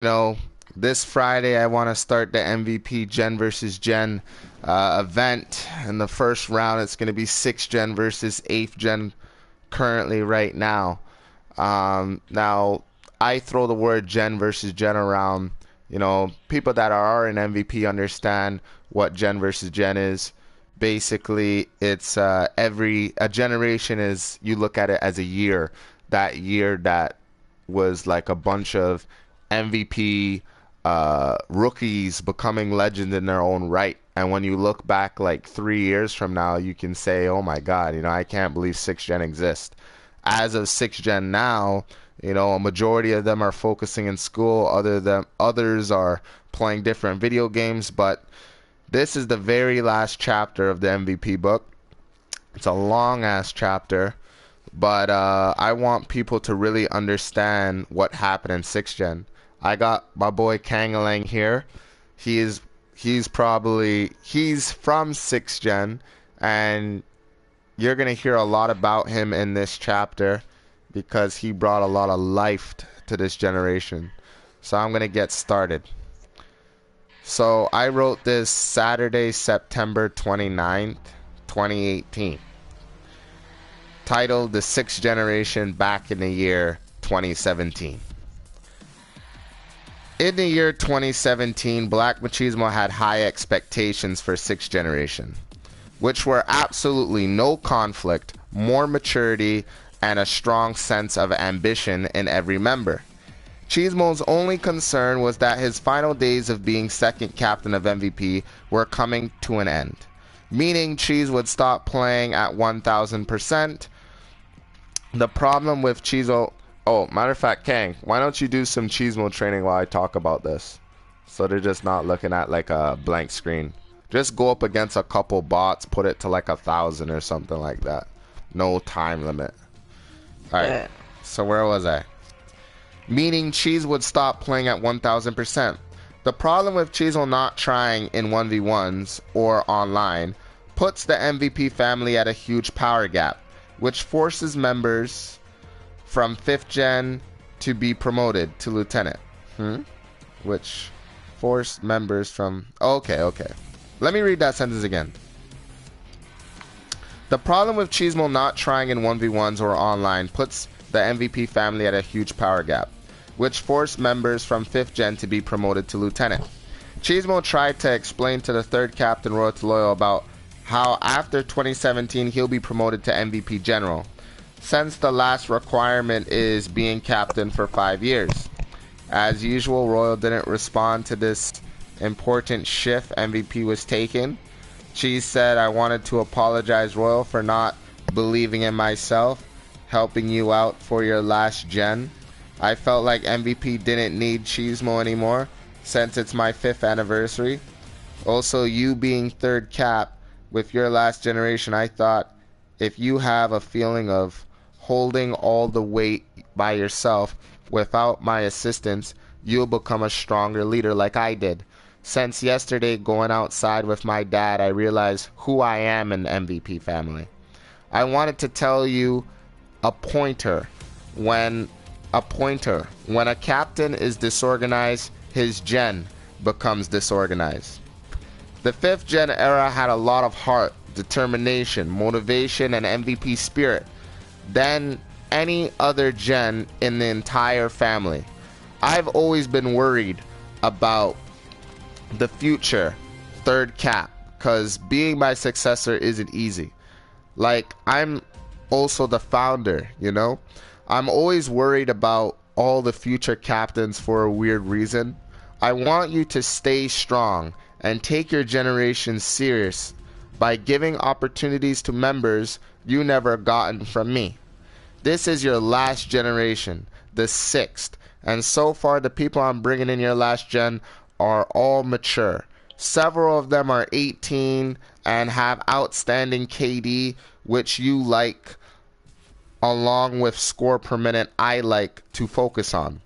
You know, this Friday I want to start the MVP Gen versus Gen event. In the first round, it's going to be 6th Gen versus 8th Gen currently right now. Now, I throw the word Gen versus Gen around. People that are in MVP understand what Gen versus Gen is. Basically, it's a generation is, you look at it as a year. That year that was like a bunch of MVP rookies becoming legends in their own right. And when you look back like 3 years from now, you can say, oh my God, I can't believe 6th Gen exists. As of 6th Gen now, a majority of them are focusing in school, others are playing different video games, but this is the very last chapter of the MVP book. It's a long ass chapter, but I want people to really understand what happened in 6th Gen. I got my boy Kangalang here. He's from 6th Gen, and you're gonna hear a lot about him in this chapter because he brought a lot of life to this generation. So I'm gonna get started. So I wrote this Saturday, September 29th, 2018, titled The Sixth Generation Back in the Year 2017. In the year 2017, Black Machismo had high expectations for 6th Generation, which were absolutely no conflict, more maturity, and a strong sense of ambition in every member. Cheesemo's only concern was that his final days of being second captain of MVP were coming to an end, meaning Cheese would stop playing at 1000%. The problem with Cheezo... Oh, matter of fact, Kang, why don't you do some Cheesemo training while I talk about this? So they're just not looking at like a blank screen. Just go up against a couple bots, put it to like 1,000 or something like that. No time limit. Alright, so where was I? Meaning Cheese would stop playing at 1000%. The problem with Cheezel not trying in 1v1s or online puts the MVP family at a huge power gap, which forces members from 5th Gen to be promoted to Lieutenant. Which forced members from... Okay. Let me read that sentence again. The problem with Cheesemo not trying in 1v1s or online puts the MVP family at a huge power gap, which forced members from 5th Gen to be promoted to Lieutenant. Cheesemo tried to explain to the third captain, Royal Loyal, about how after 2017 he'll be promoted to MVP General, since the last requirement is being captain for 5 years. As usual, Royal didn't respond to this important shift MVP was taking. Cheese said, I wanted to apologize, Royal, for not believing in myself, helping you out for your last gen. I felt like MVP didn't need Cheesemo anymore since it's my 5th anniversary. Also, you being third cap with your last generation, I thought if you have a feeling of holding all the weight by yourself without my assistance, you'll become a stronger leader like I did. Since yesterday going outside with my dad, I realized who I am in the MVP family. I wanted to tell you a pointer. When a captain is disorganized, his gen becomes disorganized. The 5th Gen era had a lot of heart, determination, motivation, and MVP spirit than any other gen in the entire family. I've always been worried about the future third cap because being my successor isn't easy. Like, I'm also the founder, I'm always worried about all the future captains for a weird reason. I want you to stay strong and take your generation serious by giving opportunities to members you never gotten from me. This is your last generation, the 6th, and so far the people I'm bringing in your last gen are all mature. Several of them are 18 and have outstanding KD, which you like, along with score per minute I like to focus on.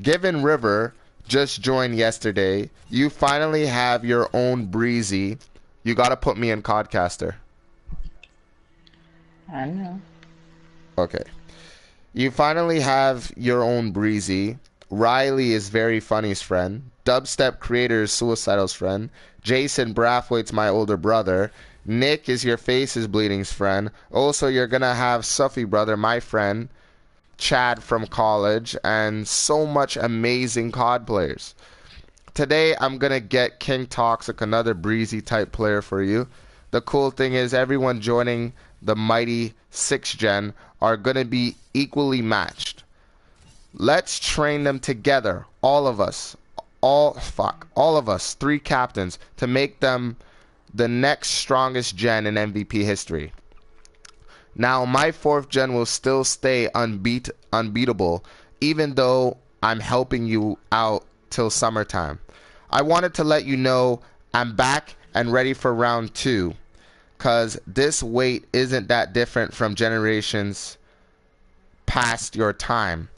Given River just joined yesterday, you finally have your own Breezy. You gotta put me in Codcaster. I know. Okay. You finally have your own Breezy, Riley is Very Funny's friend. Dubstep Creator is Suicidal's friend. Jason Brathwaite's my older brother. Nick is Your Face is Bleeding's friend. Also, you're going to have Suffy Brother, my friend. Chad from college. And so much amazing COD players. Today, I'm going to get King Toxic, another breezy type player for you. The cool thing is everyone joining the mighty 6th gen are going to be equally matched. Let's train them together, all of us, all of us, 3 captains, to make them the next strongest gen in MVP history. Now, my 4th gen will still stay unbeatable, even though I'm helping you out till summertime. I wanted to let you know I'm back and ready for round 2, because this wait isn't that different from generations past your time.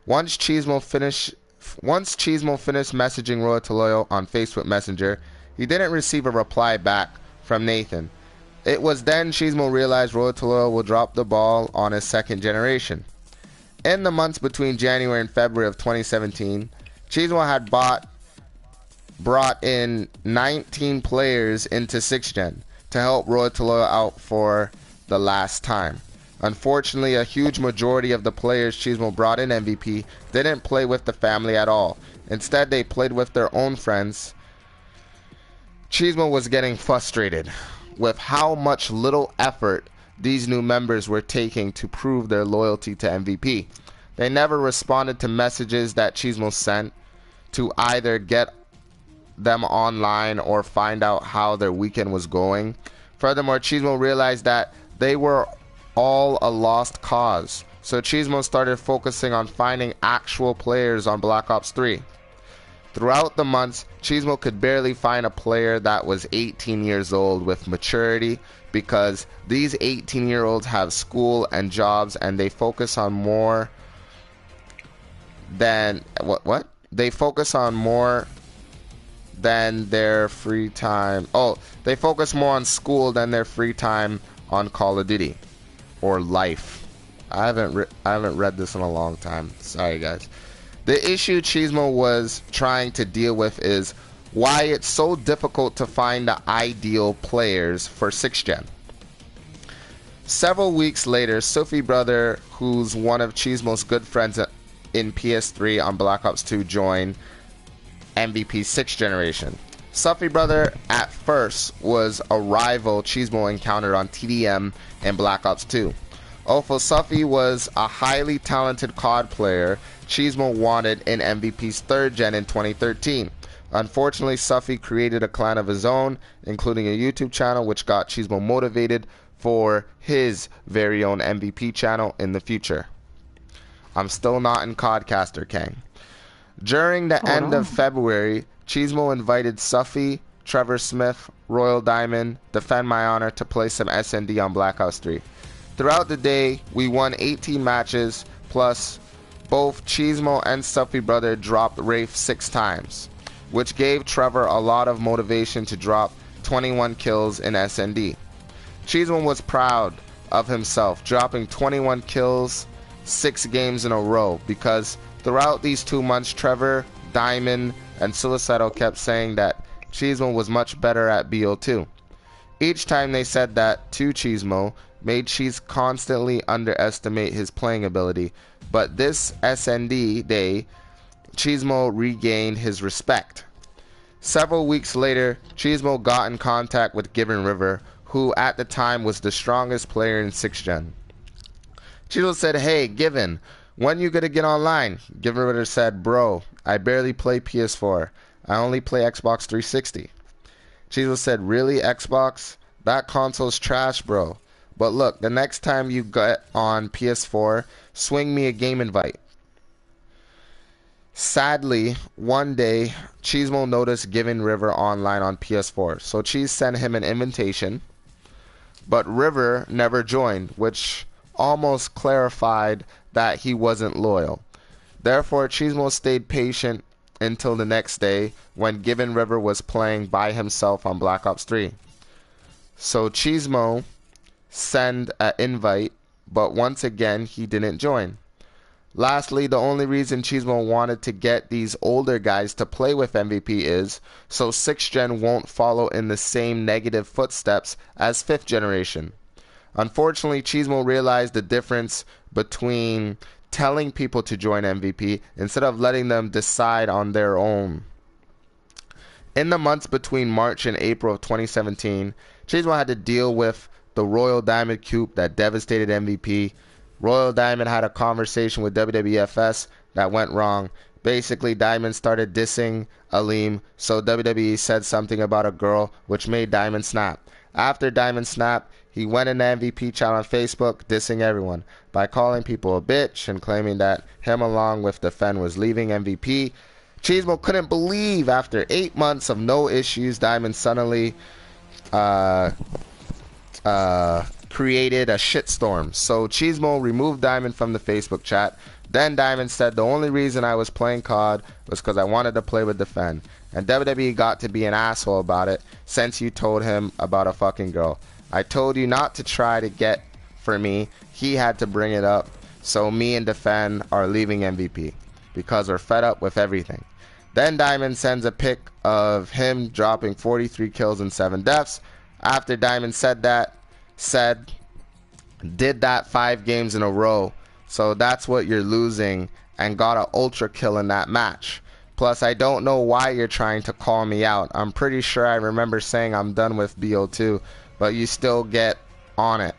Once Cheesemo finished messaging Royal to Loyal on Facebook Messenger, he didn't receive a reply back from Nathan. It was then Cheesemo realized Royal to Loyal will drop the ball on his 2nd generation. In the months between January and February of 2017, Cheesemo had brought in 19 players into 6th gen to help Royal to Loyal out for the last time. Unfortunately, a huge majority of the players Cheesemo brought in MVP didn't play with the family at all. Instead, they played with their own friends. Cheesemo was getting frustrated with how much little effort these new members were taking to prove their loyalty to MVP. They never responded to messages that Cheesemo sent to either get them online or find out how their weekend was going. Furthermore, Cheesemo realized that they were all a lost cause. So Cheesemo started focusing on finding actual players on Black Ops 3. Throughout the months, Cheesemo could barely find a player that was 18 years old with maturity, because these 18-year-olds have school and jobs and they focus on more than They focus on more than their free time. They focus more on school than their free time on Call of Duty or life. I haven't read this in a long time. Sorry, guys. The issue Cheesemo was trying to deal with is why it's so difficult to find the ideal players for 6th gen. Several weeks later, Sophie Brother, who's one of Cheesemo's good friends in PS3 on Black Ops 2, joined MVP 6th generation. Sophie Brother at first was a rival Cheesemo encountered on TDM and Black Ops 2. Although Sophie was a highly talented COD player, Cheesemo wanted in MVP's 3rd gen in 2013. Unfortunately, Sophie created a clan of his own, including a YouTube channel, which got Cheesemo motivated for his very own MVP channel in the future. I'm still not in Codcaster, Kang. During the end of February, Cheesemo invited Sophie, Trevor Smith, Royal Diamond, Defend My Honor to play some SND on Black Ops 3. Throughout the day, we won 18 matches, plus both Cheesemo and Sophie Brother dropped Wraith 6 times, which gave Trevor a lot of motivation to drop 21 kills in SND. Cheesemo was proud of himself, dropping 21 kills 6 games in a row, because throughout these 2 months, Trevor, Diamond, and Suicidal kept saying that Cheesemo was much better at BO2. Each time they said that to Cheesemo, made Cheese constantly underestimate his playing ability, but this SND day, Cheesemo regained his respect. Several weeks later, Cheesemo got in contact with Given River, who at the time was the strongest player in 6th gen. Cheesemo said, "Hey, Given, when you gonna get online?" Given River said, "Bro, I barely play PS4. I only play Xbox 360. Cheesemo said, "Really, Xbox? That console's trash, bro. But look, the next time you get on PS4, swing me a game invite." Sadly, one day, Cheesemo noticed Given River online on PS4, so Cheese sent him an invitation, but River never joined, which almost clarified that he wasn't loyal. Therefore, Cheesemo stayed patient until the next day when Given River was playing by himself on Black Ops 3. So Cheesemo sent an invite, but once again he didn't join. Lastly, the only reason Cheesemo wanted to get these older guys to play with MVP is so 6th gen won't follow in the same negative footsteps as 5th generation. Unfortunately, Cheesemo realized the difference between telling people to join MVP instead of letting them decide on their own. In the months between March and April of 2017, Cheesemo had to deal with the Royal Diamond coup that devastated MVP. Royal Diamond had a conversation with WWFS that went wrong. Basically, Diamond started dissing Aleem, so WWE said something about a girl, which made Diamond snap. After Diamond snapped, he went in the MVP chat on Facebook, dissing everyone by calling people a bitch and claiming that him along with the Fen was leaving MVP. Cheesemo couldn't believe after 8 months of no issues, Diamond suddenly created a shitstorm. So Cheesemo removed Diamond from the Facebook chat. Then Diamond said the only reason I was playing COD was because I wanted to play with the Fen. And WWE got to be an asshole about it since you told him about a fucking girl. I told you not to try to get for me. He had to bring it up. So me and the Fen are leaving MVP because we're fed up with everything. Then Diamond sends a pic of him dropping 43 kills and 7 deaths. After Diamond did that 5 games in a row. So that's what you're losing, and got an ultra kill in that match. Plus, I don't know why you're trying to call me out. I'm pretty sure I remember saying I'm done with BO2, but you still get on it.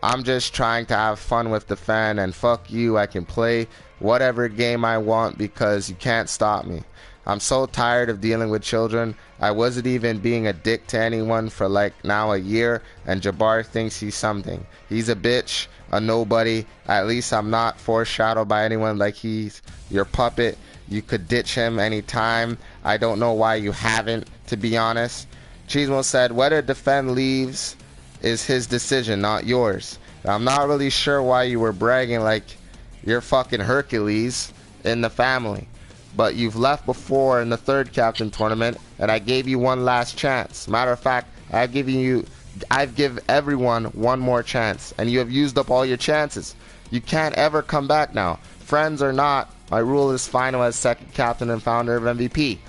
I'm just trying to have fun with the Fen, and fuck you, I can play whatever game I want because you can't stop me. I'm so tired of dealing with children. I wasn't even being a dick to anyone for like now a year, and Jabbar thinks he's something. He's a bitch, a nobody. At least I'm not foreshadowed by anyone like he's your puppet. You could ditch him anytime. I don't know why you haven't, to be honest. Cheesemo said whether Defend leaves is his decision, not yours. I'm not really sure why you were bragging like you're fucking Hercules in the family. But you've left before in the 3rd captain tournament, and I gave you one last chance. Matter of fact, I've given everyone one more chance, and you have used up all your chances. You can't ever come back now. Friends or not, my rule is final as 2nd captain and founder of MVP.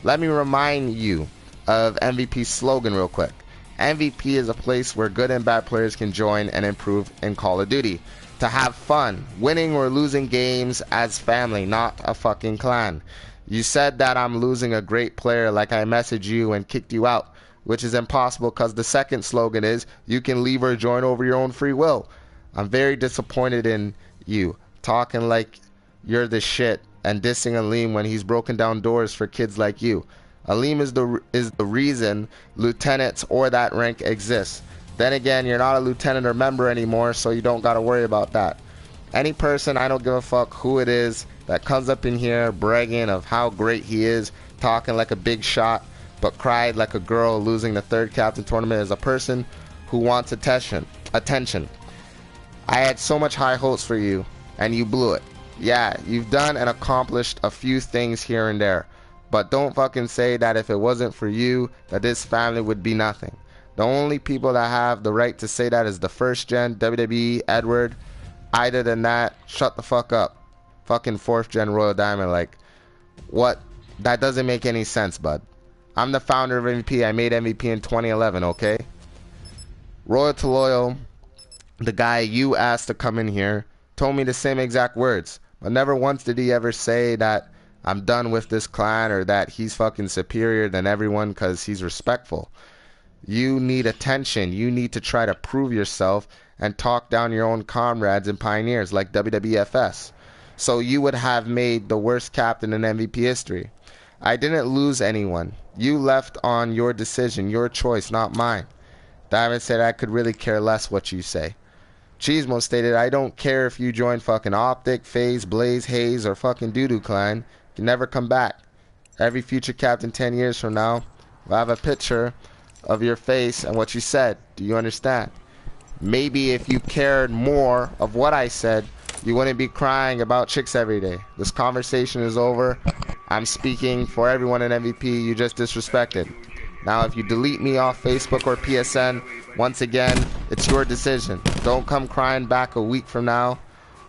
Let me remind you of MVP's slogan real quick. MVP is a place where good and bad players can join and improve in Call of Duty. To have fun, winning or losing games as family, not a fucking clan. You said that I'm losing a great player like I messaged you and kicked you out, which is impossible because the 2nd slogan is you can leave or join over your own free will. I'm very disappointed in you, talking like you're the shit and dissing Aleem when he's broken down doors for kids like you. Aleem is the reason lieutenants or that rank exists. Then again, you're not a lieutenant or member anymore, so you don't gotta worry about that. Any person, I don't give a fuck who it is, that comes up in here bragging of how great he is, talking like a big shot, but cried like a girl losing the 3rd captain tournament is a person who wants attention. I had so much high hopes for you, and you blew it. Yeah, you've done and accomplished a few things here and there, but don't fucking say that if it wasn't for you, that this family would be nothing. The only people that have the right to say that is the 1st gen, WWE, Edward. Other than that, shut the fuck up. Fucking 4th gen Royal Diamond, like, what? That doesn't make any sense, bud. I'm the founder of MVP. I made MVP in 2011, okay? Royal to Loyal, the guy you asked to come in here, told me the same exact words. But never once did he ever say that I'm done with this clan or that he's fucking superior than everyone because he's respectful. You need attention. You need to try to prove yourself and talk down your own comrades and pioneers like WWFS. So you would have made the worst captain in MVP history. I didn't lose anyone. You left on your decision, your choice, not mine. Diamond said I could really care less what you say. Cheesemo stated I don't care if you join fucking Optic, FaZe, Blaze, Hayes, or fucking Doodoo Clan. You can never come back. Every future captain 10 years from now will have a picture of your face and what you said. Do you understand? Maybe if you cared more of what I said, you wouldn't be crying about chicks every day. This conversation is over. I'm speaking for everyone in MVP you just disrespected. Now if you delete me off Facebook or PSN, once again, it's your decision. Don't come crying back a week from now.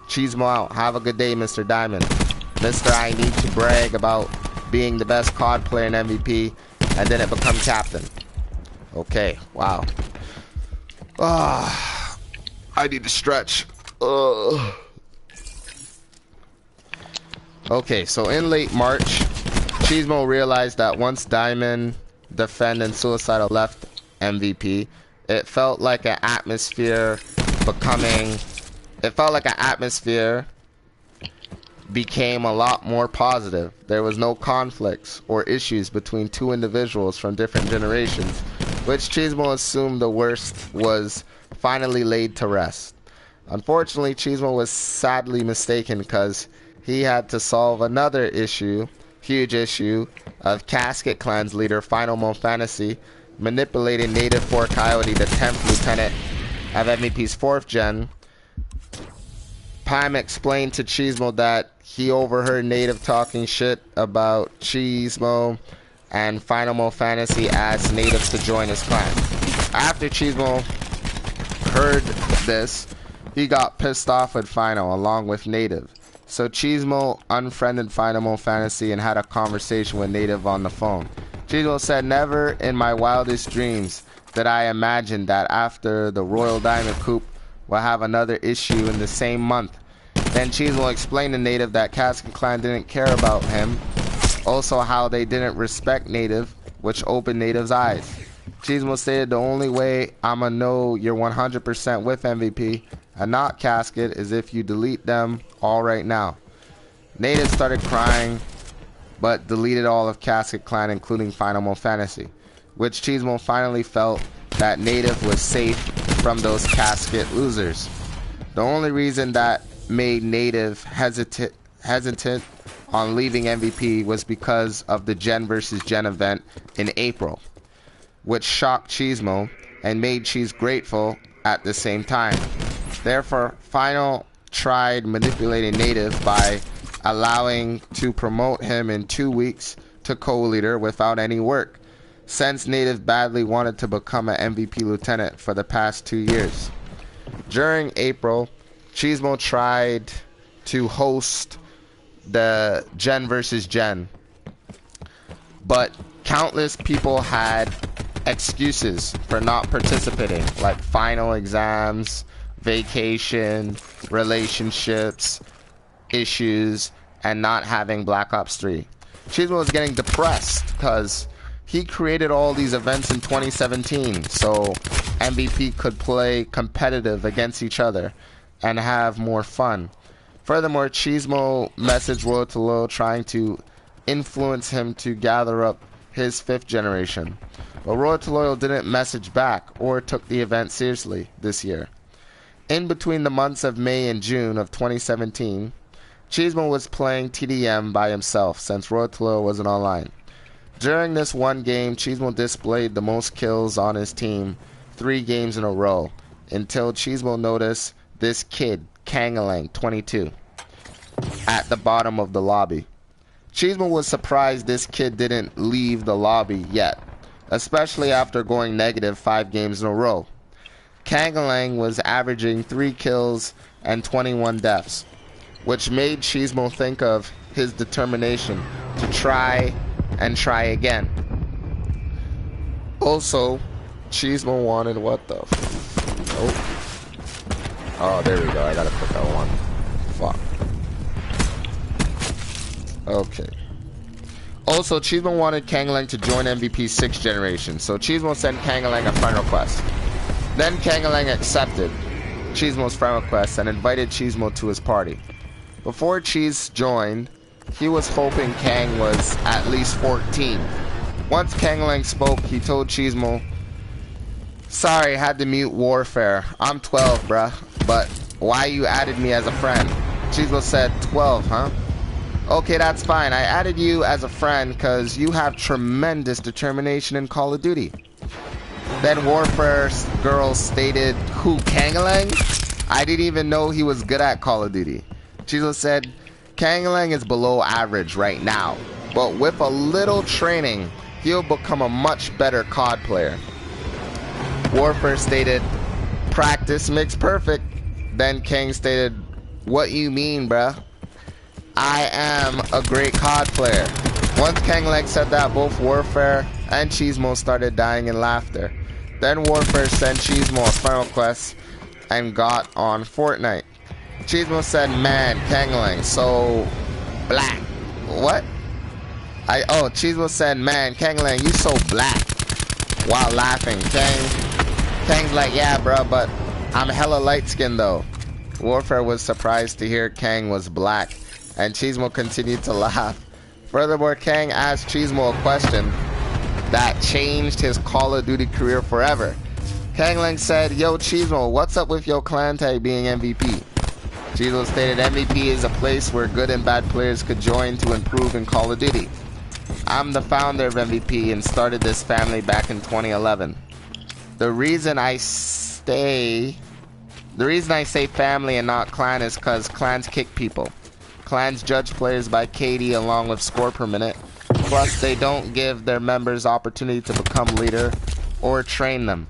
Cheesemo out. Have a good day, Mr. Diamond. Mr. I need to brag about being the best COD player in MVP and then it become captain. Okay, wow. I need to stretch. Okay, so in late March, Cheesemo realized that once Diamond, Defend, and Suicidal left MVP, it felt like an atmosphere became a lot more positive. There was no conflicts or issues between two individuals from different generations, which Cheesemo assumed the worst was finally laid to rest. Unfortunately, Cheesemo was sadly mistaken because he had to solve another issue, huge issue, of Casket Clan's leader, Final Mo Fantasy, manipulating Native 4 Coyote, the 10th lieutenant of MVP's 4th gen. Pime explained to Cheesemo that he overheard Native talking shit about Cheesemo, and Final Mo Fantasy asked Native to join his clan. After Cheesemo heard this, he got pissed off with Final along with Native. So Cheesemo unfriended Final Mo Fantasy and had a conversation with Native on the phone. Cheesemo said, "Never in my wildest dreams did I imagine that after the Royal Diamond Coup will have another issue in the same month." Then Cheesemo explained to Native that Casket Clan didn't care about him, also how they didn't respect Native, which opened Native's eyes. Cheesemo stated, "The only way I'ma know you're 100% with MVP and not Casket is if you delete them all right now." Native started crying, but deleted all of Casket Clan, including Final Mo Fantasy, which Cheesemo finally felt that Native was safe from those Casket losers. The only reason that made Native hesitant on leaving MVP was because of the Gen vs. Gen event in April, which shocked Cheesemo and made Cheese grateful at the same time. Therefore, Final tried manipulating Native by allowing to promote him in 2 weeks to co-leader without any work, since Native badly wanted to become an MVP lieutenant for the past 2 years. During April, Cheesemo tried to host the Gen vs. Gen, but countless people had excuses for not participating, like final exams, vacation, relationships, issues, and not having Black Ops 3. Cheesemo was getting depressed because he created all these events in 2017 so MVP could play competitive against each other and have more fun. Furthermore, Cheesemo messaged Royal to Loyal trying to influence him to gather up his 5th generation. But Royal to Loyal didn't message back or took the event seriously this year. In between the months of May and June of 2017, Cheesemo was playing TDM by himself since Royal to Loyal wasn't online. During this one game, Cheesemo displayed the most kills on his team 3 games in a row until Cheesemo noticed this kid, Kangalang, 22, at the bottom of the lobby. Cheesemo was surprised this kid didn't leave the lobby yet, especially after going negative 5 games in a row. Kangalang was averaging 3 kills and 21 deaths, which made Cheesemo think of his determination to try and try again. Also, Cheesemo wanted what the Oh, there we go. I gotta put that one. Fuck. Okay. Also, Cheesemo wanted Kangalang to join MVP's 6th generation, so Cheesemo sent Kangalang a friend request. Then Kangalang accepted Cheesemo's friend request and invited Cheesemo to his party. Before Cheese joined, he was hoping Kang was at least 14. Once Kangalang spoke, he told Cheesemo, "Sorry, had to mute Warfare. I'm 12, bruh, but why you added me as a friend?" Cheesemo said, 12, huh? "Okay, that's fine. I added you as a friend because you have tremendous determination in Call of Duty." Then Warfare's girl stated, "Who, Kangalang? I didn't even know he was good at Call of Duty." Cheesemo said, "Kangalang is below average right now, but with a little training, he'll become a much better COD player." Warfare stated, "Practice makes perfect." Then Kang stated, What you mean, bruh? I am a great COD player. Once Kangalang said that, both Warfare and Cheesemo started dying in laughter. Then Warfare sent Cheesemo a friend request and got on Fortnite. Cheesemo said, man, Kangalang, so black. What? Cheesemo said, man, Kangalang, you so black. While laughing. Kang's like, yeah, bro, but I'm hella light-skinned, though. Warfare was surprised to hear Kang was black, and Cheesemo continued to laugh. Furthermore, Kang asked Cheesemo a question that changed his Call of Duty career forever. Kangalang said, yo, Cheesemo, what's up with your clan tag being MVP? Cheesemo stated, MVP is a place where good and bad players could join to improve in Call of Duty. I'm the founder of MVP and started this family back in 2011. The reason I say family and not clan is because clans kick people. Clans judge players by KD along with score per minute. Plus, they don't give their members opportunity to become leader or train them.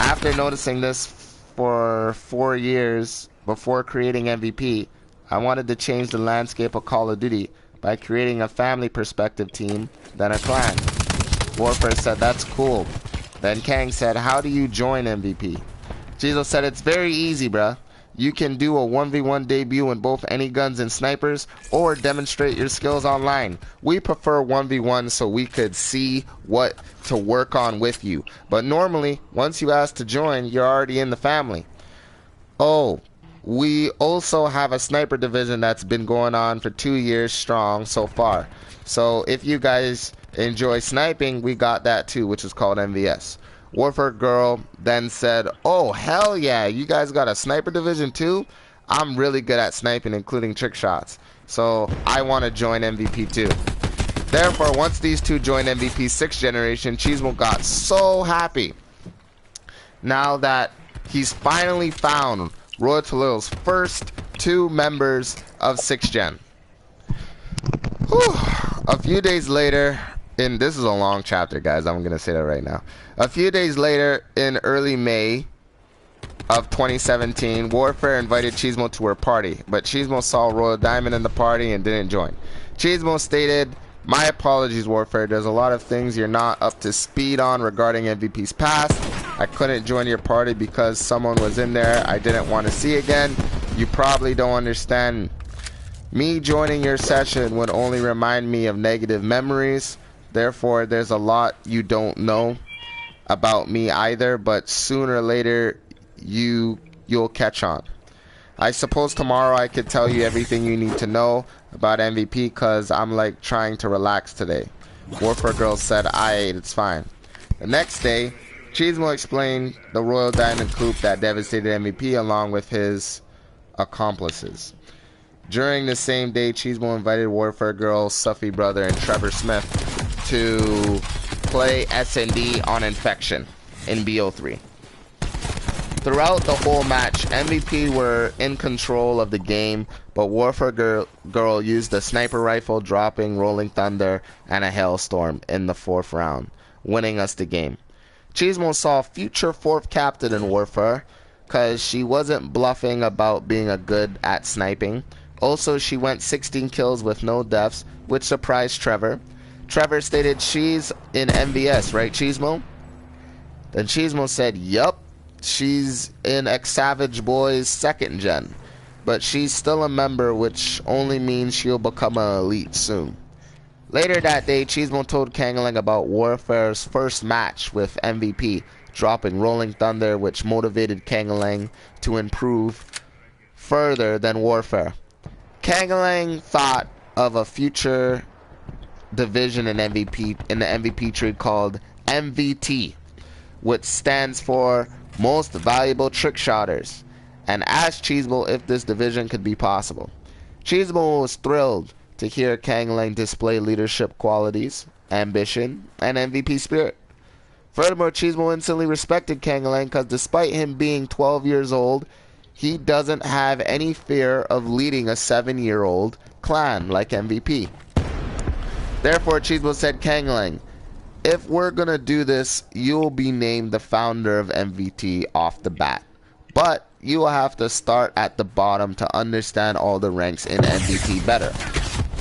After noticing this for 4 years before creating MVP, I wanted to change the landscape of Call of Duty by creating a family perspective team than a clan. Warfare said, that's cool. Then Kang said, how do you join MVP? Cheesemo said, it's very easy, bruh. You can do a 1v1 debut in both any guns and snipers, or demonstrate your skills online. We prefer 1v1 so we could see what to work on with you. But normally, once you ask to join, you're already in the family. Oh, we also have a sniper division that's been going on for 2 years strong so far. So if you guys enjoy sniping, we got that too, which is called MVS. Warfare Girl then said, oh, hell yeah, you guys got a sniper division too? I'm really good at sniping, including trick shots. So I want to join MVP too. Therefore, once these two joined MVP 6th generation, Cheesemo got so happy. Now that he's finally found Royal Toledo's first 2 members of 6th gen. Whew. A few days later, this is a long chapter, guys, I'm going to say that right now. A few days later, in early May of 2017, Warfare invited Cheesemo to her party, but Cheesemo saw Royal Diamond in the party and didn't join. Cheesemo stated, my apologies, Warfare. There's a lot of things you're not up to speed on regarding MVP's past. I couldn't join your party because someone was in there I didn't want to see again. You probably don't understand. Me joining your session would only remind me of negative memories. Therefore, there's a lot you don't know about me either, but sooner or later you'll catch on. I suppose tomorrow I could tell you everything you need to know about MVP because I'm like trying to relax today. Warfare Girl said, it's fine. The next day, Cheesemo explained the Royal Diamond coup that devastated MVP along with his accomplices. During the same day, Cheesemo invited Warfare Girl, Suffy Brother, and Trevor Smith to play S&D on Infection in BO3. Throughout the whole match, MVP were in control of the game, but Warfare Girl used a sniper rifle, dropping Rolling Thunder and a Hailstorm in the 4th round, winning us the game. Cheesemo saw future 4th captain in Warfare because she wasn't bluffing about being a good at sniping. Also, she went 16 kills with no deaths, which surprised Trevor. Trevor stated she's in MVS, right, Cheesemo? Then Cheesemo said, yup, she's in X-Savage Boys 2nd gen, but she's still a member, which only means she'll become an elite soon. Later that day, Cheesemo told Kangalang about Warfare's first match with MVP, dropping Rolling Thunder, which motivated Kangalang to improve further than Warfare. Kangalang thought of a future division in the MVP tree called MVT, which stands for Most Valuable Trick Shotters, and asked Cheesemo if this division could be possible. Cheesemo was thrilled to hear Kangalang display leadership qualities, ambition, and MVP spirit. Furthermore, Cheesemo instantly respected Kangalang because despite him being 12 years old, he doesn't have any fear of leading a 7-year-old clan like MVP. Therefore, Cheesemo said, Kangalang, if we're gonna do this, you'll be named the founder of MVT off the bat. But you will have to start at the bottom to understand all the ranks in MVP better.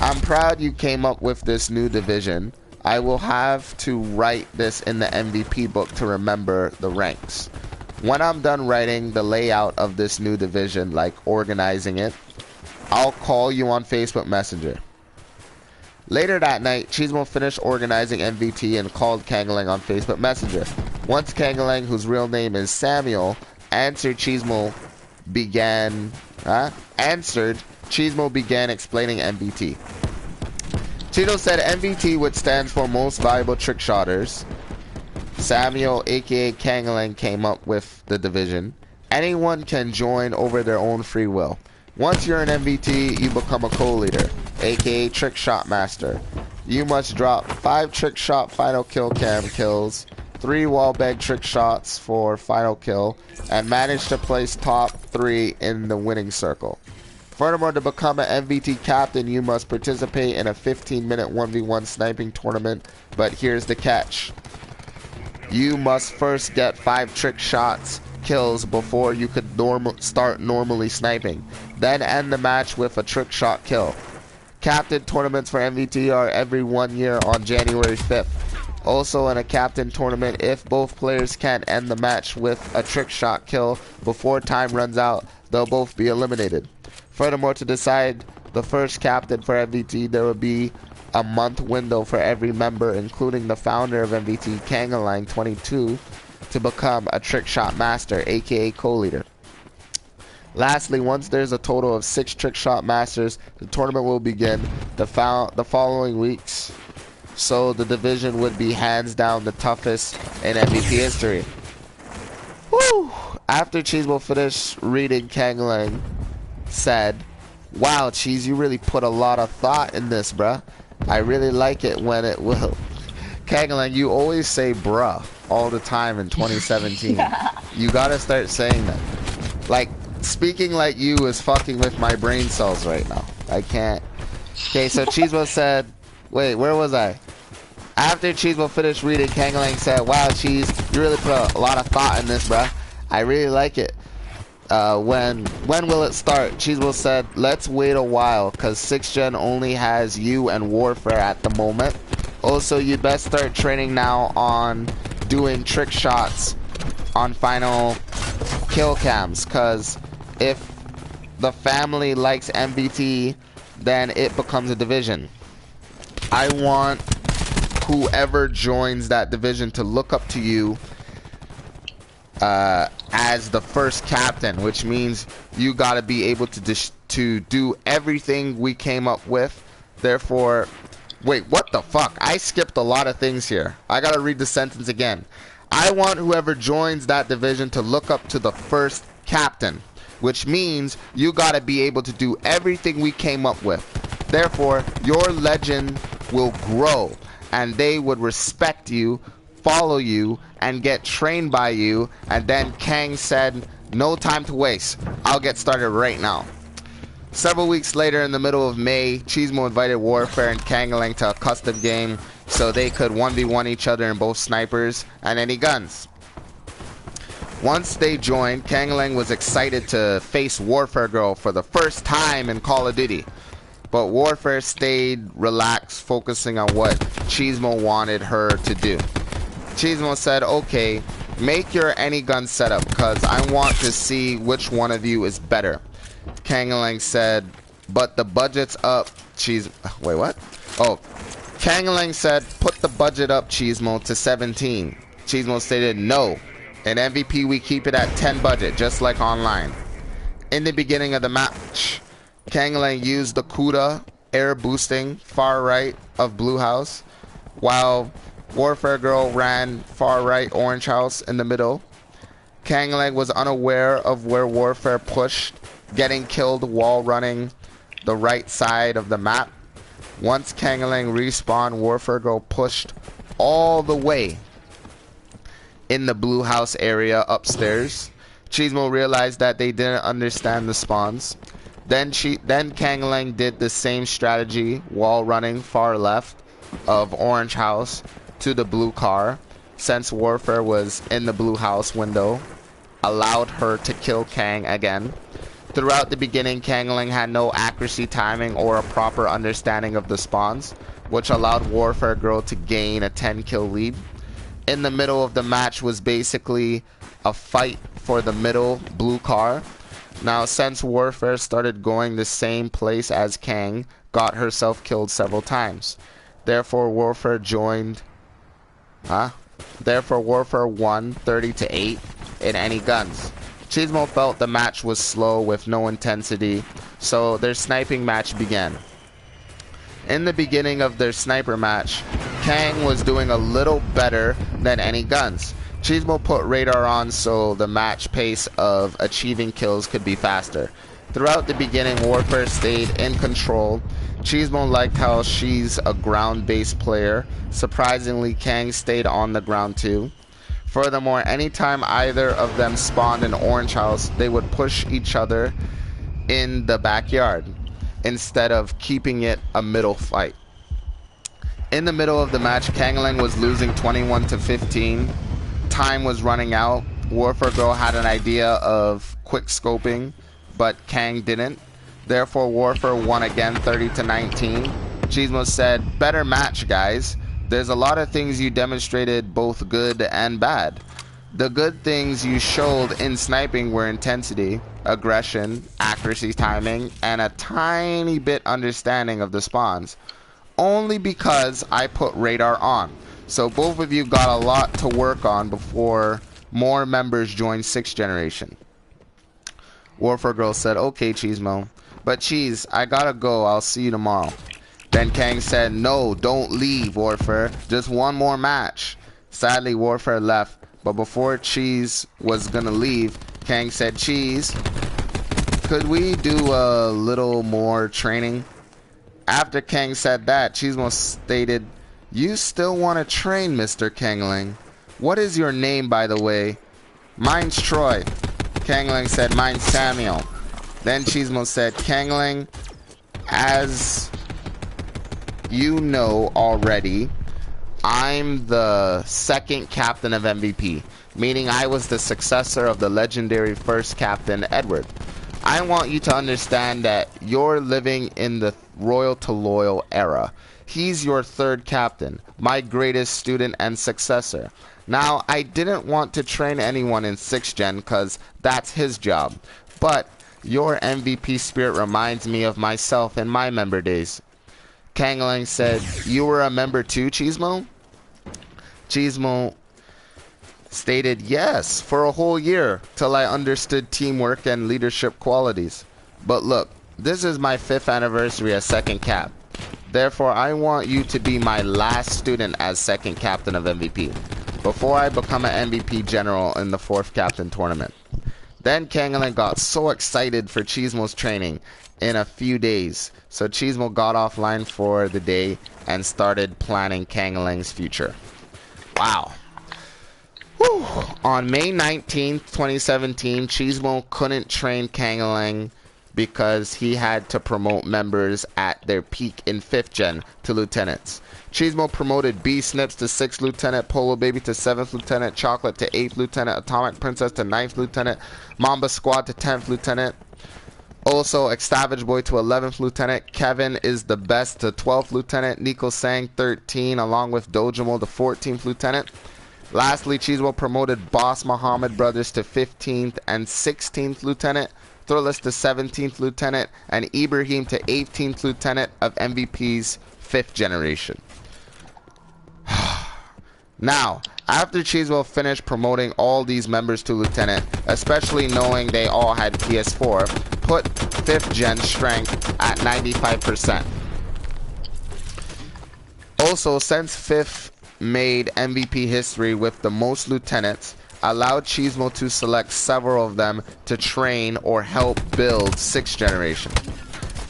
I'm proud you came up with this new division. I will have to write this in the MVP book to remember the ranks. When I'm done writing the layout of this new division, like organizing it, I'll call you on Facebook Messenger. Later that night, Cheesemo finished organizing MVT and called Kangalang on Facebook Messenger. Once Kangalang, whose real name is Samuel, answered, Cheesemo began explaining MVT. Cheeto said MVT, which stands for Most Valuable Trick Shotters. Samuel, aka Kangalang, came up with the division. Anyone can join over their own free will. Once you're an MVT, you become a co-leader, aka Trick Shot Master. You must drop 5 trick shot final kill cam kills, 3 wall bag trick shots for final kill, and manage to place top 3 in the winning circle. Furthermore, to become an MVT captain, you must participate in a 15-minute 1v1 sniping tournament, but here's the catch. You must first get 5 trick shots kills before you could start normally sniping. Then end the match with a trick shot kill. Captain tournaments for MVT are every 1 year on January 5th. Also, in a captain tournament, if both players can't end the match with a trick shot kill before time runs out, they'll both be eliminated. Furthermore, to decide the first captain for MVT, there will be a month window for every member, including the founder of MVT, Kangalang 22, to become a trick shot master, aka co-leader. Lastly, once there's a total of 6 trick shot masters, the tournament will begin the following weeks. So the division would be hands down the toughest in MVP history. Woo! After Cheesemo finished reading, Kangalang said, "Wow, Cheese, you really put a lot of thought in this, bruh. I really like it when it will." Kangalang, you always say bruh all the time in 2017. You gotta start saying that. Like, speaking like you is fucking with my brain cells right now. I can't. Okay, so Cheesemo said, wait, where was I? After Cheesemo finished reading, Kangalang said, "Wow, Cheese, you really put a lot of thought in this, bruh. I really like it. When will it start?" Cheesemo said, "Let's wait a while, cause 6th Gen only has you and Warfare at the moment. Also, you'd best start training now on doing trick shots on final kill cams, cause if the family likes MVT, then it becomes a division. I want whoever joins that division to look up to you as the first captain, which means you gotta be able to do everything we came up with. Therefore, wait, what the fuck? I skipped a lot of things here. I gotta read the sentence again. I want whoever joins that division to look up to the first captain, which means you gotta be able to do everything we came up with. Therefore, your legend will grow, and they would respect you, follow you, and get trained by you." And then Kang said, "No time to waste. I'll get started right now." Several weeks later, in the middle of May, Cheesemo invited Warfare and Kangalang to a custom game so they could 1v1 each other in both snipers and any guns. Once they joined, Kangalang was excited to face Warfare Girl for the first time in Call of Duty. But Warfare stayed relaxed, focusing on what Cheesemo wanted her to do. Cheesemo said, "Okay, make your any gun setup, cause I want to see which one of you is better." Kangalang said, "But the budget's up." Wait, what? Oh, Kangalang said, "Put the budget up, Cheesemo, to 17. Cheesemo stated, "No. In MVP, we keep it at 10 budget, just like online." In the beginning of the match, Kangalang used the Kuda air boosting far right of Blue House, while Warfare Girl ran far right Orange House in the middle. Kangalang was unaware of where Warfare pushed, getting killed while running the right side of the map. Once Kangalang respawned, Warfare Girl pushed all the way in the Blue House area upstairs. Cheesemo realized that they didn't understand the spawns. Then Kangalang did the same strategy while running far left of Orange House to the blue car, since Warfare was in the Blue House window. allowed her to kill Kang again. Throughout the beginning, Kangalang had no accuracy timing or a proper understanding of the spawns, which allowed Warfare Girl to gain a 10-kill lead. In the middle of the match was basically a fight for the middle blue car. Now, since Warfare started going the same place as Kang, got herself killed several times. Therefore, Warfare won 30-8 in any guns. Cheesemo felt the match was slow with no intensity, so their sniping match began. In the beginning of their sniper match, Kang was doing a little better than any guns. Cheesemo put radar on so the match pace of achieving kills could be faster. Throughout the beginning, Warfare stayed in control. Cheesemo liked how she's a ground-based player. Surprisingly, Kang stayed on the ground too. Furthermore, anytime either of them spawned an orange house, they would push each other in the backyard instead of keeping it a middle fight. In the middle of the match, Kangalang was losing 21-15. Time was running out. Warfare Girl had an idea of quick scoping, but Kang didn't. Therefore, Warfare won again 30-19. Cheesemo said, "Better match, guys. There's a lot of things you demonstrated, both good and bad. The good things you showed in sniping were intensity, aggression, accuracy timing, and a tiny bit understanding of the spawns. Only because I put radar on. So both of you got a lot to work on before more members joined 6th generation." Warfare Girl said, "Okay, Cheesemo. But Cheese, I gotta go. I'll see you tomorrow." Then Kang said, "No, don't leave, Warfare. Just one more match." Sadly, Warfare left, but before Cheese was gonna leave, Kang said, "Cheese, could we do a little more training?" After Kang said that, Cheesemo stated, "You still want to train, Mr. Kangalang? What is your name, by the way?" "Mine's Troy." Kangalang said, "Mine's Samuel." Then Cheesemo said, "Kangalang, as you know already, I'm the 2nd captain of MVP, meaning I was the successor of the legendary 1st captain, Edward. I want you to understand that you're living in the royal to loyal era. He's your 3rd captain, my greatest student and successor. Now, I didn't want to train anyone in 6th gen because that's his job, but your MVP spirit reminds me of myself in my member days." Kangalang said, "You were a member too, Cheesemo?" Cheesemo stated, "Yes, for a whole year, till I understood teamwork and leadership qualities. But look, this is my 5th anniversary as 2nd cap. Therefore, I want you to be my last student as 2nd captain of MVP, before I become an MVP general in the 4th captain tournament." Then Kangalang got so excited for Cheesemo's training in a few days, so Cheesemo got offline for the day and started planning Kangalang's future. Wow. Whew. On May 19th, 2017, Cheesemo couldn't train Kangalang because he had to promote members at their peak in 5th gen to lieutenants. Cheesemo promoted B Snips to 6th lieutenant, Polo Baby to 7th lieutenant, Chocolate to 8th lieutenant, Atomic Princess to 9th lieutenant, Mamba Squad to 10th lieutenant. Also, Extravage Boy to 11th lieutenant, Kevin is the best to 12th lieutenant, Nico Sang 13, along with Dojamo to 14th lieutenant. Lastly, Cheesemo promoted Boss Muhammad Brothers to 15th and 16th lieutenant, Thrillist to 17th lieutenant, and Ibrahim to 18th lieutenant of MVP's 5th generation. Now, after Cheesemo finished promoting all these members to lieutenant, especially knowing they all had PS4, put 5th gen strength at 95%. Also, since 5th made MVP history with the most lieutenants, allowed Cheesemo to select several of them to train or help build 6th generation.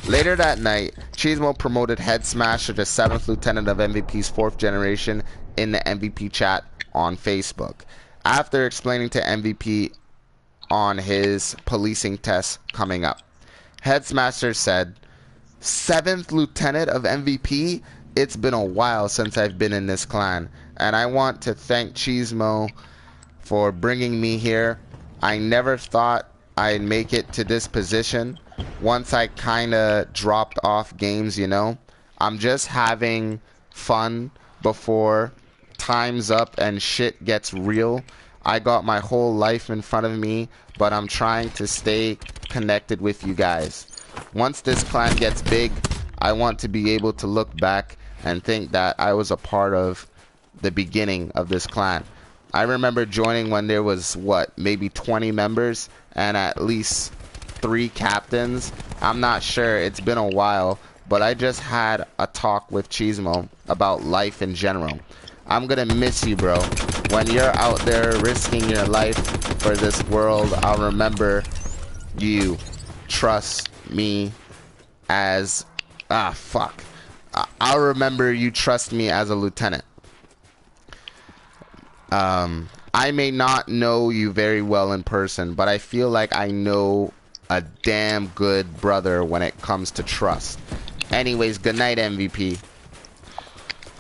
Later that night, Cheesemo promoted Head Smasher to 7th lieutenant of MVP's 4th generation in the MVP chat on Facebook, after explaining to MVP on his policing test coming up. Head Smasher said, "7th lieutenant of MVP? It's been a while since I've been in this clan, and I want to thank Cheesemo for bringing me here. I never thought I'd make it to this position once I kind of dropped off games, you know. I'm just having fun before time's up and shit gets real. I got my whole life in front of me, but I'm trying to stay connected with you guys. Once this clan gets big, I want to be able to look back and think that I was a part of the beginning of this clan. I remember joining when there was, what, maybe 20 members and at least 3 captains. I'm not sure, it's been a while, but I just had a talk with Cheesemo about life in general. I'm gonna miss you, bro. When you're out there risking your life for this world, I'll remember you. Trust me as... fuck. I'll remember you trust me as a lieutenant. I may not know you very well in person, but I feel like I know a damn good brother when it comes to trust. Anyways, good night, MVP.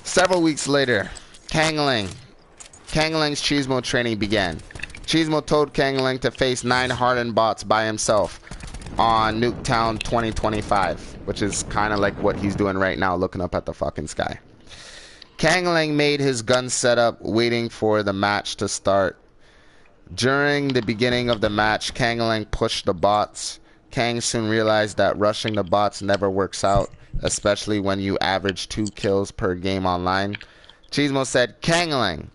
Several weeks later, Kangalang. Kangalang's Cheesemo training began. Cheesemo told Kangalang to face 9 hardened bots by himself on Nuketown 2025, which is kind of like what he's doing right now, looking up at the fucking sky. Kangalang made his gun setup, waiting for the match to start. During the beginning of the match, Kangalang pushed the bots. Kang soon realized that rushing the bots never works out, especially when you average 2 kills per game online. Cheesemo said, "Kangalang,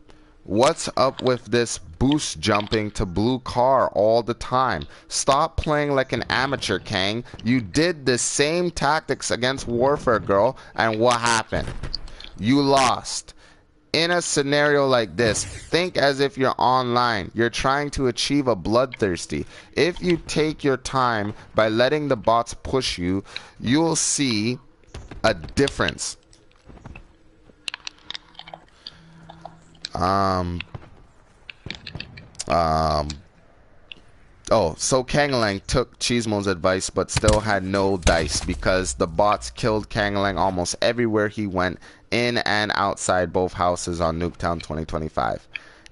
what's up with this boost jumping to blue car all the time? Stop playing like an amateur, Kang. You did the same tactics against Warfare Girl, and what happened? You lost. In a scenario like this, think as if you're online. You're trying to achieve a bloodthirsty. If you take your time by letting the bots push you, you'll see a difference." So Kangalang took Cheesemo's advice but still had no dice because the bots killed Kangalang almost everywhere he went, in and outside both houses on Nuketown 2025.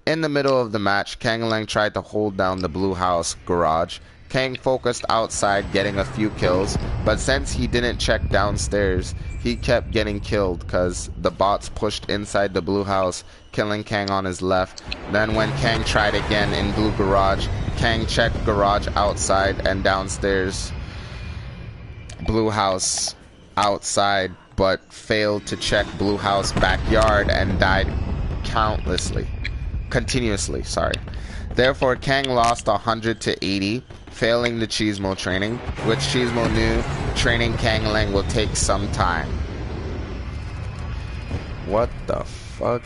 In the middle of the match, Kangalang tried to hold down the blue house garage. Kang focused outside, getting a few kills, but since he didn't check downstairs, he kept getting killed because the bots pushed inside the blue house, killing Kang on his left. Then when Kang tried again in blue garage, Kang checked garage outside and downstairs, blue house outside, but failed to check blue house backyard and died continuously. Therefore, Kang lost 100 to 80, failing the Cheesemo training, which Cheesemo knew training Kangalang will take some time. What the fuck?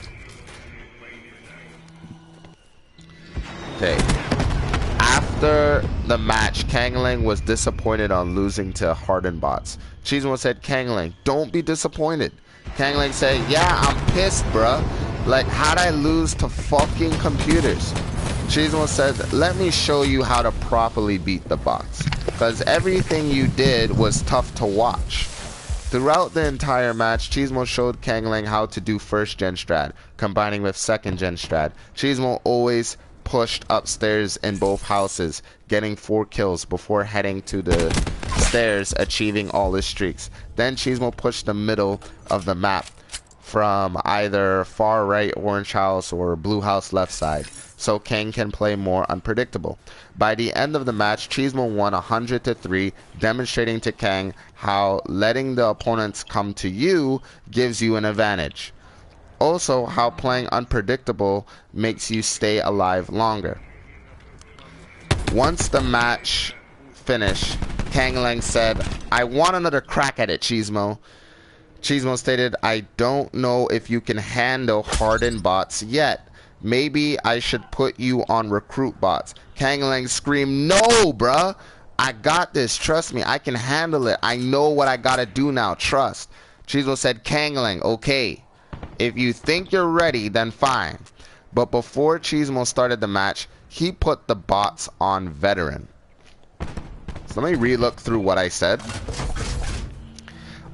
Okay. After the match, Kangalang was disappointed on losing to hardened bots. Cheesemo said, "Kangalang, don't be disappointed." Kangalang said, "Yeah, I'm pissed, bruh. Like, how'd I lose to fucking computers?" Cheesemo said, "Let me show you how to properly beat the bots, because everything you did was tough to watch." Throughout the entire match, Cheesemo showed Kangalang how to do first gen strat, combining with second gen strat. Cheesemo always pushed upstairs in both houses, getting 4 kills before heading to the stairs, achieving all his streaks. Then Cheesemo pushed the middle of the map from either far right orange house or blue house left side, so Kang can play more unpredictable. By the end of the match, Cheesemo won 100 to 3, demonstrating to Kang how letting the opponents come to you gives you an advantage. Also, how playing unpredictable makes you stay alive longer. Once the match finished, Kangalang said, "I want another crack at it, Cheesemo." Cheesemo stated, "I don't know if you can handle hardened bots yet. Maybe I should put you on recruit bots." Kangalang screamed, "No, bruh. I got this. Trust me. I can handle it. I know what I gotta do now. Trust." Cheesemo said, "Kangalang, okay. If you think you're ready, then fine." But before Cheesemo started the match, he put the bots on veteran. So let me re-look through what I said.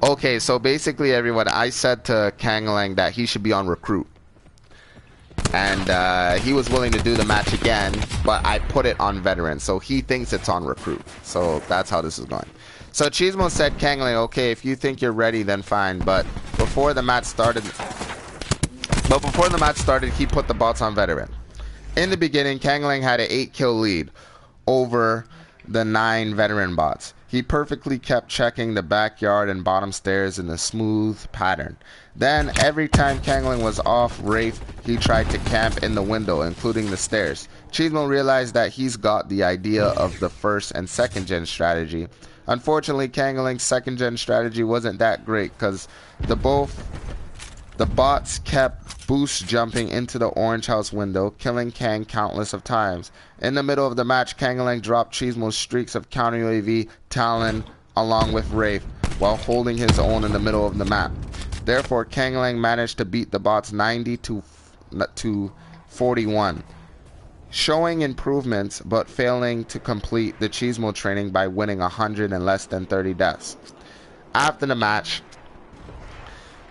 Okay, so basically everyone, I said to Kangalang that he should be on recruit. And he was willing to do the match again, but I put it on veteran, so he thinks it's on recruit. So that's how this is going. So Cheesemo said, Kangalang, okay, if you think you're ready, then fine. But before the match started, he put the bots on veteran. In the beginning, Kangalang had an 8-kill lead over the 9 veteran bots. He perfectly kept checking the backyard and bottom stairs in a smooth pattern. Then, every time Kangalang was off Wraith, he tried to camp in the window, including the stairs. Cheesemo realized that he's got the idea of the first and second gen strategy. Unfortunately, Kangalang's second gen strategy wasn't that great because the bots kept boost jumping into the orange house window, killing Kang countless of times. In the middle of the match, Kangalang dropped Cheesemo's streaks of counter UAV, Talon, along with Wraith, while holding his own in the middle of the map. Therefore, Kangalang managed to beat the bots 90 to 41, showing improvements but failing to complete the Cheesemo training by winning 100 in less than 30 deaths. After the match,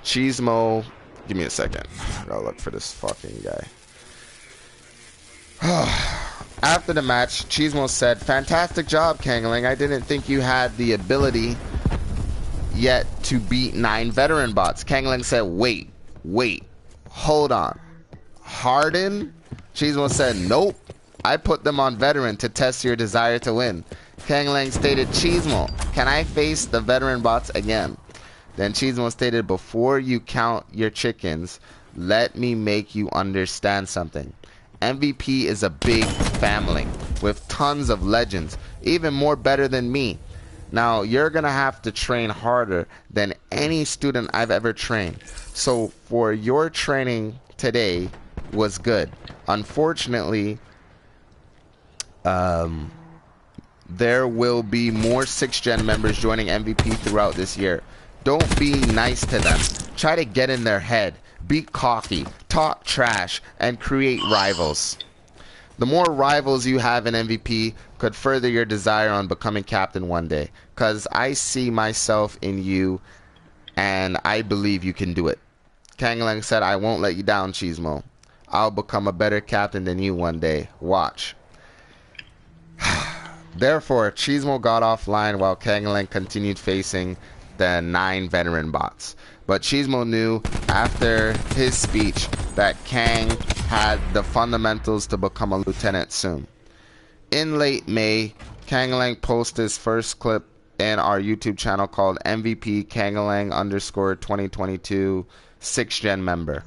Cheesemo, give me a second. I gotta look for this fucking guy. After the match, Cheesemo said, "Fantastic job, Kangalang. I didn't think you had the ability yet to beat 9 veteran bots." Kangalang said, wait, hold on. Harden? Cheesemo said, nope. I put them on veteran to test your desire to win. Kangalang stated, Cheesemo, can I face the veteran bots again? Then Cheesemo stated, before you count your chickens, let me make you understand something. MVP is a big family with tons of legends, even more better than me. Now, you're going to have to train harder than any student I've ever trained. So, for your training today was good. Unfortunately, there will be more 6th gen members joining MVP throughout this year. Don't be nice to them. Try to get in their head. Be cocky, talk trash, and create rivals. The more rivals you have in MVP could further your desire on becoming captain one day. Because I see myself in you, and I believe you can do it. Kangalang said, I won't let you down, Cheesemo. I'll become a better captain than you one day. Watch. Therefore, Cheesemo got offline while Kangalang continued facing the 9 veteran bots. But Cheesemo knew after his speech that Kang had the fundamentals to become a lieutenant soon. In late May, Kangalang posted his first clip in our YouTube channel called MVP Kangalang _ 2022 6th gen member.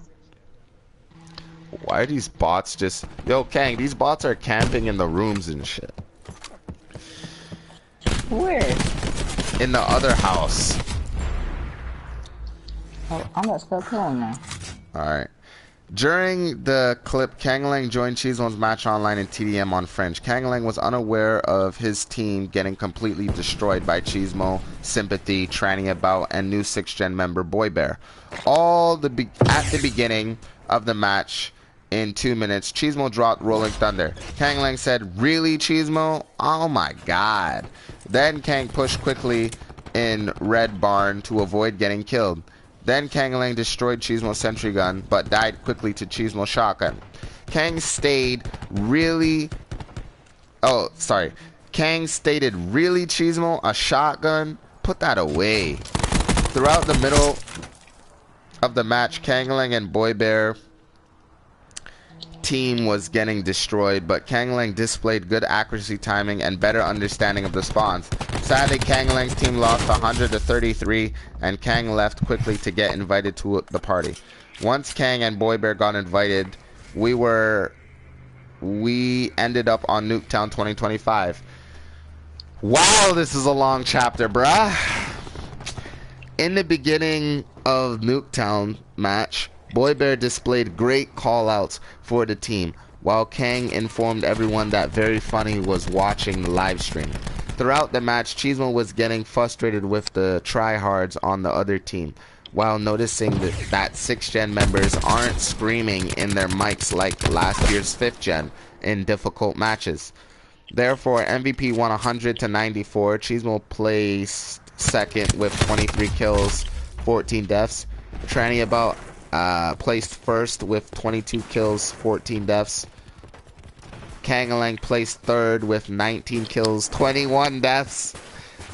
Why are these bots just... Yo, Kang, these bots are camping in the rooms and shit. Where? In the other house. Oh, I'm gonna start killing now. Alright. During the clip, Kangalang joined Cheesemo's match online in TDM on French. Kangalang was unaware of his team getting completely destroyed by Cheesemo, Sympathy, Tranny About, and new 6th gen member Boy Bear. At the beginning of the match, in 2 minutes, Cheesemo dropped Rolling Thunder. Kangalang said, really, Cheesemo? Oh my god. Then Kang pushed quickly in Red Barn to avoid getting killed. Then Kangalang destroyed Cheesemo's sentry gun, but died quickly to Cheesemo's shotgun. Kang stated, really, Cheesemo, a shotgun? Put that away. Throughout the middle of the match, Kangalang and Boy Bear team was getting destroyed, but Kangalang displayed good accuracy timing and better understanding of the spawns. Sadly, Kangalang's team lost 100 to 33, and Kang left quickly to get invited to the party. Once Kang and Boy Bear got invited, we ended up on Nuketown 2025. Wow, this is a long chapter, bruh. In the beginning of Nuketown match, Boy Bear displayed great call-outs for the team, while Kang informed everyone that Very Funny was watching the live stream. Throughout the match, Cheesemo was getting frustrated with the tryhards on the other team, while noticing that 6th gen members aren't screaming in their mics like last year's 5th gen in difficult matches. Therefore, MVP won 100 to 94. Cheesemo placed second with 23 kills, 14 deaths. Tranny About placed first with 22 kills, 14 deaths. Kangalang placed third with 19 kills, 21 deaths.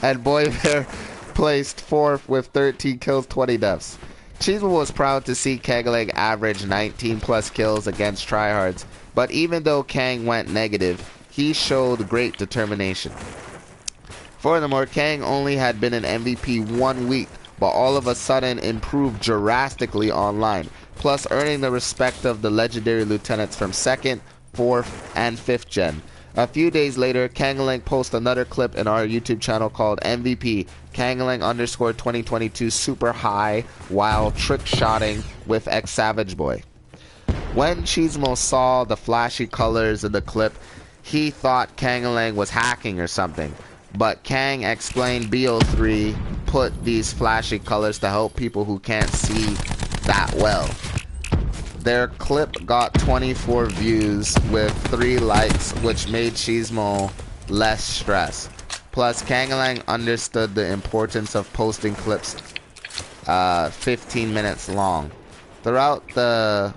And Boy Bear placed fourth with 13 kills, 20 deaths. Cheesemo was proud to see Kangalang average 19 plus kills against tryhards, but even though Kang went negative, he showed great determination. Furthermore, Kang only had been an MVP 1 week, but all of a sudden improved drastically online, plus earning the respect of the legendary lieutenants from 2nd, 4th, and 5th gen. A few days later, Kangalang posted another clip in our YouTube channel called MVP Kangalang_2022 Super High while trick-shotting with Savage Boy. When Cheesemo saw the flashy colors in the clip, he thought Kangalang was hacking or something. But Kang explained BO3 put these flashy colors to help people who can't see that well. Their clip got 24 views with 3 likes, which made Cheesemo less stressed. Plus, Kangalang understood the importance of posting clips 15 minutes long. Throughout the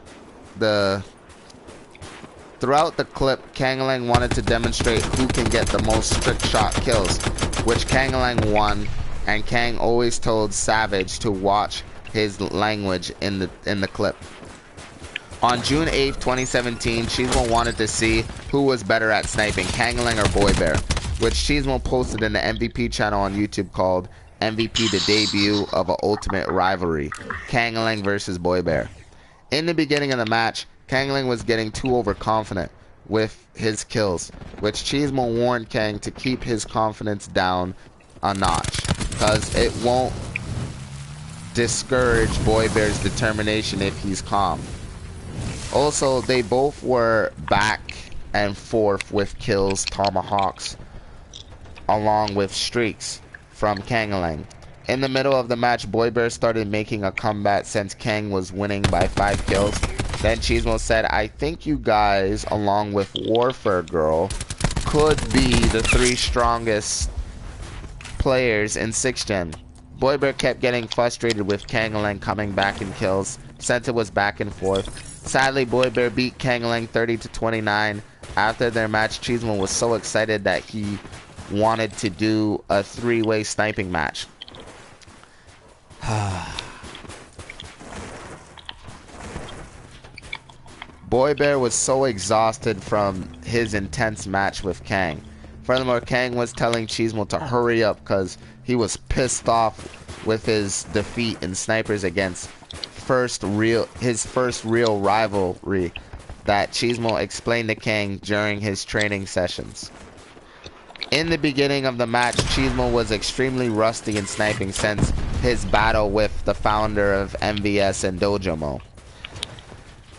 clip, Kangalang wanted to demonstrate who can get the most trick shot kills, which Kangalang won, and Kang always told Savage to watch his language in the clip. On June 8, 2017, Cheesemo wanted to see who was better at sniping, Kangalang or Boy Bear, which Cheesemo posted in the MVP channel on YouTube called MVP the Debut of an Ultimate Rivalry, Kangalang versus Boy Bear. In the beginning of the match, Kangalang was getting too overconfident with his kills, which Cheesemo warned Kang to keep his confidence down a notch, because it won't discourage Boy Bear's determination if he's calm. Also, they both were back and forth with kills, tomahawks, along with streaks from Kangalang. In the middle of the match, Boy Bear started making a comeback since Kang was winning by 5 kills. Then Cheesemo said, "I think you guys, along with Warfare Girl, could be the 3 strongest players in 6th gen. Boy Bear kept getting frustrated with Kangalang coming back in kills, since it was back and forth. Sadly, Boy Bear beat Kangalang 30-29. After their match, Cheesemo was so excited that he wanted to do a 3-way sniping match. Boy Bear was so exhausted from his intense match with Kang. Furthermore, Kang was telling Cheesemo to hurry up because he was pissed off with his defeat in snipers against his first real rivalry that Cheesemo explained to Kang during his training sessions. In the beginning of the match, Cheesemo was extremely rusty in sniping since his battle with the founder of MVS and Dojamo.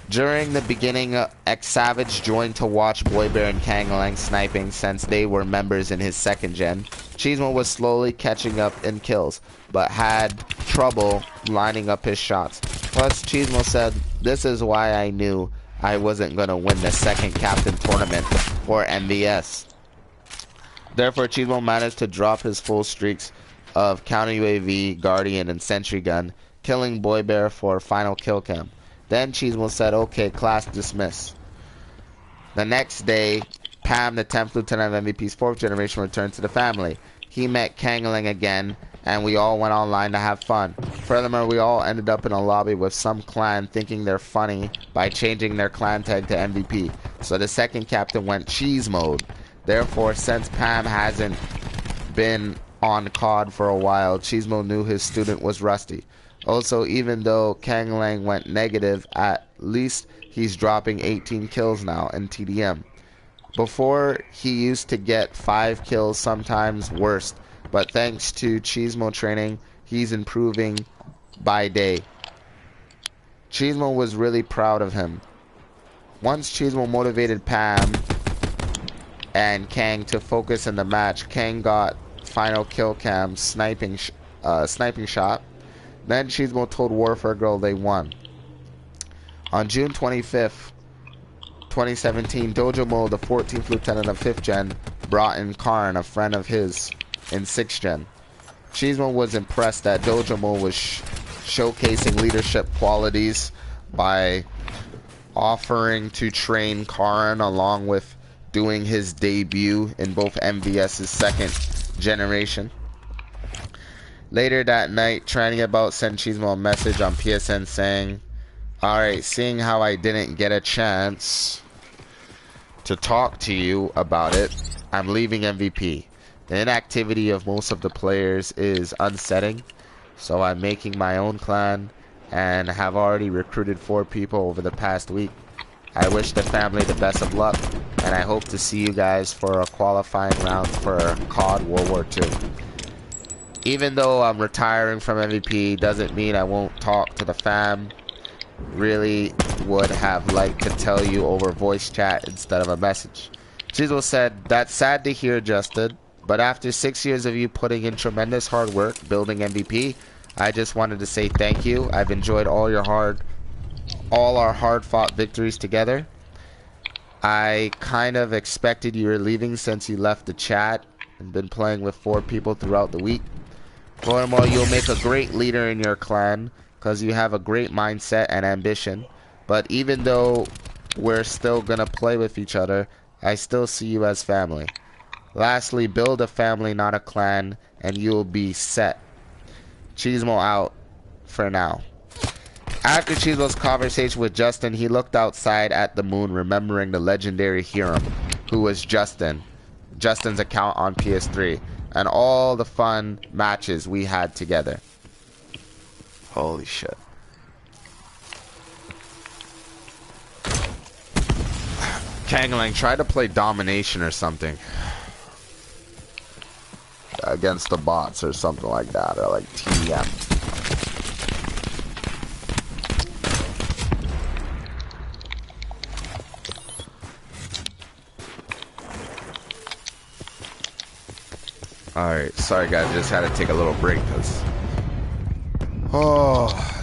During the beginning, Savage joined to watch Boy Bear and Kangalang sniping since they were members in his 2nd gen. Cheesemo was slowly catching up in kills, but had trouble lining up his shots. Plus, Cheesemo said, "This is why I knew I wasn't going to win the 2nd captain tournament for MVS." Therefore, Cheesemo managed to drop his full streaks of counter UAV, Guardian, and Sentry Gun, killing Boy Bear for final kill cam. Then Cheesemo said, "Okay, class dismissed." The next day, Pam, the 10th lieutenant of MVP's 4th generation, returned to the family. He met Kangalang again, and we all went online to have fun. Furthermore, we all ended up in a lobby with some clan thinking they're funny by changing their clan tag to MVP. So the 2nd captain went cheese mode. Therefore, since Pam hasn't been on COD for a while, Cheesemo knew his student was rusty. Also, even though Kangalang went negative, at least he's dropping 18 kills now in TDM. Before, he used to get 5 kills, sometimes worse, but thanks to Cheesemo training, he's improving by day. Cheesemo was really proud of him. Once Cheesemo motivated Pam and Kang to focus in the match, Kang got final kill cam sniping shot. Then Cheesemo told Warfare Girl they won. On June 25th, 2017, Dojamo, the 14th lieutenant of 5th gen, brought in Karn, a friend of his, in 6th gen. Cheesemo was impressed that Dojamo was showcasing leadership qualities by offering to train Karan along with doing his debut in both MVS's second generation. Later that night, Tranny About sent Cheesemo a message on PSN saying, "Alright, seeing how I didn't get a chance to talk to you about it, I'm leaving MVP. The inactivity of most of the players is unsetting, so I'm making my own clan and have already recruited 4 people over the past week. I wish the family the best of luck, and I hope to see you guys for a qualifying round for COD World War II. Even though I'm retiring from MVP, doesn't mean I won't talk to the fam. Really would have liked to tell you over voice chat instead of a message." Cheesemo said, "That's sad to hear, Justin, but after 6 years of you putting in tremendous hard work building MVP, I just wanted to say thank you. I've enjoyed all our hard-fought victories together. I kind of expected you were leaving since you left the chat and been playing with 4 people throughout the week. Furthermore, you'll make a great leader in your clan because you have a great mindset and ambition. But even though we're still gonna play with each other, I still see you as family. Lastly, build a family, not a clan, and you'll be set. Cheesemo out for now." After Cheesemo's conversation with Justin, he looked outside at the moon, remembering the legendary Hiram, who was Justin's account on PS3, and all the fun matches we had together. Holy shit. Kangalang, try to play domination or something against the bots or something like that, or like TM. Alright, sorry guys, just had to take a little break because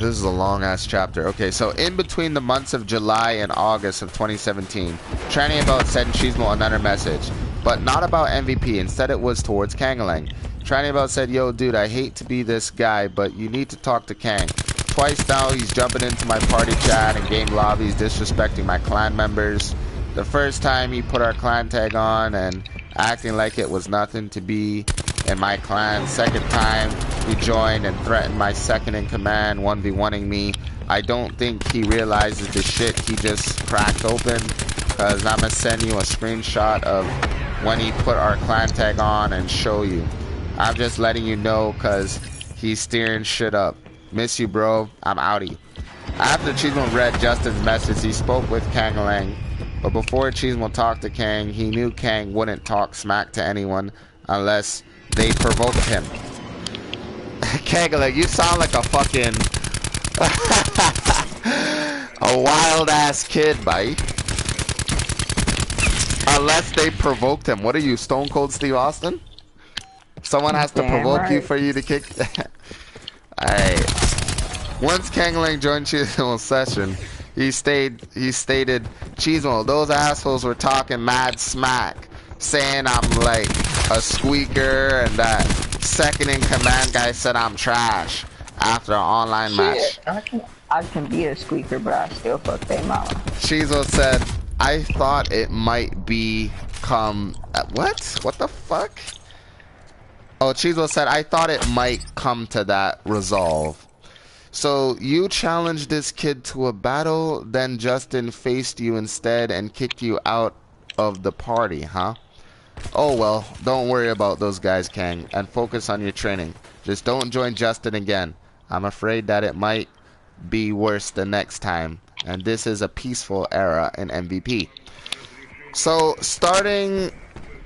this is a long ass chapter. Okay, so in between the months of July and August of 2017, Tranny About sent Cheesemo another message, but not about MVP. Instead, it was towards Kangalang. Tranny About said, "Yo, dude, I hate to be this guy, but you need to talk to Kang. Twice now, he's jumping into my party chat and game lobbies, disrespecting my clan members. The first time, he put our clan tag on and acting like it was nothing to be in my clan. Second time, he joined and threatened my second in command, 1v1ing me. I don't think he realizes the shit he just cracked open, because I'm gonna send you a screenshot of when he put our clan tag on and show you. I'm just letting you know because he's steering shit up. Miss you, bro. I'm outie." After Cheesemo read Justin's message, he spoke with Kangalang, but before Cheesemo talked to Kang, he knew Kang wouldn't talk smack to anyone unless they provoked him. Kangalang, you sound like a fucking a wild ass kid, bye. Unless they provoked him. What are you, Stone Cold Steve Austin? Someone has to provoke you for you to kick. Alright. Once Kangalang joined Cheesemo's session, he stated, "Cheesemo, those assholes were talking mad smack, saying I'm like a squeaker, and that second in command guy said I'm trash after an online match." I can be a squeaker, but I still fuck they mama. Cheesemo said, "I thought it might become..." What? What the fuck? Oh, Cheesemo said, "I thought it might come to that resolve." So you challenged this kid to a battle, then Justin faced you instead and kicked you out of the party, huh? Oh well, don't worry about those guys, Kang, and focus on your training. Just don't join Justin again. I'm afraid that it might be worse the next time, and this is a peaceful era in MVP. So starting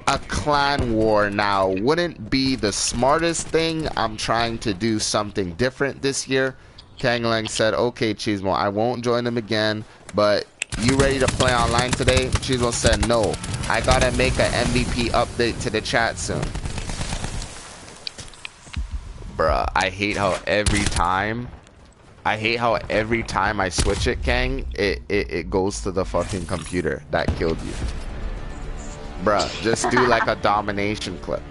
a clan war now wouldn't be the smartest thing. I'm trying to do something different this year. Kangalang said, "Okay, Cheesemo, I won't join them again, but you ready to play online today?" Cheesemo said, "No, I gotta make an MVP update to the chat soon." Bruh, I hate how every time I switch it, Kang, it goes to the fucking computer that killed you. Bruh, just do like a domination clip.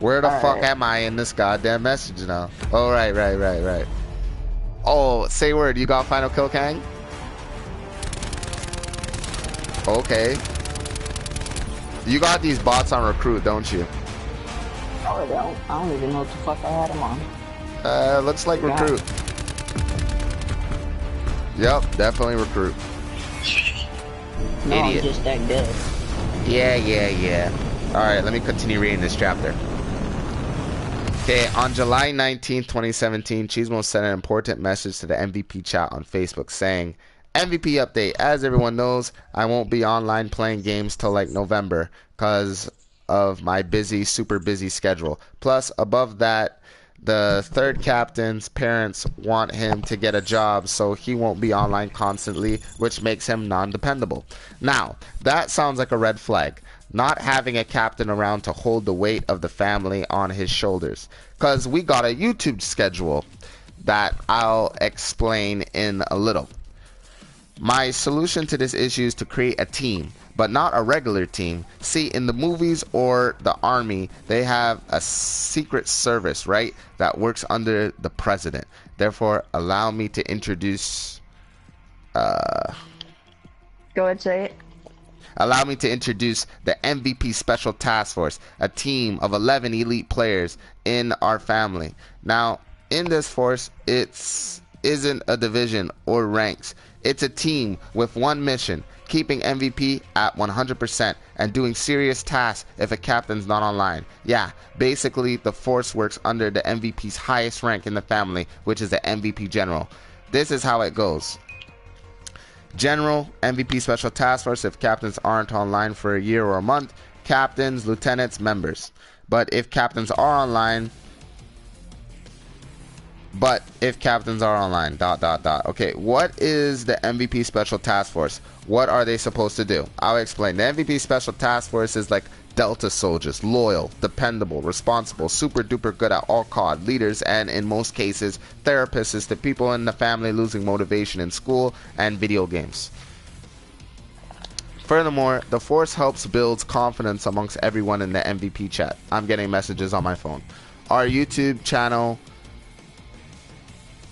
Where the fuck Alright. am I in this goddamn message now? Oh, right. Oh, say word. You got final kill, Kang? Okay. You got these bots on recruit, don't you? Oh, I don't even know what the fuck I had him on. Looks like Yeah. recruit. Yep, definitely recruit. No, Idiot. I'm just that good. Yeah. Alright, let me continue reading this chapter. Okay, on July 19th, 2017, Cheesemo sent an important message to the MVP chat on Facebook saying, MVP update. As everyone knows, I won't be online playing games till like November because of my super busy schedule. Plus, above that, the third captain's parents want him to get a job, so he won't be online constantly, which makes him non-dependable. Now, that sounds like a red flag. Not having a captain around to hold the weight of the family on his shoulders. Because we got a YouTube schedule that I'll explain in a little. My solution to this issue is to create a team, but not a regular team. See, in the movies or the army, they have a secret service, right, that works under the president. Therefore, allow me to introduce... Go ahead, say it. Allow me to introduce the MVP Special Task Force, a team of 11 elite players in our family. Now, in this force, isn't a division or ranks. It's a team with one mission, keeping MVP at 100% and doing serious tasks if a captain's not online. Yeah, basically the force works under the MVP's highest rank in the family, which is the MVP General. This is how it goes. General, MVP Special Task Force if captains aren't online for a year or a month. Captains, lieutenants, members. But if captains are online... Okay, what is the MVP Special Task Force? What are they supposed to do? I'll explain. The MVP Special Task Force is like Delta soldiers, loyal, dependable, responsible, super duper good at all COD, leaders, and in most cases, therapists to people in the family losing motivation in school and video games. Furthermore, the force helps build confidence amongst everyone in the MVP chat. I'm getting messages on my phone. Our YouTube channel,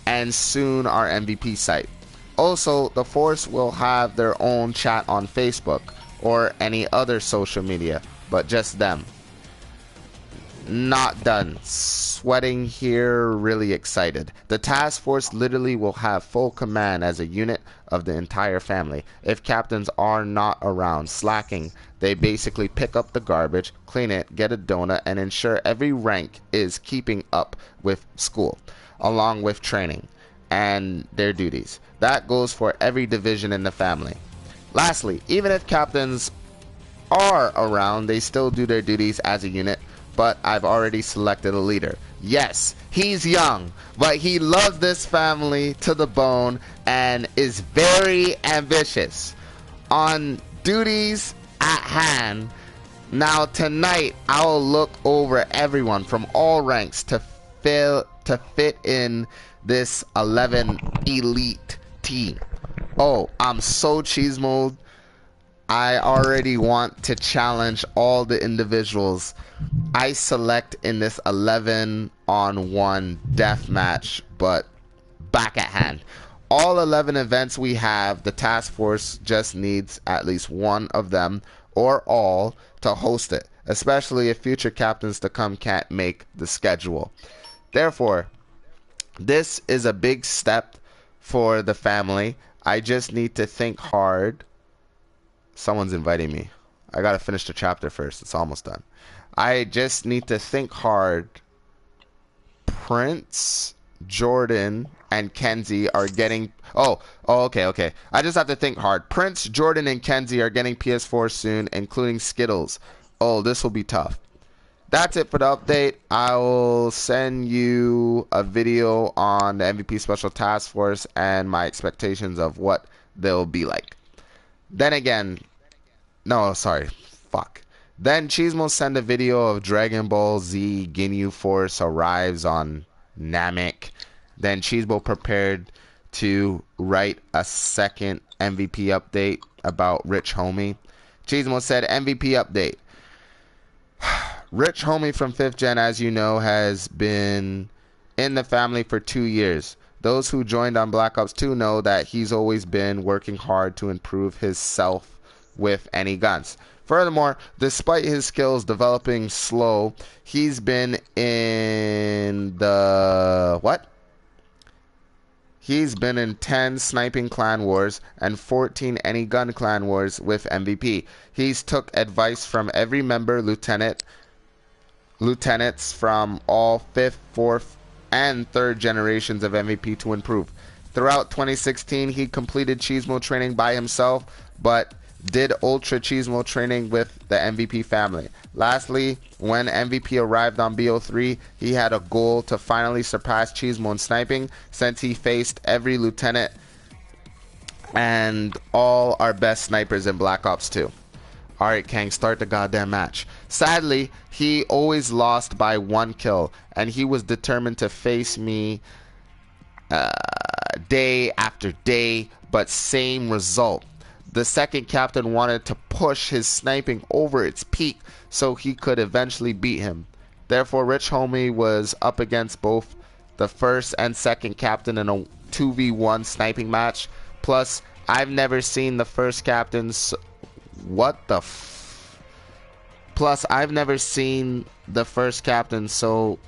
and soon our MVP site. Also, the force will have their own chat on Facebook or any other social media, but just them. Not done. Sweating here, really excited. The task force literally will have full command as a unit of the entire family. If captains are not around slacking, they basically pick up the garbage, clean it, get a donut, and ensure every rank is keeping up with school, along with training and their duties. That goes for every division in the family. Lastly, even if captains are around, they still do their duties as a unit, but I've already selected a leader. Yes, he's young, but he loves this family to the bone and is very ambitious. On duties at hand, now tonight I'll look over everyone from all ranks to fit in this 11 elite team. Oh, I'm so cheese mode. I already want to challenge all the individuals I select in this 11-on-1 deathmatch, but back at hand. All 11 events we have, the task force just needs at least one of them or all to host it, especially if future captains to come can't make the schedule. Therefore, this is a big step for the family. I just need to think hard. Someone's inviting me. I gotta finish the chapter first. It's almost done. I just need to think hard. Prince, Jordan, and Kenzie are getting... okay. I just have to think hard. Prince, Jordan, and Kenzie are getting PS4 soon, including Skittles. Oh, this will be tough. That's it for the update. I will send you a video on the MVP Special Task Force and my expectations of what they'll be like. Then again, no, sorry, fuck. Then Cheesemo sent a video of Dragon Ball Z Ginyu Force arrives on Namek. Then Cheesemo prepared to write a second MVP update about Rich Homie. Cheesemo said MVP update. Rich Homie from 5th Gen, as you know, has been in the family for 2 years. Those who joined on Black Ops 2 know that he's always been working hard to improve his self with any guns. Furthermore, despite his skills developing slow, he's been in the... what? He's been in 10 sniping clan wars and 14 any gun clan wars with MVP. He's took advice from every member, lieutenants from all 5th, 4th, and 3rd generations of MVP to improve. Throughout 2016, he completed Cheesemo training by himself, but did Ultra Cheesemo training with the MVP family. Lastly, when MVP arrived on BO3, he had a goal to finally surpass Cheesemo in sniping, since he faced every lieutenant and all our best snipers in Black Ops 2. Alright, Kang, start the goddamn match. Sadly, he always lost by 1 kill, and he was determined to face me day after day, but same result. The second captain wanted to push his sniping over its peak so he could eventually beat him. Therefore, Rich Homie was up against both the first and second captain in a 2v1 sniping match. Plus, I've never seen the first captain's... Plus, I've never seen the first captain so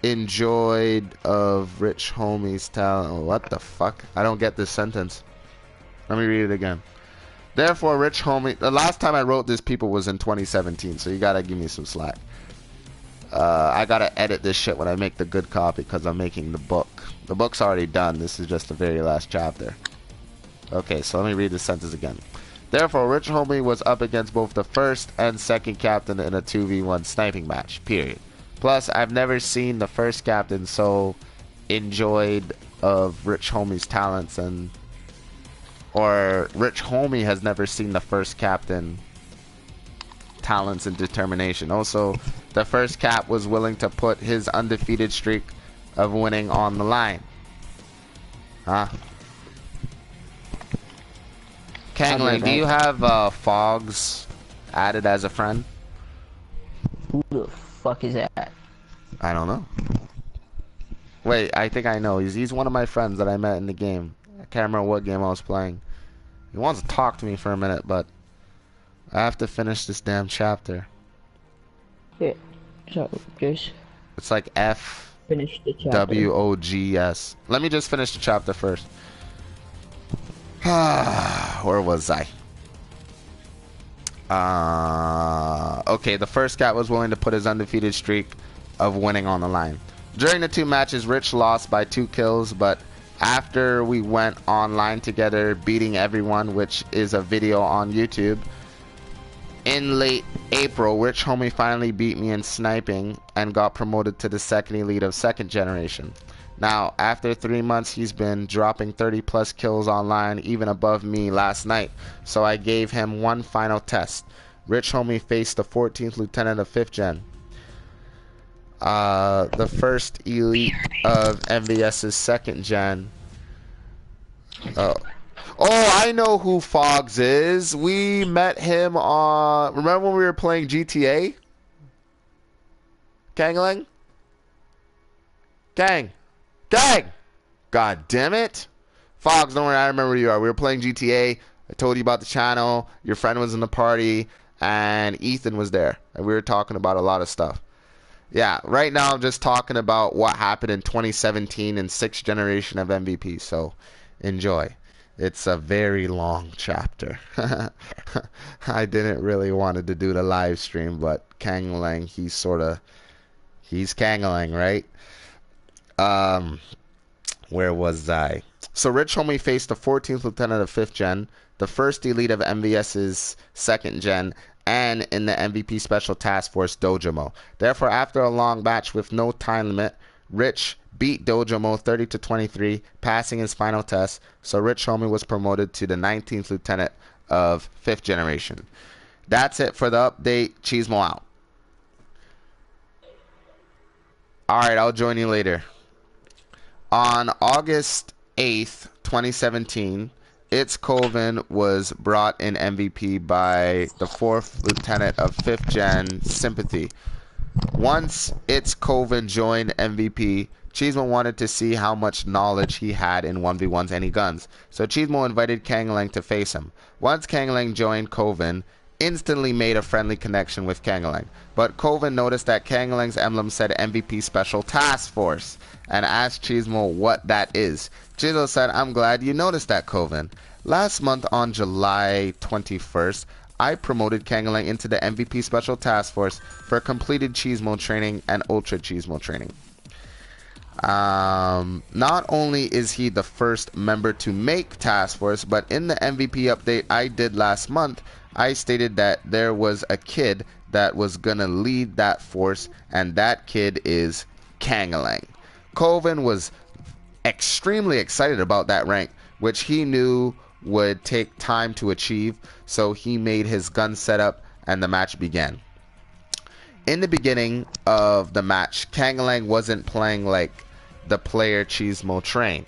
enjoyed of Rich Homie's talent. What the fuck? I don't get this sentence. Let me read it again. Therefore, Rich Homie... The last time I wrote this, people, was in 2017, so you gotta give me some slack. I gotta edit this shit when I make the good copy, because I'm making the book. The book's already done. This is just the very last chapter. Okay, so let me read the sentence again. Therefore, Rich Homie was up against both the first and second captain in a 2v1 sniping match, period. Plus, I've never seen the first captain so enjoyed of Rich Homie's talents, and... or Rich Homie has never seen the first captain talents and determination. Also, the first cap was willing to put his undefeated streak of winning on the line. Huh? Kangalang, do you have Fogs added as a friend? Who the fuck is that? I don't know. Wait, I think I know. He's one of my friends that I met in the game. I can't remember what game I was playing. He wants to talk to me for a minute, but I have to finish this damn chapter. Yeah, so just... It's like F finish the chapter. W-O-G-S. Let me just finish the chapter first. Where was I? Okay, the first cat was willing to put his undefeated streak of winning on the line. During the 2 matches, Rich lost by 2 kills, but after we went online together, beating everyone, which is a video on YouTube, in late April, Rich Homie finally beat me in sniping and got promoted to the second elite of 2nd generation. Now, after 3 months, he's been dropping 30 plus kills online, even above me last night. So I gave him one final test. Rich Homie faced the 14th lieutenant of 5th gen. The first elite of MVS's 2nd gen. Oh, I know who Fogs is. We met him on... Remember when we were playing GTA? Kangalang? Gang! God damn it! Fogs, don't worry, I remember who you are. We were playing GTA. I told you about the channel. Your friend was in the party. And Ethan was there. And we were talking about a lot of stuff. Yeah, right now I'm just talking about what happened in 2017 in 6th generation of MVP. So, enjoy. It's a very long chapter. I didn't really wanted to do the live stream, but Kangalang, he's Kangalang, right? Where was I? So Rich Homie faced the 14th lieutenant of 5th gen, the first elite of MVS's 2nd gen, and in the MVP Special Task Force Dojamo. Therefore, after a long match with no time limit, Rich beat Dojamo 30-23, passing his final test, so Rich Homie was promoted to the 19th lieutenant of 5th generation. That's it for the update. Cheesemo out. Alright, I'll join you later. On August 8th, 2017, It's Coven was brought in MVP by the 4th Lieutenant of 5th Gen Sympathy. Once It's Coven joined MVP, Cheesemo wanted to see how much knowledge he had in 1v1s and guns, so Cheesemo invited Kangalang to face him. Once Kangalang joined Coven, instantly made a friendly connection with Kangalang, but Coven noticed that Kangalang's emblem said MVP Special Task Force and asked Cheesemo what that is. Cheesemo said, "I'm glad you noticed that, Coven. Last month on July 21st, I promoted Kangalang into the MVP Special Task Force for completed Cheesemo training and Ultra Cheesemo training. Not only is he the first member to make Task Force, but in the MVP update I did last month, I stated that there was a kid that was gonna lead that force, and that kid is Kangalang." Coven was extremely excited about that rank, which he knew would take time to achieve, so he made his gun setup and the match began. In the beginning of the match, Kangalang wasn't playing like the player Cheesemo trained.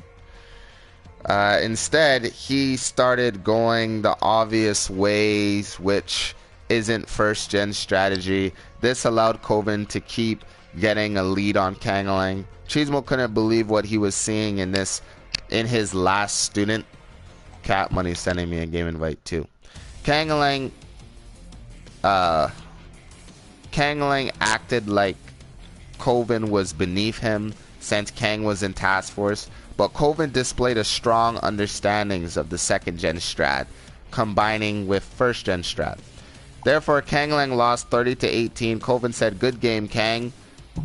Instead, he started going the obvious ways, which isn't first gen strategy. This allowed Coven to keep getting a lead on Kangalang. Cheesemo couldn't believe what he was seeing in his last student. Cat Money sending me a game invite too. Kangalang acted like Coven was beneath him since Kang was in Task Force, but Coven displayed a strong understandings of the second gen strat, combining with first gen strat. Therefore, Kangalang lost 30-18. Coven said, "Good game, Kang."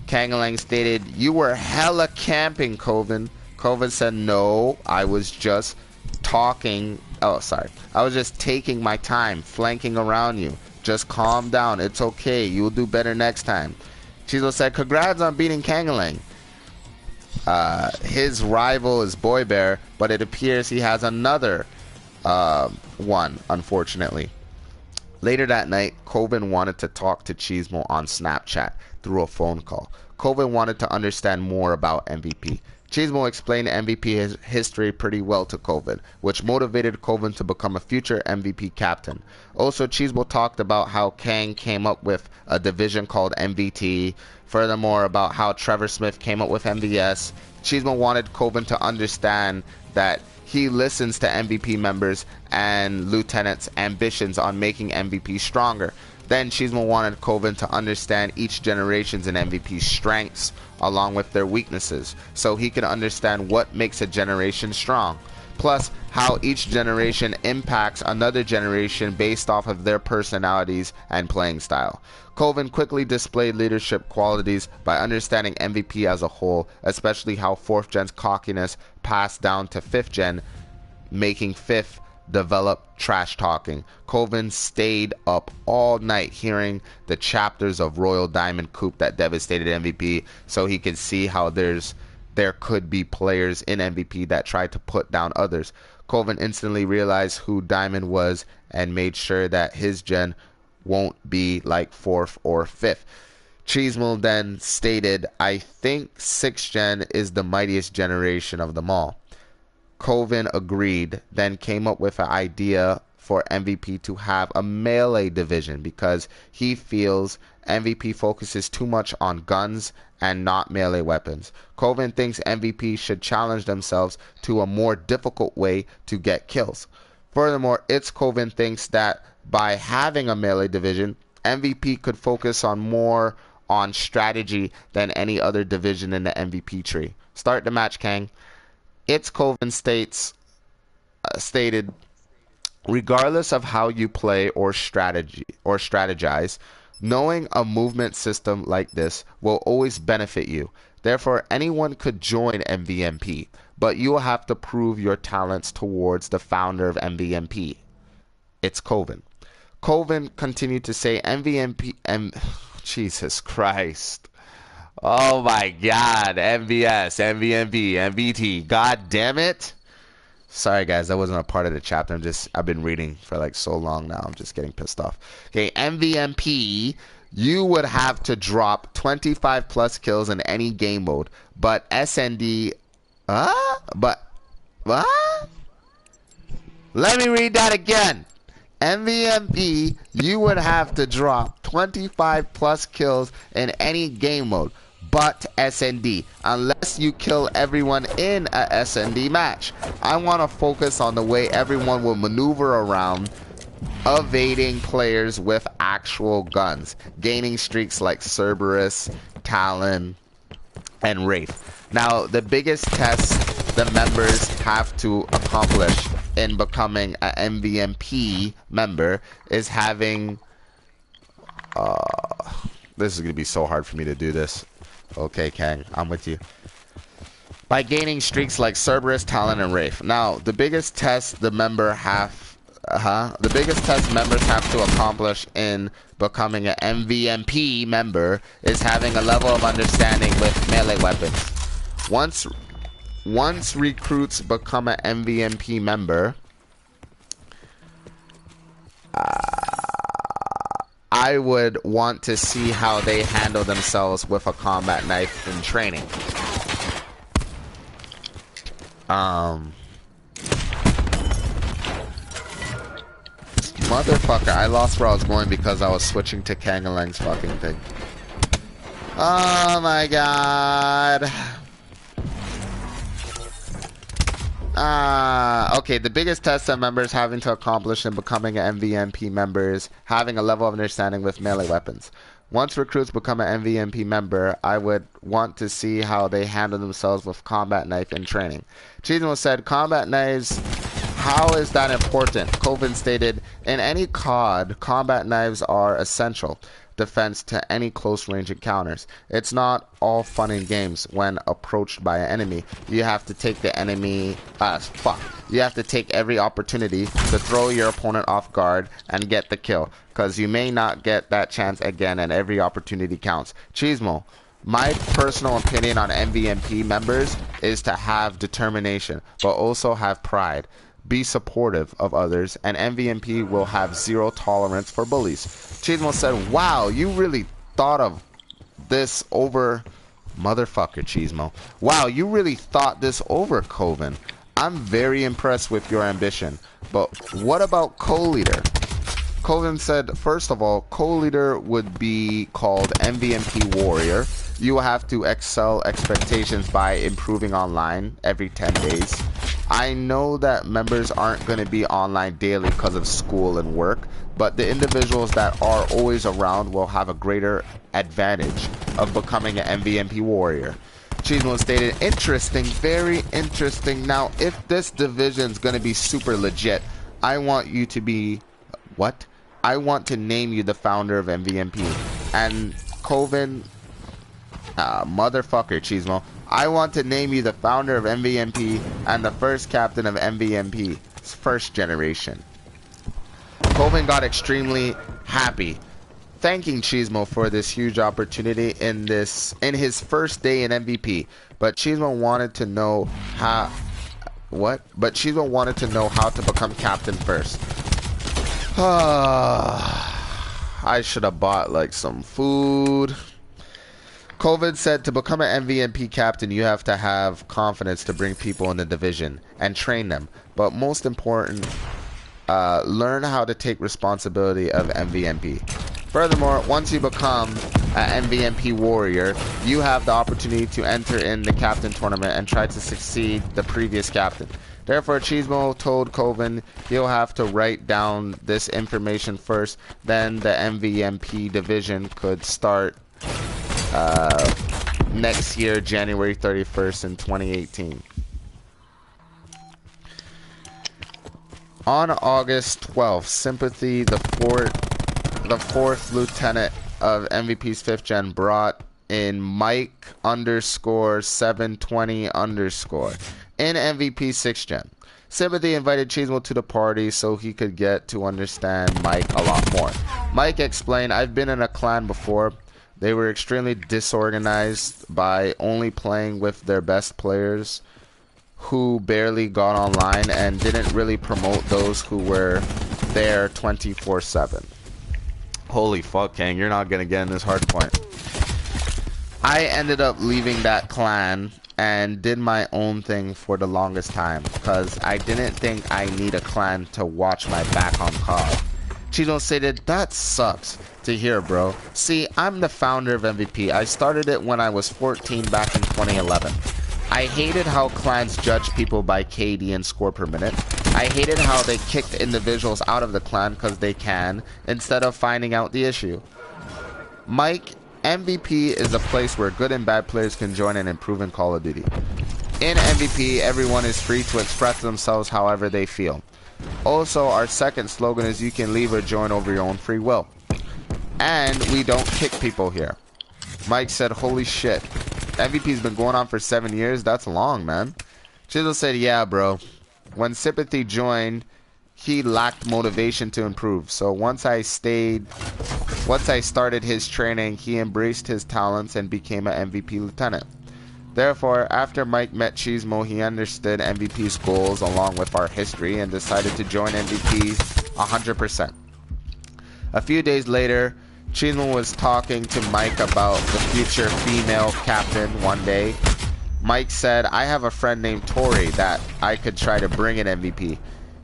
Kangalang stated, "You were hella camping, Coven." Coven said, "No, I was just talking. Oh, sorry. I was just taking my time, flanking around you. Just calm down. It's okay. You'll do better next time." Cheesemo said, "Congrats on beating Kangalang." His rival is Boy Bear, but it appears he has another one, unfortunately. Later that night, Coven wanted to talk to Cheesemo on Snapchat through a phone call. Coven wanted to understand more about MVP. Cheesemo explained MVP's history pretty well to Coven, which motivated Coven to become a future MVP captain. Also, Cheesemo talked about how Kang came up with a division called MVT, furthermore about how Trevor Smith came up with MVS. Cheesemo wanted Coven to understand that he listens to MVP members and lieutenants' ambitions on making MVP stronger. Then Cheesemo wanted Coven to understand each generation's and MVP's strengths along with their weaknesses, so he can understand what makes a generation strong, plus how each generation impacts another generation based off of their personalities and playing style. Coven quickly displayed leadership qualities by understanding MVP as a whole, especially how 4th gen's cockiness passed down to 5th gen, making 5th develop trash talking. Coven stayed up all night hearing the chapters of Royal Diamond Coupe that devastated MVP, so he could see how there could be players in MVP that tried to put down others. Coven instantly realized who Diamond was and made sure that his gen won't be like 4th or 5th. Cheesemo then stated, "I think 6th gen is the mightiest generation of them all." Coven agreed, then came up with an idea for MVP to have a melee division because he feels MVP focuses too much on guns and not melee weapons. Coven thinks MVP should challenge themselves to a more difficult way to get kills. Furthermore, It's Coven thinks that by having a melee division, MVP could focus more on strategy than any other division in the MVP tree. Start the match, Kang. It's Coven stated, "Regardless of how you play or strategize, knowing a movement system like this will always benefit you. Therefore, anyone could join MVMP, but you will have to prove your talents towards the founder of MVMP. It's Coven." Coven continued to say MVMP Jesus Christ. Oh my God, MVS, MVMP, MVT, God damn it. Sorry guys, that wasn't a part of the chapter. I've been reading for like so long now. I'm just getting pissed off. Okay, MVMP, you would have to drop 25 plus kills in any game mode, but SND, Let me read that again. MVMP, you would have to drop 25 plus kills in any game mode, but SND, unless you kill everyone in a SND match. I want to focus on the way everyone will maneuver around, evading players with actual guns, gaining streaks like Cerberus, Talon, and Wraith. Now, the biggest test the members have to accomplish in becoming an MVMP member is having... this is going to be so hard for me to do this. Okay, Kang, I'm with you. By gaining streaks like Cerberus, Talon, and Wraith. Now, the biggest test the biggest test members have to accomplish in becoming an MVMP member is having a level of understanding with melee weapons. Once recruits become an MVMP member, I would want to see how they handle themselves with a combat knife in training. Motherfucker, I lost where I was going because I was switching to Kangalang's fucking thing. Oh my god. Okay, the biggest test that members having to accomplish in becoming an MVMP member is having a level of understanding with melee weapons. Once recruits become an MVMP member, I would want to see how they handle themselves with combat knife in training. Cheesemo said, combat knives, how is that important? Coven stated, in any COD, combat knives are essential defense to any close range encounters. It's not all fun and games when approached by an enemy. You have to take the enemy, you have to take every opportunity to throw your opponent off guard and get the kill, because you may not get that chance again and every opportunity counts. Cheesemo, my personal opinion on MVMP members is to have determination, but also have pride. Be supportive of others, and MVMP will have zero tolerance for bullies. Cheesemo said, wow, you really thought of this over... Motherfucker, Cheesemo. Wow, you really thought this over, Coven. I'm very impressed with your ambition. But what about co-leader? Coven said, first of all, co-leader would be called MVMP Warrior. You will have to excel expectations by improving online every 10 days. I know that members aren't going to be online daily because of school and work, but the individuals that are always around will have a greater advantage of becoming an MVMP Warrior. Cheesemo stated, interesting, very interesting. Now, if this division's going to be super legit, I want you to be... What? I want to name you the founder of MVMP. And Coven... motherfucker, Cheesemo. I want to name you the founder of MVMP and the first captain of MVMP's first generation. Coven got extremely happy, thanking Cheesemo for this huge opportunity in his first day in MVP. But Cheesemo wanted to know how... What? But Cheesemo wanted to know how to become captain first. I should have bought like some food. COVID said to become an MVMP captain, you have to have confidence to bring people in the division and train them. But most important, learn how to take responsibility of MVMP. Furthermore, once you become an MVMP warrior, you have the opportunity to enter in the captain tournament and try to succeed the previous captain. Therefore, Cheesemo told Coven he'll have to write down this information first, then the MVMP division could start next year, January 31st in 2018. On August 12th, Sympathy, the fourth lieutenant of MVP's 5th gen, brought in Mike _720_ in MVP's 6th gen. Sympathy invited Cheesemo to the party so he could get to understand Mike a lot more. Mike explained, I've been in a clan before. They were extremely disorganized by only playing with their best players who barely got online and didn't really promote those who were there 24/7. Holy fuck, Kang, you're not gonna get in this hard point. I ended up leaving that clan and did my own thing for the longest time because I didn't think I need a clan to watch my back on COD. Cheesemo stated, that sucks to hear, bro. See, I'm the founder of MVP. I started it when I was 14 back in 2011. I hated how clans judge people by KD and score per minute. I hated how they kicked individuals out of the clan because they can, instead of finding out the issue. Mike, MVP is a place where good and bad players can join and improve in Call of Duty. In MVP, everyone is free to express themselves however they feel. Also, our second slogan is you can leave or join over your own free will. And we don't kick people here. Mike said, holy shit. MVP's been going on for 7 years? That's long, man. Chisel said, yeah, bro. When Sympathy joined, he lacked motivation to improve. So once I started his training, he embraced his talents and became an MVP lieutenant. Therefore, after Mike met Cheesemo, he understood MVP's goals along with our history and decided to join MVP 100%. A few days later, Cheesemo was talking to Mike about the future female captain one day. Mike said, I have a friend named Tori that I could try to bring in MVP.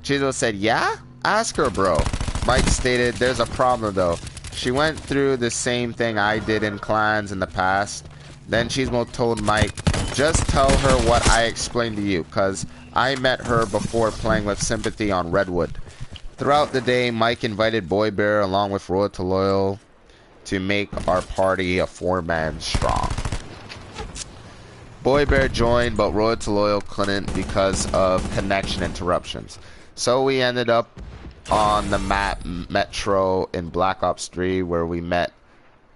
Cheesemo said, yeah? Ask her, bro. Mike stated, there's a problem though. She went through the same thing I did in clans in the past. Then Cheesemo told Mike, just tell her what I explained to you, cause I met her before playing with Sympathy on Redwood. Throughout the day, Mike invited Boy Bear along with Road to Loyal to make our party a 4-man strong. Boy Bear joined, but Road to Loyal couldn't because of connection interruptions. So we ended up on the map Metro in Black Ops 3 where we met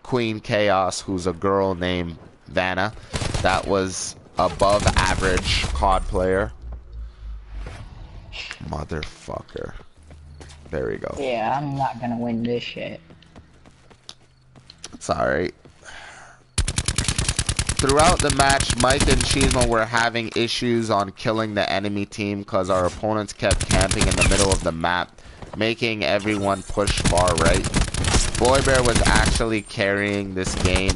Queen Chaos, who's a girl named Vanna that was above average COD player. Motherfucker. There we go. Yeah, I'm not gonna win this shit. It's alright. Throughout the match, Mike and Cheesemo were having issues on killing the enemy team because our opponents kept camping in the middle of the map, making everyone push far right. Boy Bear was actually carrying this game.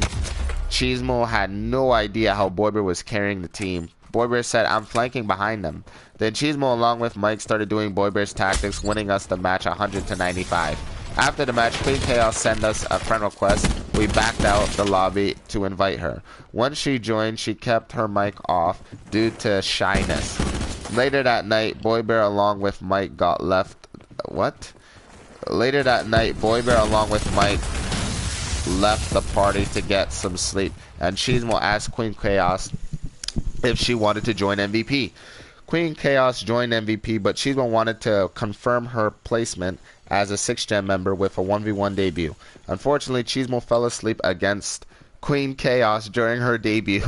Cheesemo had no idea how Boy Bear was carrying the team. Boy Bear said, I'm flanking behind them. Then Cheesemo along with Mike started doing Boy Bear's tactics, winning us the match 100-95. After the match, Queen Chaos sent us a friend request. We backed out the lobby to invite her. Once she joined, she kept her mic off due to shyness. Later that night, Boy Bear along with Mike got left. What? Later that night, Boy Bear along with Mike left the party to get some sleep, and Cheesemo asked Queen Chaos if she wanted to join MVP. Queen Chaos joined MVP, but Cheesemo wanted to confirm her placement as a 6th gen member with a 1v1 debut. Unfortunately, Cheesemo fell asleep against Queen Chaos during her debut,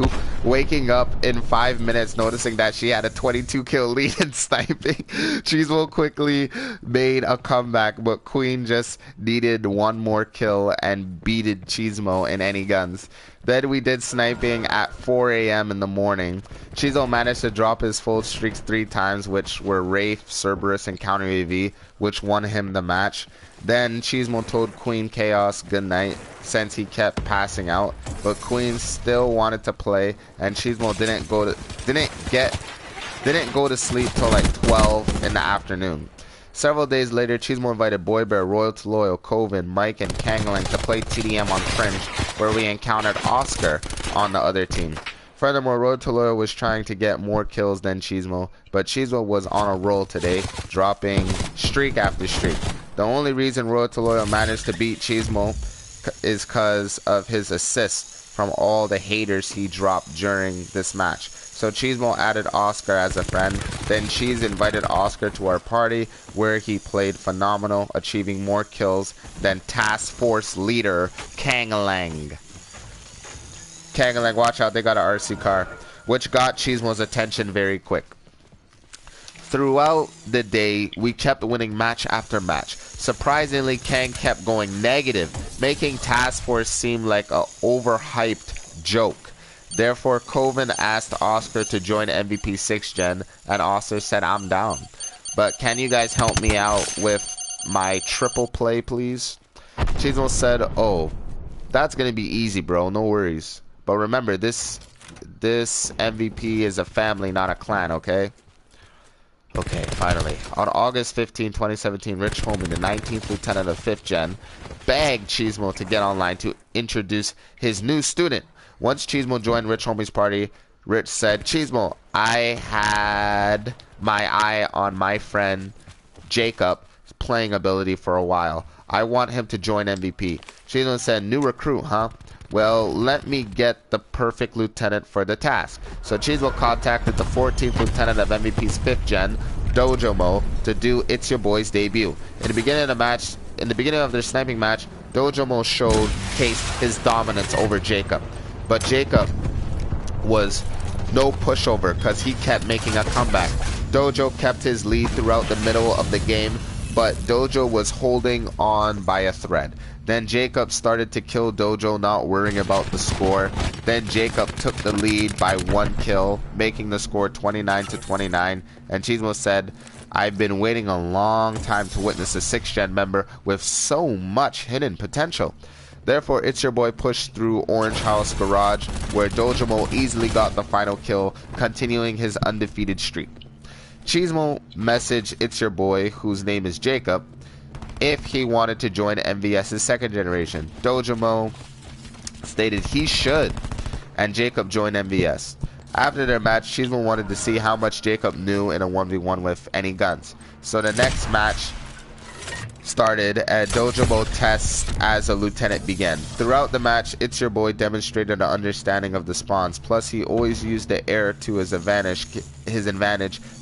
waking up in 5 minutes noticing that she had a 22 kill lead in sniping. Cheesemo quickly made a comeback, but Queen just needed one more kill and beated Cheesemo in any guns. Then we did sniping at 4 a.m. in the morning. Cheesemo managed to drop his full streaks 3 times, which were Wraith, Cerberus, and Counter AV, which won him the match. Then Cheesemo told Queen Chaos goodnight since he kept passing out, but Queen still wanted to play, and Cheesemo didn't go to sleep till like 12 in the afternoon. Several days later, Cheesemo invited Boy Bear, Royal to Loyal, Coven, Mike, and Kangalang to play TDM on Fringe, where we encountered Oscar on the other team. Furthermore, Road to Loyal was trying to get more kills than Cheesemo, but Cheesemo was on a roll today, dropping streak after streak. The only reason Road to Loyal managed to beat Cheesemo is because of his assists from all the haters he dropped during this match. So Cheesemo added Oscar as a friend. Then Cheese invited Oscar to our party, where he played phenomenal, achieving more kills than Task Force leader Kangalang. Kangalang, watch out, they got an RC car, which got Cheesemo's attention very quick. Throughout the day, we kept winning match after match. Surprisingly, Kang kept going negative, making Task Force seem like a overhyped joke. Therefore, Coven asked Oscar to join MVP 6th Gen, and Oscar said, I'm down. But can you guys help me out with my triple play, please? Cheesemo said, oh, that's going to be easy, bro. No worries. But remember, this this MVP is a family, not a clan, okay? Okay, finally. On August 15, 2017, Rich Homie, the 19th lieutenant of 5th Gen, begged Cheesemo to get online to introduce his new student. Once Cheesemo joined Rich Homie's party, Rich said, Cheesemo, I had my eye on my friend Jacob's playing ability for a while. I want him to join MVP. Cheesemo said, new recruit, huh? Well, let me get the perfect lieutenant for the task. So Cheesemo contacted the 14th lieutenant of MVP's 5th Gen, Dojomo, to do It's Your Boy's debut. In the beginning of their sniping match, Dojomo showcased his dominance over Jacob. But Jacob was no pushover because he kept making a comeback. Dojo kept his lead throughout the middle of the game, but Dojo was holding on by a thread. Then Jacob started to kill Dojo, not worrying about the score. Then Jacob took the lead by 1 kill, making the score 29-29. And Cheesemo said, I've been waiting a long time to witness a 6th Gen member with so much hidden potential. Therefore, It's Your Boy pushed through Orange House Garage, where Dojamo easily got the final kill, continuing his undefeated streak. Cheesemo messaged It's Your Boy, whose name is Jacob, if he wanted to join MVS's 2nd generation. Dojamo stated he should, and Jacob joined MVS. After their match, Cheesemo wanted to see how much Jacob knew in a 1v1 with any guns. So the next match started and Dojamo tests as a lieutenant began. Throughout the match, It's Your Boy demonstrated an understanding of the spawns, plus he always used the air to his advantage,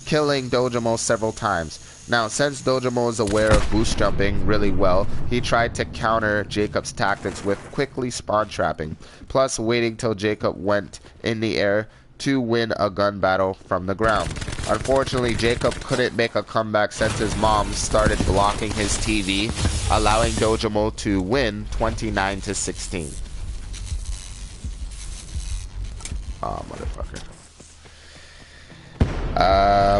killing Dojamo several times. Now, since Dojamo is aware of boost jumping really well, he tried to counter Jacob's tactics with quickly spawn trapping, plus waiting till Jacob went in the air to win a gun battle from the ground. Unfortunately, Jacob couldn't make a comeback since his mom started blocking his TV, allowing Dojamo to win 29-16. Oh, motherfucker.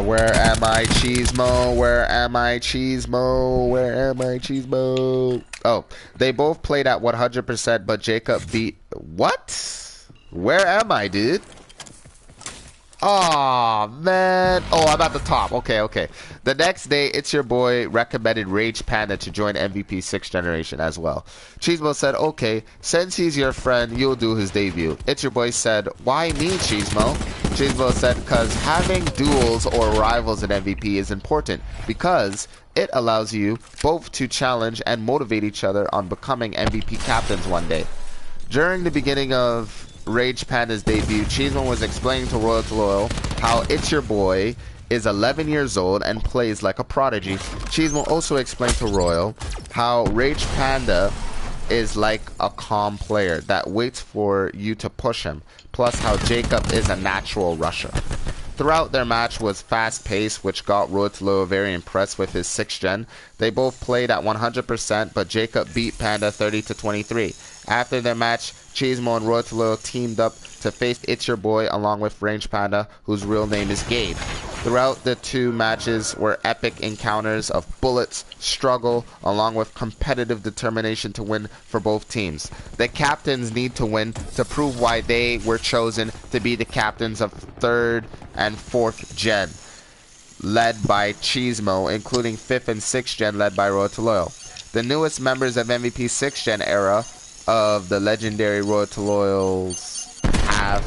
Where am I, Cheesemo? Where am I, Cheesemo? Where am I, Cheesemo? Oh, they both played at 100%, but Jacob beat... What? Where am I, dude? Oh man. Oh, I'm at the top. Okay. The next day, It's Your Boy recommended Rage Panda to join MVP 6th generation as well. Cheesemo said, okay, since he's your friend, you'll do his debut. It's Your Boy said, why me, Cheesemo? Cheesemo said, because having duels or rivals in MVP is important, because it allows you both to challenge and motivate each other on becoming MVP captains one day. During the beginning of Rage Panda's debut, Cheesemo was explaining to Royal to Loyal how It's Your Boy is 11 years old and plays like a prodigy. Cheesemo also explained to Royal how Rage Panda is like a calm player that waits for you to push him, plus how Jacob is a natural rusher. Throughout their match was fast-paced, which got Royal to Loyal very impressed with his 6th gen. They both played at 100%, but Jacob beat Panda 30-23. After their match, Cheesemo and Royal to Loyal teamed up to face It's Your Boy along with Range Panda, whose real name is Gabe. Throughout the two matches were epic encounters of bullets, struggle, along with competitive determination to win for both teams. The captains need to win to prove why they were chosen to be the captains of 3rd and 4th gen, led by Cheesemo, including 5th and 6th gen led by Royal to Loyal. The newest members of MVP 6th gen era of the legendary Royal to Loyals have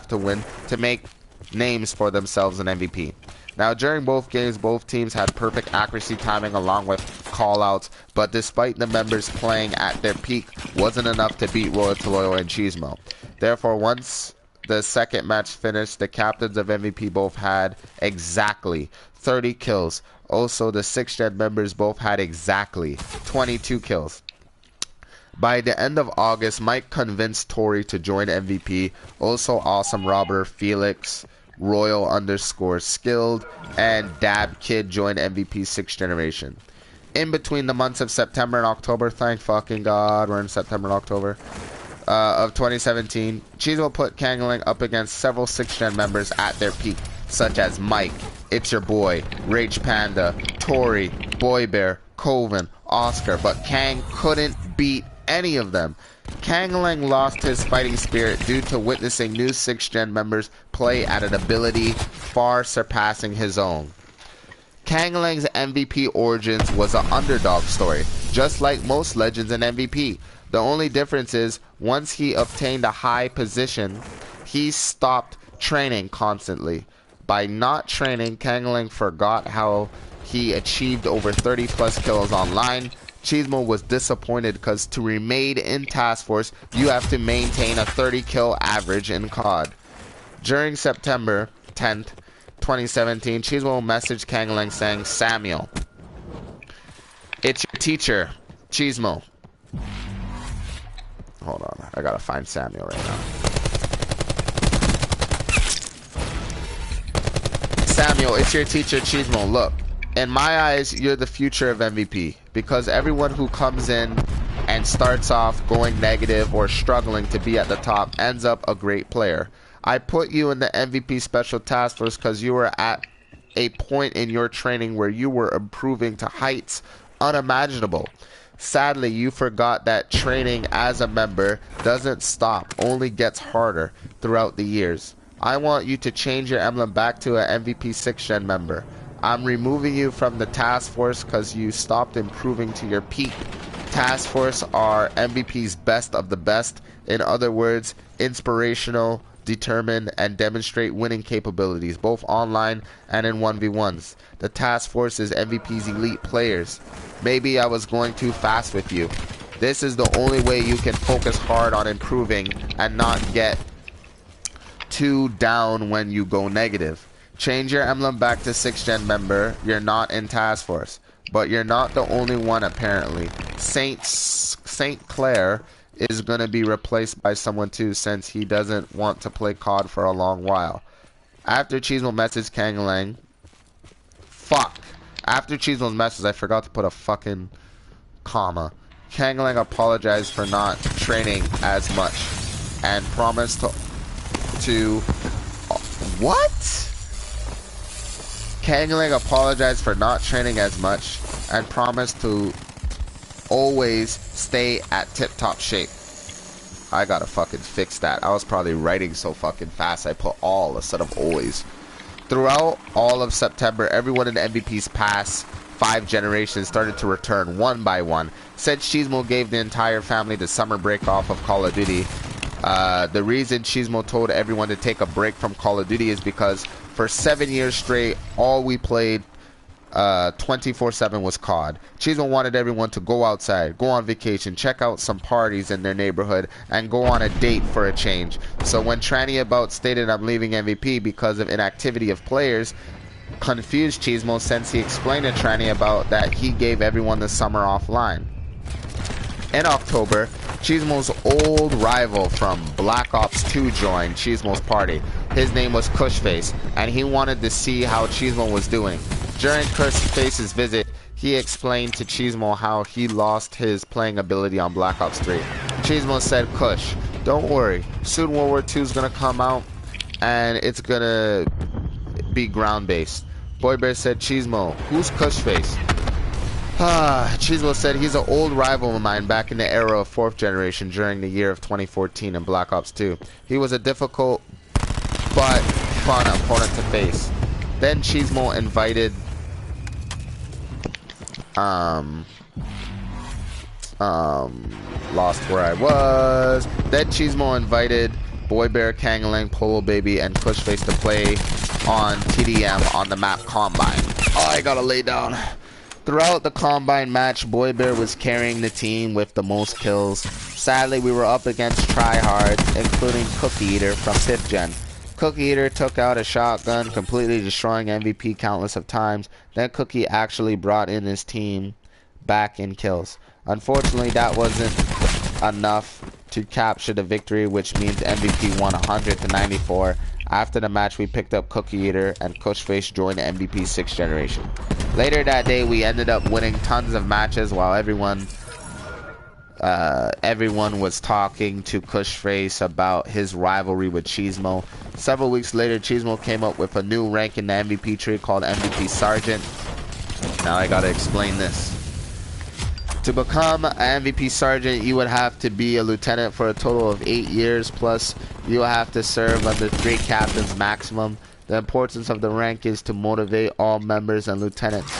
to win to make names for themselves in MVP. Now, during both games, both teams had perfect accuracy timing along with callouts, but despite the members playing at their peak, wasn't enough to beat Royal to Loyal and Cheesemo. Therefore, once the second match finished, the captains of MVP both had exactly 30 kills. Also, the 6th gen members both had exactly 22 kills. By the end of August, Mike convinced Tori to join MVP. Also, Awesome Robber, Felix, Royal _ Skilled, and Dab Kid joined MVP 6th generation. In between the months of September and October, thank fucking God, we're in September and October, of 2017, Cheesemo put kangalang up against several 6th gen members at their peak, such as Mike, It's Your Boy, Rage Panda, Tori, Boy Bear, Coven, Oscar, but Kang couldn't beat any of them. Kangalang lost his fighting spirit due to witnessing new 6th Gen members play at an ability far surpassing his own. Kangalang's MVP origins was an underdog story, just like most legends in MVP. The only difference is, once he obtained a high position, he stopped training constantly. By not training, Kangalang forgot how he achieved over 30 plus kills online. Cheesemo was disappointed because to remain in Task Force, you have to maintain a 30 kill average in COD. During September 10th, 2017, Cheesemo messaged Kangalang saying, "Samuel, it's your teacher, Cheesemo." Hold on, I gotta find Samuel right now. "Samuel, it's your teacher, Cheesemo. Look, in my eyes, you're the future of MVP, because everyone who comes in and starts off going negative or struggling to be at the top ends up a great player. I put you in the MVP Special Task Force because you were at a point in your training where you were improving to heights unimaginable. Sadly, you forgot that training as a member doesn't stop, only gets harder throughout the years. I want you to change your emblem back to an MVP 6th Gen member. I'm removing you from the Task Force because you stopped improving to your peak. Task Force are MVP's best of the best. In other words, inspirational, determined, and demonstrate winning capabilities, both online and in 1v1s. The Task Force is MVP's elite players. Maybe I was going too fast with you. This is the only way you can focus hard on improving and not get too down when you go negative. Change your emblem back to 6th Gen member. You're not in Task Force. But you're not the only one apparently. Saint Clair is going to be replaced by someone too, since he doesn't want to play COD for a long while." After Cheesemo messaged Kangalang, After Cheesemo's message, I forgot to put a fucking comma. Kangalang apologized for not training as much and promised to what? Kangalang apologized for not training as much and promised to always stay at tip-top shape. I gotta fucking fix that. I was probably writing so fucking fast I put all instead of always. Throughout all of September, everyone in MVP's past 5 generations started to return one by one. Since Cheesemo gave the entire family the summer break off of Call of Duty, the reason Cheesemo told everyone to take a break from Call of Duty is because for 7 years straight, all we played 24/7 was COD. Cheesemo wanted everyone to go outside, go on vacation, check out some parties in their neighborhood, and go on a date for a change. So when Tranny About stated I'm leaving MVP because of inactivity of players, confused Cheesemo, since he explained to Tranny About that he gave everyone the summer offline. In October, Cheesemo's old rival from Black Ops 2 joined Cheesemo's party. His name was Cushface, and he wanted to see how Cheesemo was doing. During Cushface's visit, he explained to Cheesemo how he lost his playing ability on Black Ops 3. Cheesemo said, "Cush, don't worry, soon World War II is going to come out, and it's going to be ground-based." Boy Bear said, "Cheesemo, who's Cushface?" Cheesemo said, "He's an old rival of mine back in the era of 4th generation during the year of 2014 in Black Ops 2. He was a difficult but fun opponent to face." Then Cheesemo invited lost where I was. Then Cheesemo invited Boy Bear, Kangalang, Polo Baby, and Cushface to play on TDM on the map Combine. Oh, I gotta lay down. Throughout the Combine match, Boy Bear was carrying the team with the most kills. Sadly, we were up against tryhards, including Cookie Eater from 5th Gen. Cookie Eater took out a shotgun, completely destroying MVP countless of times. Then Cookie actually brought in his team back in kills. Unfortunately, that wasn't enough to capture the victory, which means MVP won 100 to 94. After the match, we picked up Cookie Eater, and Cushface joined MVP 6th generation. Later that day, we ended up winning tons of matches while everyone was talking to Cushface about his rivalry with Cheesemo. Several weeks later, Cheesemo came up with a new rank in the MVP tree called MVP Sergeant. Now I gotta explain this. To become an MVP sergeant, you would have to be a lieutenant for a total of 8 years, plus you will have to serve under 3 captains maximum. The importance of the rank is to motivate all members and lieutenants.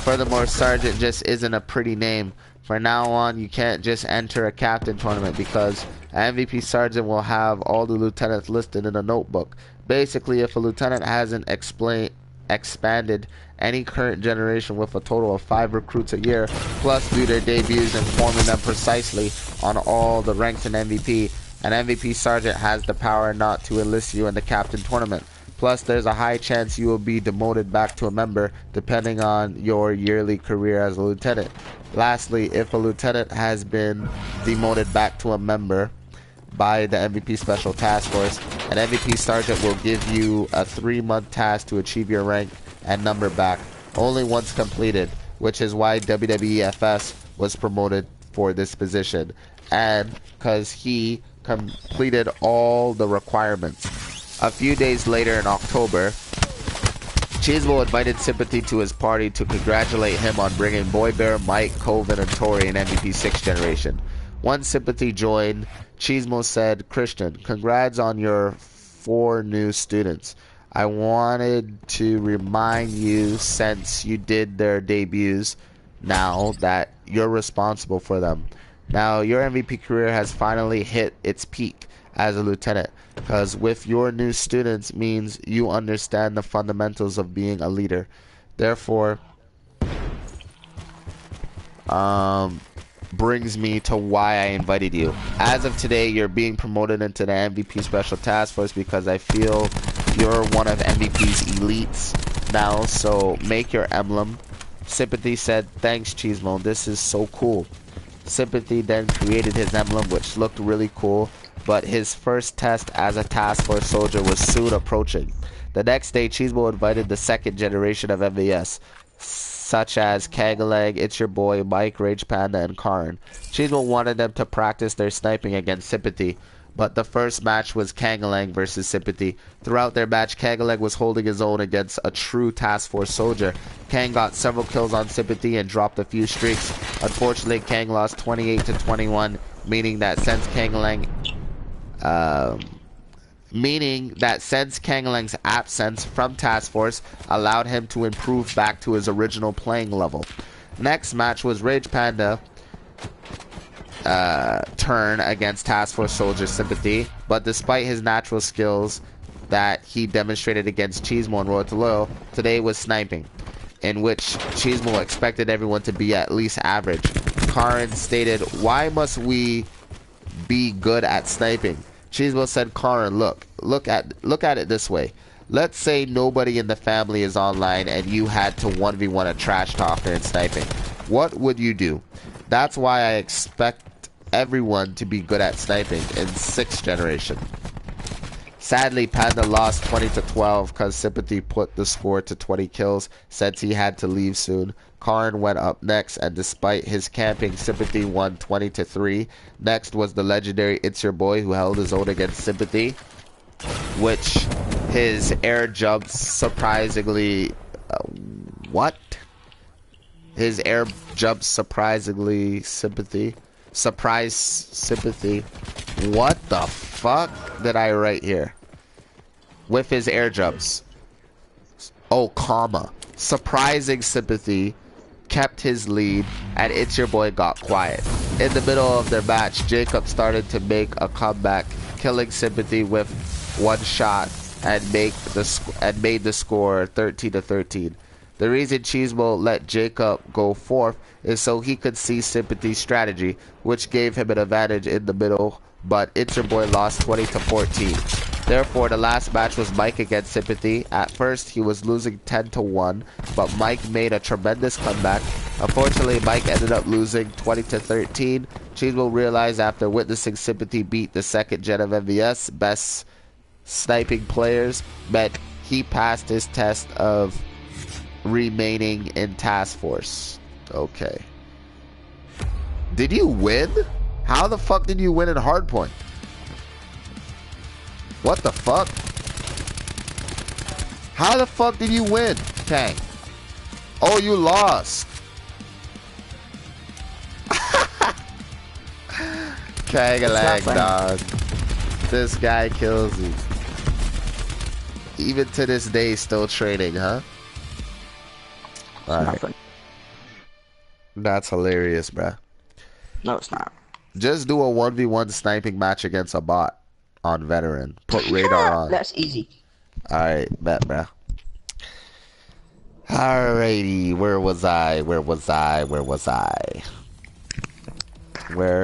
Furthermore, sergeant just isn't a pretty name. From now on, you can't just enter a captain tournament because an MVP sergeant will have all the lieutenants listed in a notebook. Basically, if a lieutenant hasn't expanded any current generation with a total of 5 recruits a year, plus do their debuts and forming them precisely on all the ranks in MVP, an MVP sergeant has the power not to enlist you in the captain tournament. Plus, there's a high chance you will be demoted back to a member depending on your yearly career as a lieutenant. Lastly, if a lieutenant has been demoted back to a member by the MVP Special Task Force, an MVP Sergeant will give you a 3-month task to achieve your rank and number back, only once completed, which is why WWEFS was promoted for this position, and because he completed all the requirements. A few days later in October, Cheesemo invited Sympathy to his party to congratulate him on bringing Boy Bear, Mike, Coven, and Tori in MVP 6th generation. Once Sympathy joined, Cheesemo said, "Christian, congrats on your 4 new students. I wanted to remind you, since you did their debuts, now that you're responsible for them. Now your MVP career has finally hit its peak as a lieutenant, because with your new students means you understand the fundamentals of being a leader. Therefore, brings me to why I invited you. As of today, you're being promoted into the MVP Special Task Force because I feel you're one of MVP's elites now, so make your emblem." Sympathy said, "Thanks, Cheesemo, this is so cool." Sympathy then created his emblem, which looked really cool, but his first test as a task force soldier was soon approaching. The next day, Cheesemo invited the 2nd generation of MVS, such as Kangalang, It's Your Boy, Mike, Rage Panda, and Karin. Cheesemo wanted them to practice their sniping against Sympathy, but the first match was Kangalang versus Sympathy. Throughout their match, Kangalang was holding his own against a true task force soldier. Kang got several kills on Sympathy and dropped a few streaks. Unfortunately, Kang lost 28 to 21, meaning that since Kangalang's absence from Task Force allowed him to improve back to his original playing level. Next match was Rage Panda turn against Task Force Soldier Sympathy, but despite his natural skills that he demonstrated against Cheesemo and Road to Loyal, today was sniping, in which Cheesemo expected everyone to be at least average. Karin stated, "Why must we be good at sniping?" Cheesemo said, "Karin, look at it this way. Let's say nobody in the family is online and you had to 1v1 a trash talker in sniping. What would you do? That's why I expect everyone to be good at sniping in 6th generation." Sadly, Panda lost 20 to 12 because Sympathy put the score to 20 kills since he had to leave soon. Karin went up next, and despite his camping, Sympathy won 20 to 3. Next was the legendary It's Your Boy, who held his own against Sympathy, which his air jumps surprisingly his air jumps surprisingly surprise Sympathy. What the fuck did I write here? With his air jumps. Oh, comma. Surprising Sympathy kept his lead, and It's Your Boy got quiet. In the middle of their match, Jacob started to make a comeback, killing Sympathy with one shot and made the score 13 to 13. The reason Cheesemo let Jacob go 4th is so he could see Sympathy's strategy, which gave him an advantage in the middle, but It's Your Boy lost 20 to 14. Therefore, the last match was Mike against Sympathy. At first, he was losing 10 to 1, but Mike made a tremendous comeback. Unfortunately, Mike ended up losing 20 to 13. Cheesemo realized after witnessing Sympathy beat the 2nd gen of MVS, best sniping players, meant he passed his test of remaining in Task Force. Okay. Did you win? How the fuck did you win in Hardpoint? What the fuck? How the fuck did you win, Kang? Oh, you lost. Kangalang, dog. This guy kills me. Even to this day, still training, huh? Alright. That's hilarious, bruh. No, it's not. Just do a 1v1 sniping match against a bot on veteran. Put radar on. That's easy. Alright, bet, bruh. Alrighty, where was I? Where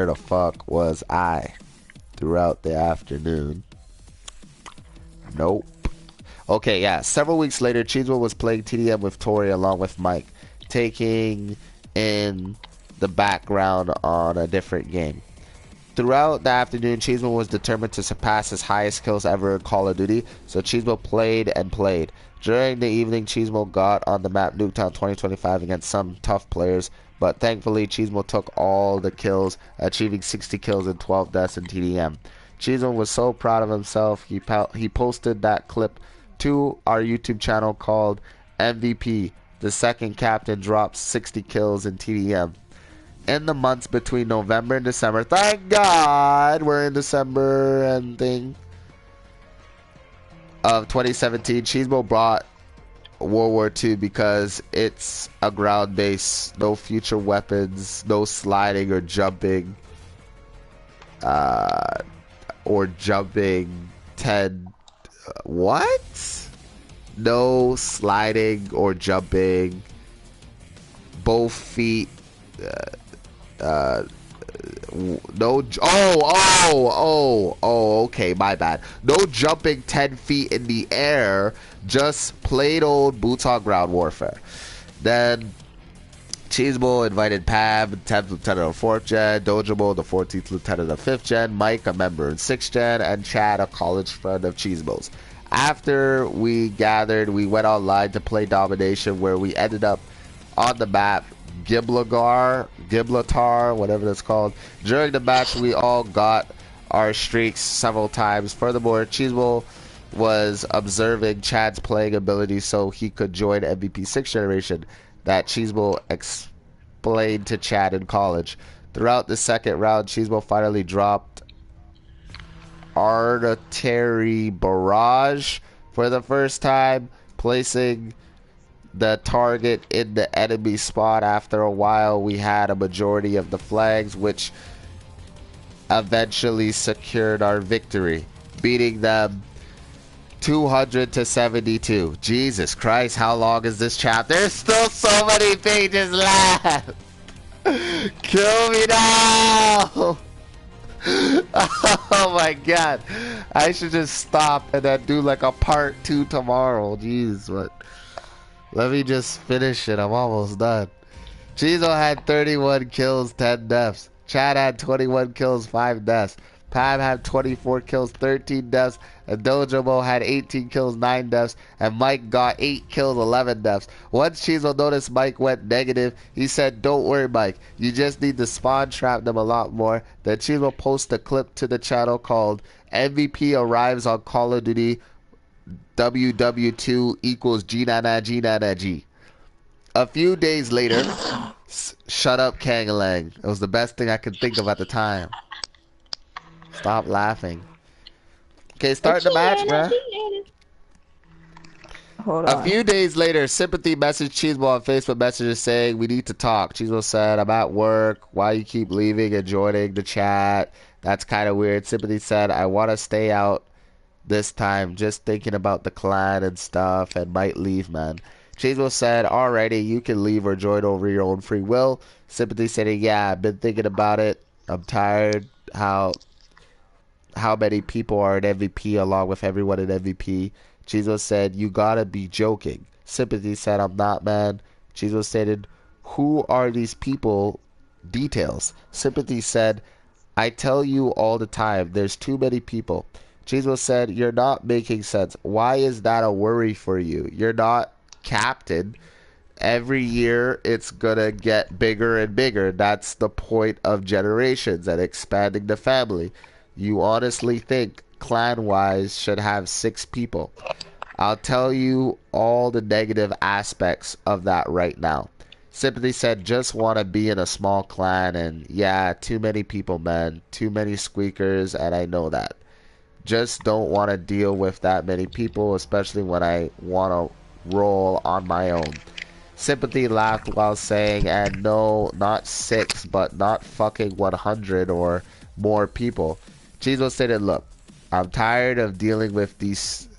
the fuck was I throughout the afternoon? Nope. Okay, yeah. Several weeks later, Cheesemo was playing TDM with Tori along with Mike, taking in the background on a different game. Throughout the afternoon, Cheesemo was determined to surpass his highest kills ever in Call of Duty, so Cheesemo played and played. During the evening, Cheesemo got on the map Nuketown 2025 against some tough players, but thankfully, Cheesemo took all the kills, achieving 60 kills and 12 deaths in TDM. Cheesemo was so proud of himself, he posted that clip to our YouTube channel called MVP. The second captain dropped 60 kills in TDM. In the months between November and December, thank God we're in December and thing of 2017, Cheesemo brought World War II because it's a ground base, no future weapons, no sliding or jumping, 10. What? No sliding or jumping. Both feet. No. Okay, my bad. No jumping 10 feet in the air. Just plain old boots on ground warfare. Then Cheesemo invited Pam, 10th Lieutenant of 4th Gen, Dojamo, the 14th Lieutenant of 5th Gen, Mike, a member in 6th Gen, and Chad, a college friend of Cheesemo's. After we gathered, we went online to play Domination, where we ended up on the map Gibraltar, whatever that's called. During the match, we all got our streaks several times. Furthermore, Cheesemo was observing Chad's playing ability so he could join MVP 6th Generation that Cheesemo explained to Chad in college. Throughout the second round, Cheesemo finally dropped Artillery Barrage for the first time, placing the target in the enemy spot. After a while, we had a majority of the flags, which eventually secured our victory, beating them 200 to 72. Jesus Christ, how long is this chapter? There's still so many pages left. Kill me now. Oh my god, I should just stop and then do like a part 2 tomorrow. Jeez, what? Let me just finish it. I'm almost done. Cheezo had 31 kills, 10 deaths. Chad had 21 kills, 5 deaths. Pam had 24 kills, 13 deaths. And Dojamo had 18 kills, 9 deaths. And Mike got 8 kills, 11 deaths. Once Cheezo noticed Mike went negative, he said, "Don't worry, Mike. You just need to spawn trap them a lot more." Then Cheezo posted a clip to the channel called MVP Arrives on Call of Duty WW2 equals G Nana G Nana G. A few days later, shut up, Kangalang. It was the best thing I could think of at the time. Stop laughing. Okay, start the match, bruh. Hold on. A few days later, Sympathy messaged Cheesemo on Facebook Messenger saying, "We need to talk." Cheesemo said, "I'm at work. Why you keep leaving and joining the chat? That's kind of weird." Sympathy said, "I want to stay out this time, just thinking about the clan and stuff, and might leave, man." Cheesemo said, "Alrighty, you can leave or join over your own free will." Sympathy said, "Yeah, I've been thinking about it. I'm tired how many people are in MVP along with everyone in MVP." Cheesemo said, "You gotta be joking." Sympathy said, "I'm not, man." Cheesemo stated, "Who are these people? Details." Sympathy said, "I tell you all the time, there's too many people." Cheesemo said, "You're not making sense. Why is that a worry for you? You're not captain. Every year it's gonna get bigger and bigger. That's the point of generations and expanding the family. You honestly think clan-wise should have 6 people. I'll tell you all the negative aspects of that right now. Sympathy said, just want to be in a small clan, and yeah, too many people, man. Too many squeakers, and I know that. Just don't want to deal with that many people, especially when I want to roll on my own. Sympathy laughed while saying, and no, not 6, but not fucking 100 or more people. Cheesemo stated, look, I'm tired of dealing with these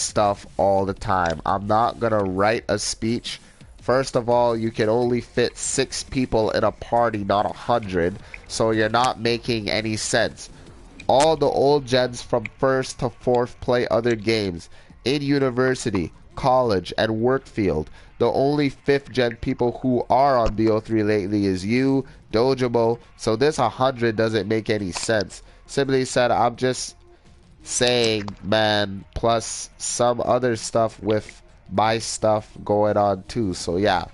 stuff all the time. I'm not gonna write a speech. First of all, you can only fit 6 people in a party, not 100, so you're not making any sense. All the old gens from 1st to 4th play other games in university, college, and work field. The only 5th gen people who are on BO3 lately is you, Dojamo, so this 100 doesn't make any sense. Simply said, I'm just saying, man, plus some other stuff with my stuff going on too, so yeah.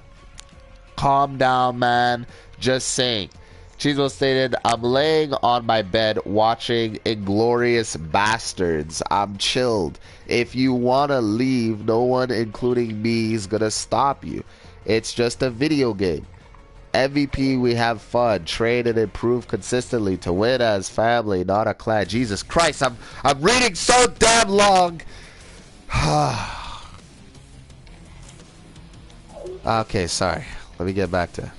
Calm down, man. Just saying. Cheesemo stated, I'm laying on my bed watching Inglorious Bastards. I'm chilled. If you want to leave, no one, including me, is going to stop you. It's just a video game. MVP, we have fun. Train and improve consistently to win as family, not a clan. Jesus Christ, I'm reading so damn long. Okay, sorry. Let me get back to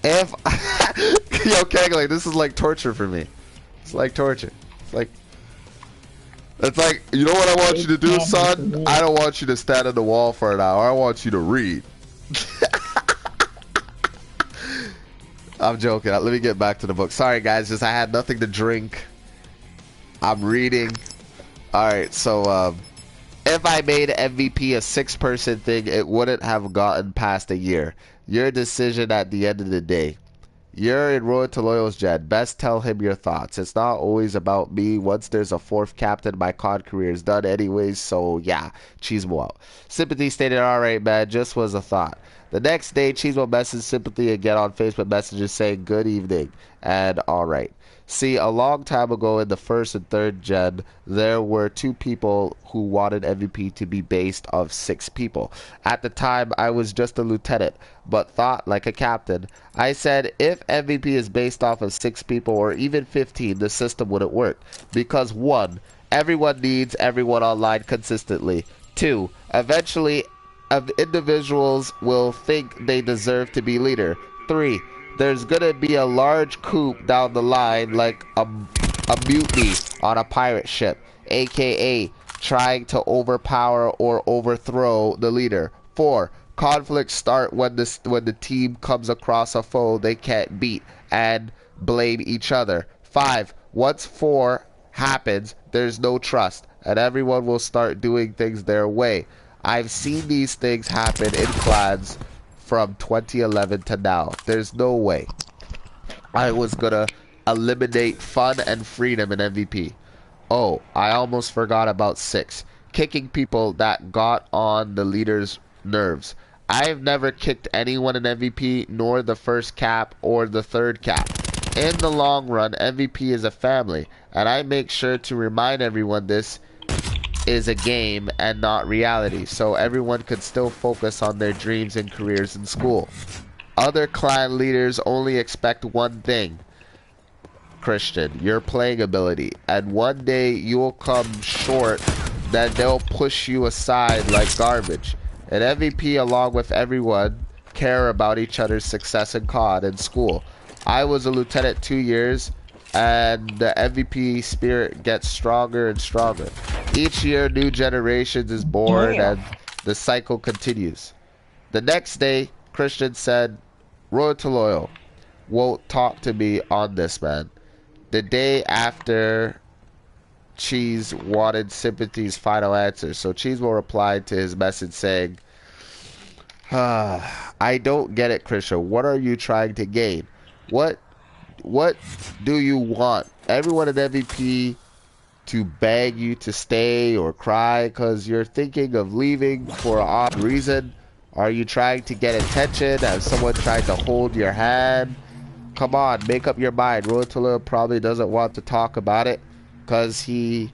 if yo, Kangalang, this is like torture for me. It's like torture. It's like, you know what I want you to do, son? I don't want you to stand on the wall for an hour. I want you to read. I'm joking. Let me get back to the book. Sorry, guys. Just I had nothing to drink. I'm reading. Alright, so, if I made MVP a 6-person thing, it wouldn't have gotten past a year. Your decision at the end of the day. You're in Road to Loyal's Jet. Best tell him your thoughts. It's not always about me. Once there's a 4th captain, my COD career is done anyways, so yeah. Cheesemo out. Sympathy stated, alright, man, just was a thought. The next day, Cheesemo messaged Sympathy again on Facebook Messages saying, good evening, and alright. See, a long time ago in the 1st and 3rd gen, there were 2 people who wanted MVP to be based of 6 people. At the time, I was just a lieutenant, but thought like a captain. I said, if MVP is based off of 6 people or even 15, the system wouldn't work. Because 1, everyone needs everyone online consistently. 2, eventually, individuals will think they deserve to be leader. 3, there's gonna be a large coup down the line, like a mutiny on a pirate ship, aka trying to overpower or overthrow the leader. 4, conflicts start when the team comes across a foe they can't beat and blame each other. 5, once 4 happens, there's no trust and everyone will start doing things their way. I've seen these things happen in clans from 2011 to now. There's no way I was gonna eliminate fun and freedom in MVP. Oh, I almost forgot about 6. Kicking people that got on the leader's nerves. I've never kicked anyone in MVP, nor the 1st cap or the 3rd cap. In the long run, MVP is a family, and I make sure to remind everyone this is a game and not reality, so everyone could still focus on their dreams and careers in school. Other clan leaders only expect one thing, Christian, your playing ability, and one day you will come short, then they'll push you aside like garbage. And MVP, along with everyone, care about each other's success in COD and school. I was a lieutenant 2 years, and the MVP spirit gets stronger and stronger. Each year, new generations is born, and the cycle continues. The next day, Christian said, Road to Loyal won't talk to me on this, man. The day after, Cheese wanted Sympathy's final answer, so Cheesemo replied to his message saying, I don't get it, Christian. What are you trying to gain? What do you want? Everyone at MVP to beg you to stay or cry because you're thinking of leaving for an odd reason? Are you trying to get attention? Has someone tried to hold your hand? Come on, make up your mind. Rotula probably doesn't want to talk about it because he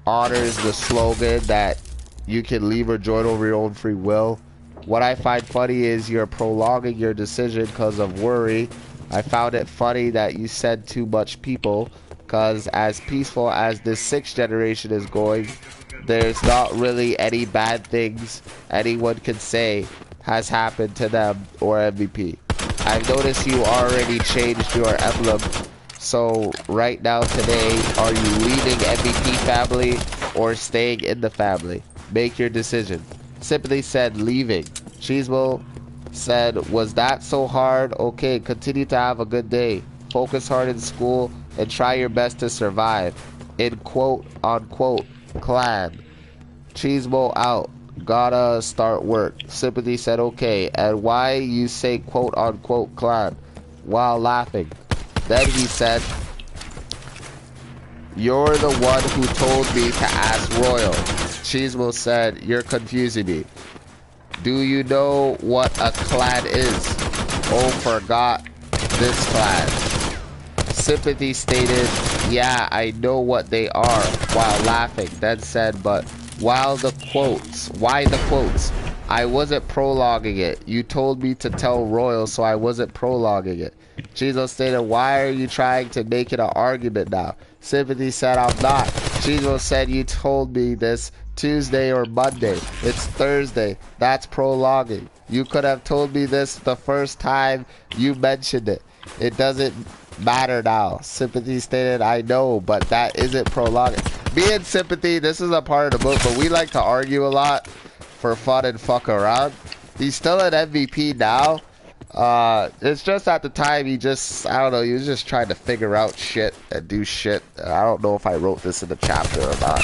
honors the slogan that you can leave or join over your own free will. What I find funny is you're prolonging your decision because of worry. I found it funny that you said too much people, because as peaceful as this 6th generation is going, there's not really any bad things anyone can say has happened to them or MVP. I've noticed you already changed your emblem. So right now today, are you leaving MVP family or staying in the family? Make your decision. Sympathy said leaving. Cheesemo said, was that so hard? Okay, continue to have a good day. Focus hard in school and try your best to survive. In quote unquote clan. Cheesemo out. Gotta start work. Sympathy said okay. And why you say quote unquote clan while laughing? Then he said, you're the one who told me to ask Royal. Cheesemo said, you're confusing me. Do you know what a clan is? Oh, forgot this clan. Sympathy stated, yeah, I know what they are, while laughing. Then said, but why the quotes? I wasn't prologuing it. You told me to tell Royal, so I wasn't prologuing it. Cheesemo stated, why are you trying to make it an argument now? Sympathy said, I'm not. Cheesemo said, you told me this Tuesday or Monday. It's Thursday. That's prologuing. You could have told me this the first time you mentioned it. It doesn't matter now. Sympathy stated, I know, but that isn't prologuing. Me and Sympathy, this is a part of the book, but we like to argue a lot for fun and fuck around. He's still an MVP now. It's just at the time he just, I don't know, he was just trying to figure out shit and do shit. I don't know if I wrote this in the chapter or not.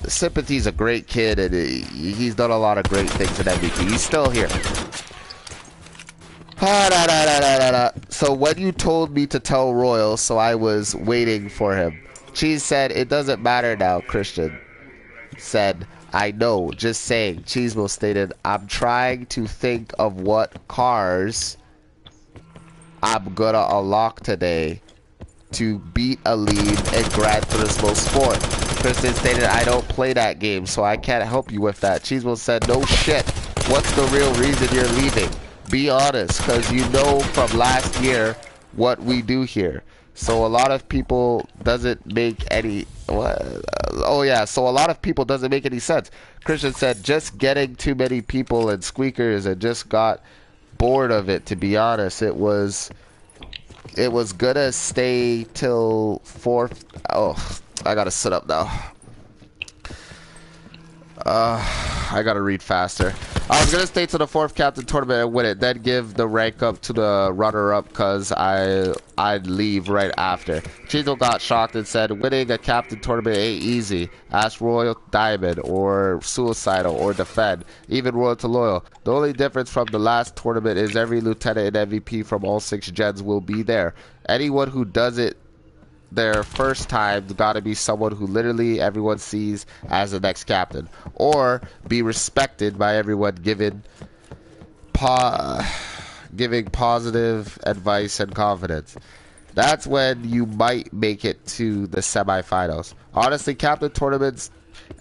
Sympathy's a great kid and he's done a lot of great things in MVP. He's still here. So when you told me to tell Royal, so I was waiting for him. Cheese said, it doesn't matter now, Christian. Said, I know, just saying. Cheesemo stated, I'm trying to think of what cars I'm gonna unlock today to beat a lead in Gran Turismo Sport. Kristen stated, I don't play that game, so I can't help you with that. Cheesemo said, no shit. What's the real reason you're leaving? Be honest, because you know from last year what we do here. So a lot of people doesn't make any... oh yeah, so a lot of people doesn't make any sense. Christian said, just getting too many people and squeakers and just got bored of it, to be honest. It was gonna stay till 4th... Oh, I gotta sit up now. I gotta read faster. I was gonna stay to the 4th captain tournament and win it, then give the rank up to the runner-up because I'd leave right after. Cheezo got shocked and said, winning a captain tournament ain't easy. Ask Royal Diamond or Suicidal or Defend, even Royal to Loyal. The only difference from the last tournament is every lieutenant and MVP from all 6 gens will be there. Anyone who does it their first time gotta be someone who literally everyone sees as the next captain, or be respected by everyone, giving positive advice and confidence. That's when you might make it to the semifinals. Honestly, captain tournaments,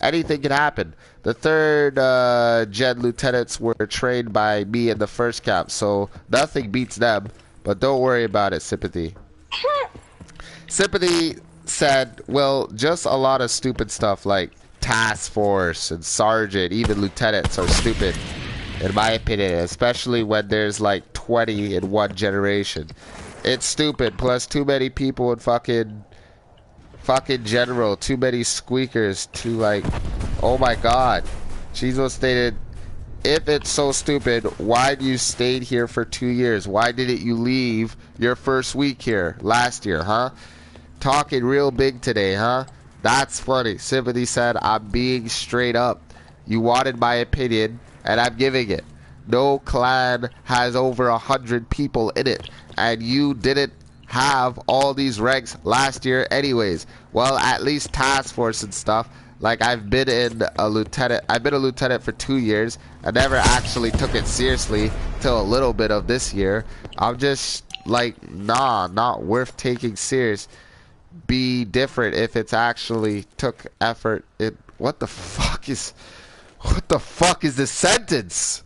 anything can happen. The 3rd gen lieutenants were trained by me in the 1st cap, so nothing beats them, but don't worry about it. Sympathy said, well, just a lot of stupid stuff like task force and sergeant, even lieutenants are stupid, in my opinion, especially when there's like 20 in one generation. It's stupid, plus too many people in fucking general, too many squeakers, too like, oh my god. Cheezo stated, if it's so stupid, why you stayed here for 2 years? Why didn't you leave your first week here last year, huh? Talking real big today, huh? That's funny. Sympathy said, I'm being straight up. You wanted my opinion, and I'm giving it. No clan has over 100 people in it, and you didn't have all these ranks last year anyways. Well, at least task force and stuff. Like, I've been a lieutenant for 2 years. I never actually took it seriously till a little bit of this year. I'm just like, nah, not worth taking serious. Be different if it's actually took effort. What the fuck is What the fuck is this sentence?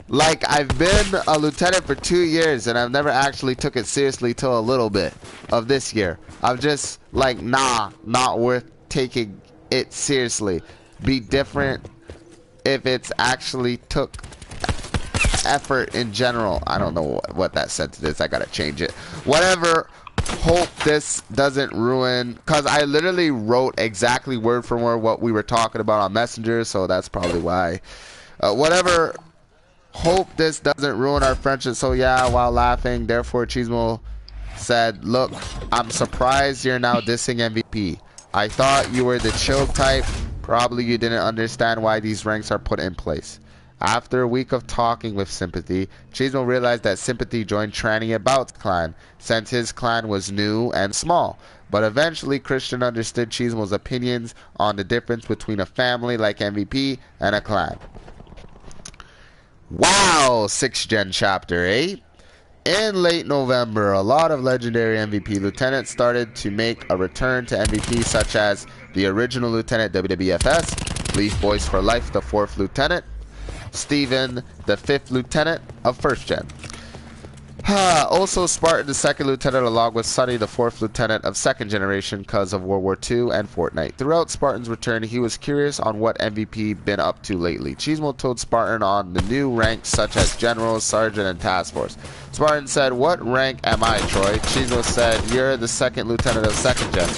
Like, I've been a lieutenant for 2 years and I've never actually took it seriously till a little bit of this year. I'm just like, nah, not worth taking it seriously. Be different if it's actually took effort in general. I don't know what that sentence is. I gotta change it. Whatever. Hope this doesn't ruin, because I literally wrote exactly word for word what we were talking about on Messenger, so that's probably why. Whatever. Hope this doesn't ruin our friendship. So yeah, while laughing, therefore Cheesemo said, look, I'm surprised you're now dissing MVP. I thought you were the chill type. Probably you didn't understand why these ranks are put in place. After a week of talking with Sympathy, Cheesemo realized that Sympathy joined Tranny About's clan, since his clan was new and small. But eventually Christian understood Cheesemo's opinions on the difference between a family like MVP and a clan. Wow, 6th Gen Chapter 8. In late November, a lot of legendary MVP lieutenants started to make a return to MVP, such as the original Lieutenant WWFS, Leaf Boys for Life, the 4th Lieutenant, Steven, the 5th Lieutenant of 1st Gen. Also Spartan, the 2nd Lieutenant, along with Sunny, the 4th Lieutenant of 2nd Generation because of World War II and Fortnite. Throughout Spartan's return, he was curious on what MVP been up to lately. Cheesemo told Spartan on the new ranks such as General, Sergeant, and Task Force. Spartan said, what rank am I, Troy? Cheesemo said, you're the 2nd Lieutenant of 2nd Gen.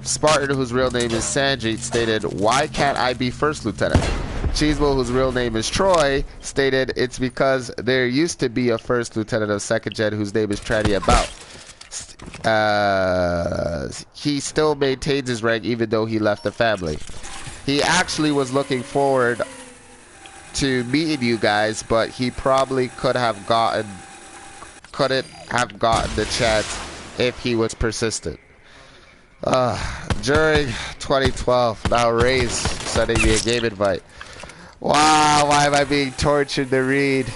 Spartan, whose real name is Sanjit, stated, why can't I be 1st Lieutenant? Cheesemo, whose real name is Troy, stated it's because there used to be a 1st Lieutenant of 2nd Gen whose name is Tranny About. He still maintains his rank even though he left the family. He actually was looking forward to meeting you guys, but he probably couldn't have gotten the chance if he was persistent. During 2012, now Ray's sending me a game invite. Wow, why am I being tortured to read?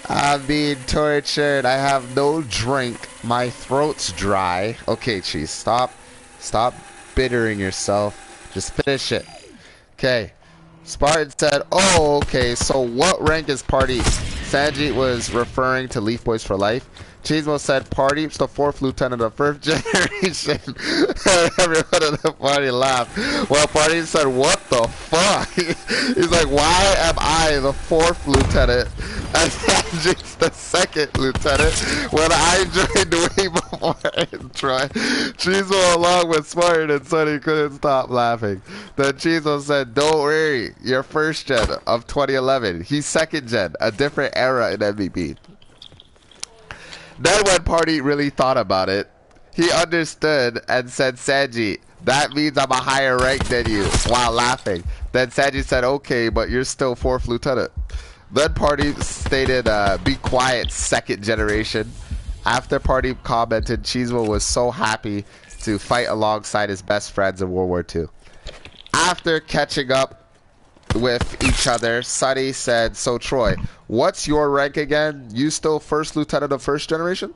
I'm being tortured. I have no drink. My throat's dry. Okay, Cheese, stop bittering yourself. Just finish it. Okay. Spartan said, oh, okay, so what rank is Party? Sanjit was referring to Leaf Boys for Life. Cheesemo said, Party's the 4th Lieutenant of 1st Generation. Everyone in the party laughed. Well, Party said, what the fuck? He's like, why am I the 4th Lieutenant and Sanjit's the 2nd Lieutenant when I joined way before Troy? Cheesemo, along with Spartan and Sunny, couldn't stop laughing. Then Cheesemo said, don't worry, you're 1st Gen of 2011. He's 2nd Gen, a different era in MVP. Then when Party really thought about it, he understood and said, Sanji, that means I'm a higher rank than you, while laughing. Then Sanji said, okay, but you're still 4th Lieutenant. Then Party stated, be quiet, 2nd Generation. After Party commented, Cheesemo was so happy to fight alongside his best friends in World War II. After catching up with each other, Sunny said, so Troy, what's your rank again? You still 1st Lieutenant of 1st Generation?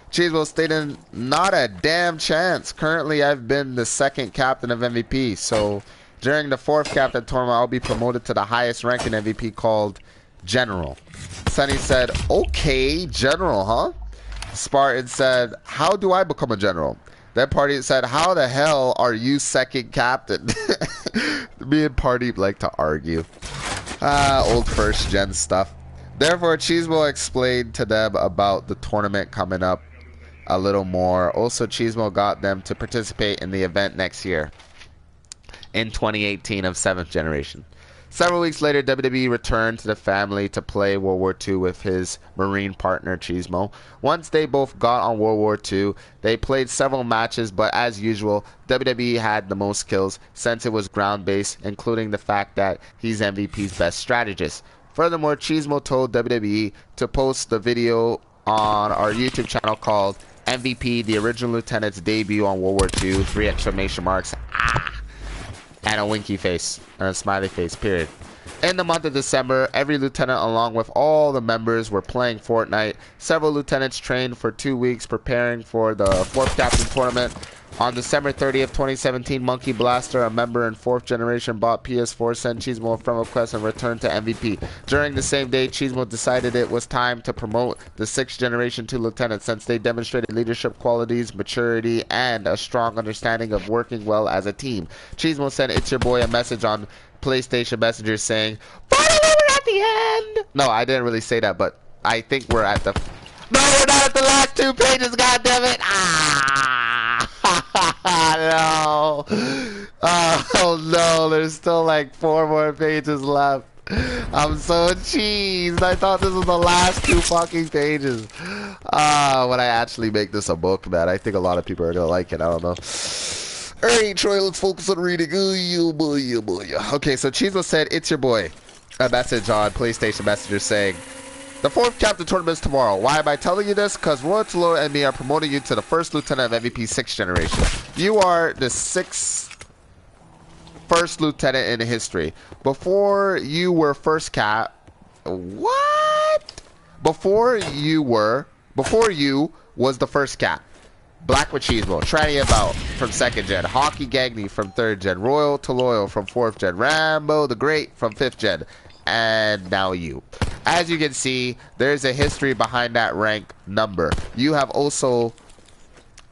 Cheesemo stated, not a damn chance. Currently, I've been the 2nd Captain of MVP, so during the 4th Captain tournament, I'll be promoted to the highest rank in MVP called General. Sunny said, okay, General, huh? Spartan said, how do I become a General? That Party said, how the hell are you 2nd Captain? Me and Party like to argue. Old 1st Gen stuff. Therefore, Cheesemo explained to them about the tournament coming up a little more. Also, Cheesemo got them to participate in the event next year in 2018 of 7th Generation. Several weeks later, WWE returned to the family to play World War II with his Marine partner, Cheesemo. Once they both got on World War II, they played several matches, but as usual, WWE had the most kills since it was ground-based, including the fact that he's MVP's best strategist. Furthermore, Cheesemo told WWE to post the video on our YouTube channel called MVP, the original lieutenant's debut on World War II, 3 exclamation marks, and a winky face, or a smiley face, period. In the month of December, every lieutenant along with all the members were playing Fortnite. Several lieutenants trained for 2 weeks preparing for the 4th Captain tournament. On December 30th, 2017, Monkey Blaster, a member in 4th generation, bought PS4, sent Cheesemo a friend request, and returned to MVP. During the same day, Cheesemo decided it was time to promote the 6th generation to lieutenant since they demonstrated leadership qualities, maturity, and a strong understanding of working well as a team. Cheesemo sent It's Your Boy a message on PlayStation Messenger saying, "Finally, we're at the end!" No, I didn't really say that, but I think we're at the... No, we're not at the last 2 pages, goddammit! No. Oh no, there's still like 4 more pages left. I'm so cheesed. I thought this was the last 2 fucking pages. When I actually make this a book, man, I think a lot of people are gonna like it. I don't know. Alright, Troy, let's focus on reading. Okay, so Cheesemo said, "It's your boy." A message on PlayStation Messenger saying, "The 4th captain tournament is tomorrow. Why am I telling you this? Because Roy Tolo and me are promoting you to the 1st lieutenant of MVP 6th generation. You are the 1st lieutenant in history. Before you were first cap... What? Before you was the 1st cap. Black with Cheesemo, Tranny About from 2nd gen, Hockey Gagny from 3rd gen, Royal to Loyal from 4th gen, Rambo the Great from 5th gen, and now you. As you can see, there's a history behind that rank number. You have also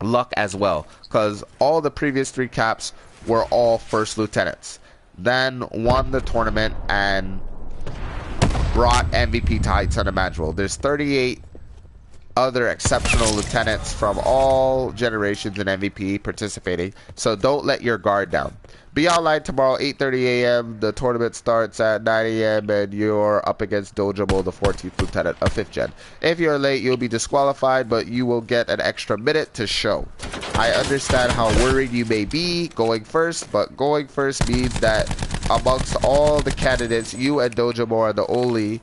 luck as well, because all the previous 3 caps were all 1st lieutenants. Then won the tournament and brought MVP tights unimaginable. There's 38 other exceptional lieutenants from all generations in MVP participating, so don't let your guard down. Be online tomorrow, 8:30 a.m. The tournament starts at 9 a.m. and you're up against Dojamo, the 14th lieutenant of 5th gen. If you're late, you'll be disqualified, but you will get an extra minute to show. I understand how worried you may be going first, but going first means that amongst all the candidates, you and Dojamo are the only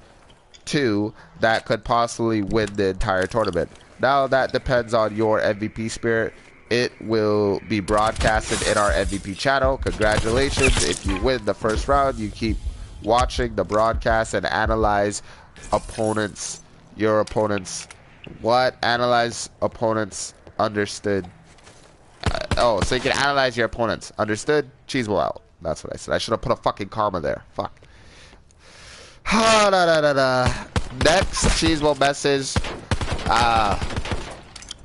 2 that could possibly win the entire tournament. Now that depends on your MVP spirit. It will be broadcasted in our MVP channel. Congratulations. If you win the 1st round, you keep watching the broadcast and analyze your opponents. What? Analyze opponents. Understood. So you can analyze your opponents. Understood? Cheesemo out. That's what I said. I should have put a fucking comma there. Fuck. Next, Cheesemo message.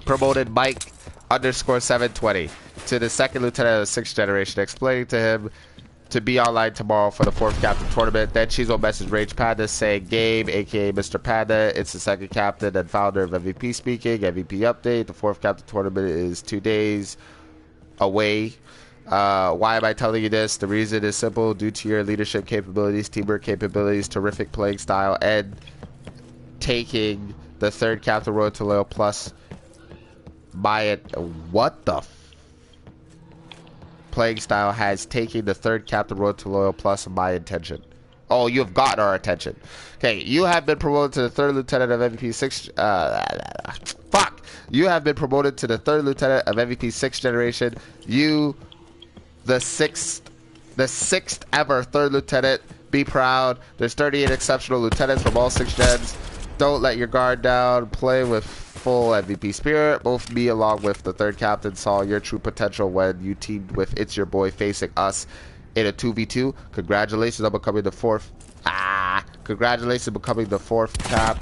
Promoted Mike _720 to the 2nd lieutenant of the 6th generation, explaining to him to be online tomorrow for the 4th captain tournament. Then Cheesemo messaged Rage Panda saying, "Gabe, aka Mr. Panda, it's the 2nd captain and founder of MVP speaking. MVP update. The 4th captain tournament is 2 days away. Why am I telling you this? The reason is simple. Due to your leadership capabilities, teamwork capabilities, terrific playing style, and taking the 3rd captain road to Leo plus what the playing style has taken the 3rd captain road to loyal plus my intention." Oh, you have gotten our attention. Okay, you have been promoted to the 3rd lieutenant of MVP 6. You have been promoted to the 3rd lieutenant of MVP 6th generation. You, the 6th ever 3rd lieutenant. Be proud. There's 38 exceptional lieutenants from all 6 gens. Don't let your guard down. Play with full MVP spirit. Both me along with the 3rd captain saw your true potential when you teamed with It's Your Boy facing us in a 2v2. Congratulations on becoming the 4th. Congratulations on becoming the 4th cap.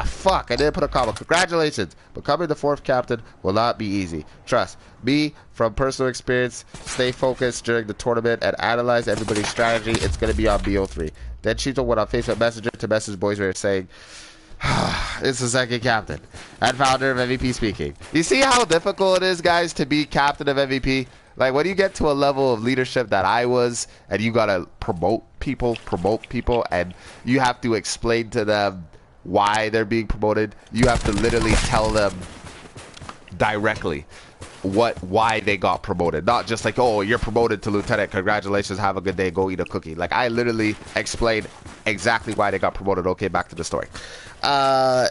Fuck, I didn't put a comma. Congratulations. Becoming the 4th captain will not be easy. Trust me, from personal experience, stay focused during the tournament and analyze everybody's strategy. It's going to be on BO3. Then Cheeto went on Facebook Messenger to message boys where saying, "It's the 2nd captain and founder of MVP speaking." You see how difficult it is, guys, to be captain of MVP? Like, when you get to a level of leadership that I was, and you gotta promote people, and you have to explain to them why they're being promoted. You have to literally tell them directly why they got promoted, not just like, "Oh, you're promoted to lieutenant, congratulations, have a good day, go eat a cookie." Like, I literally explained exactly why they got promoted. Okay, back to the story.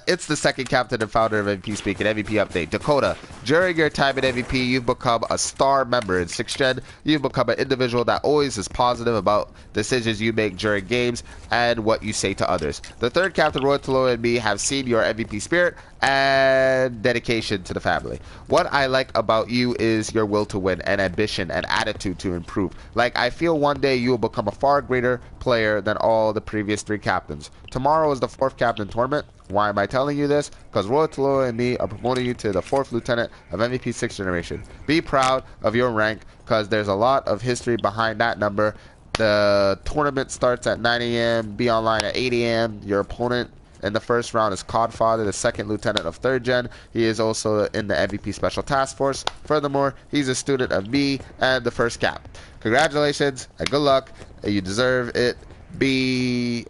It's the 2nd captain and founder of MVP speaking. MVP update. Dakota, during your time in MVP, you've become a star member in 6th gen. You've become an individual that always is positive about decisions you make during games and what you say to others. The 3rd captain, Roy Tolo, and me have seen your MVP spirit and dedication to the family. What I like about you is your will to win and ambition and attitude to improve. Like, I feel one day you will become a far greater player than all the previous 3 captains. Tomorrow is the 4th captain tournament. Why am I telling you this? Because Roy Tolo and me are promoting you to the 4th lieutenant of MVP 6th generation. Be proud of your rank, because there's a lot of history behind that number. The tournament starts at 9 a.m. Be online at 8 a.m. Your opponent in the first round is Codfather, the 2nd lieutenant of 3rd gen. He is also in the MVP Special Task Force. Furthermore, he's a student of me and the 1st cap. Congratulations and good luck. You deserve it. You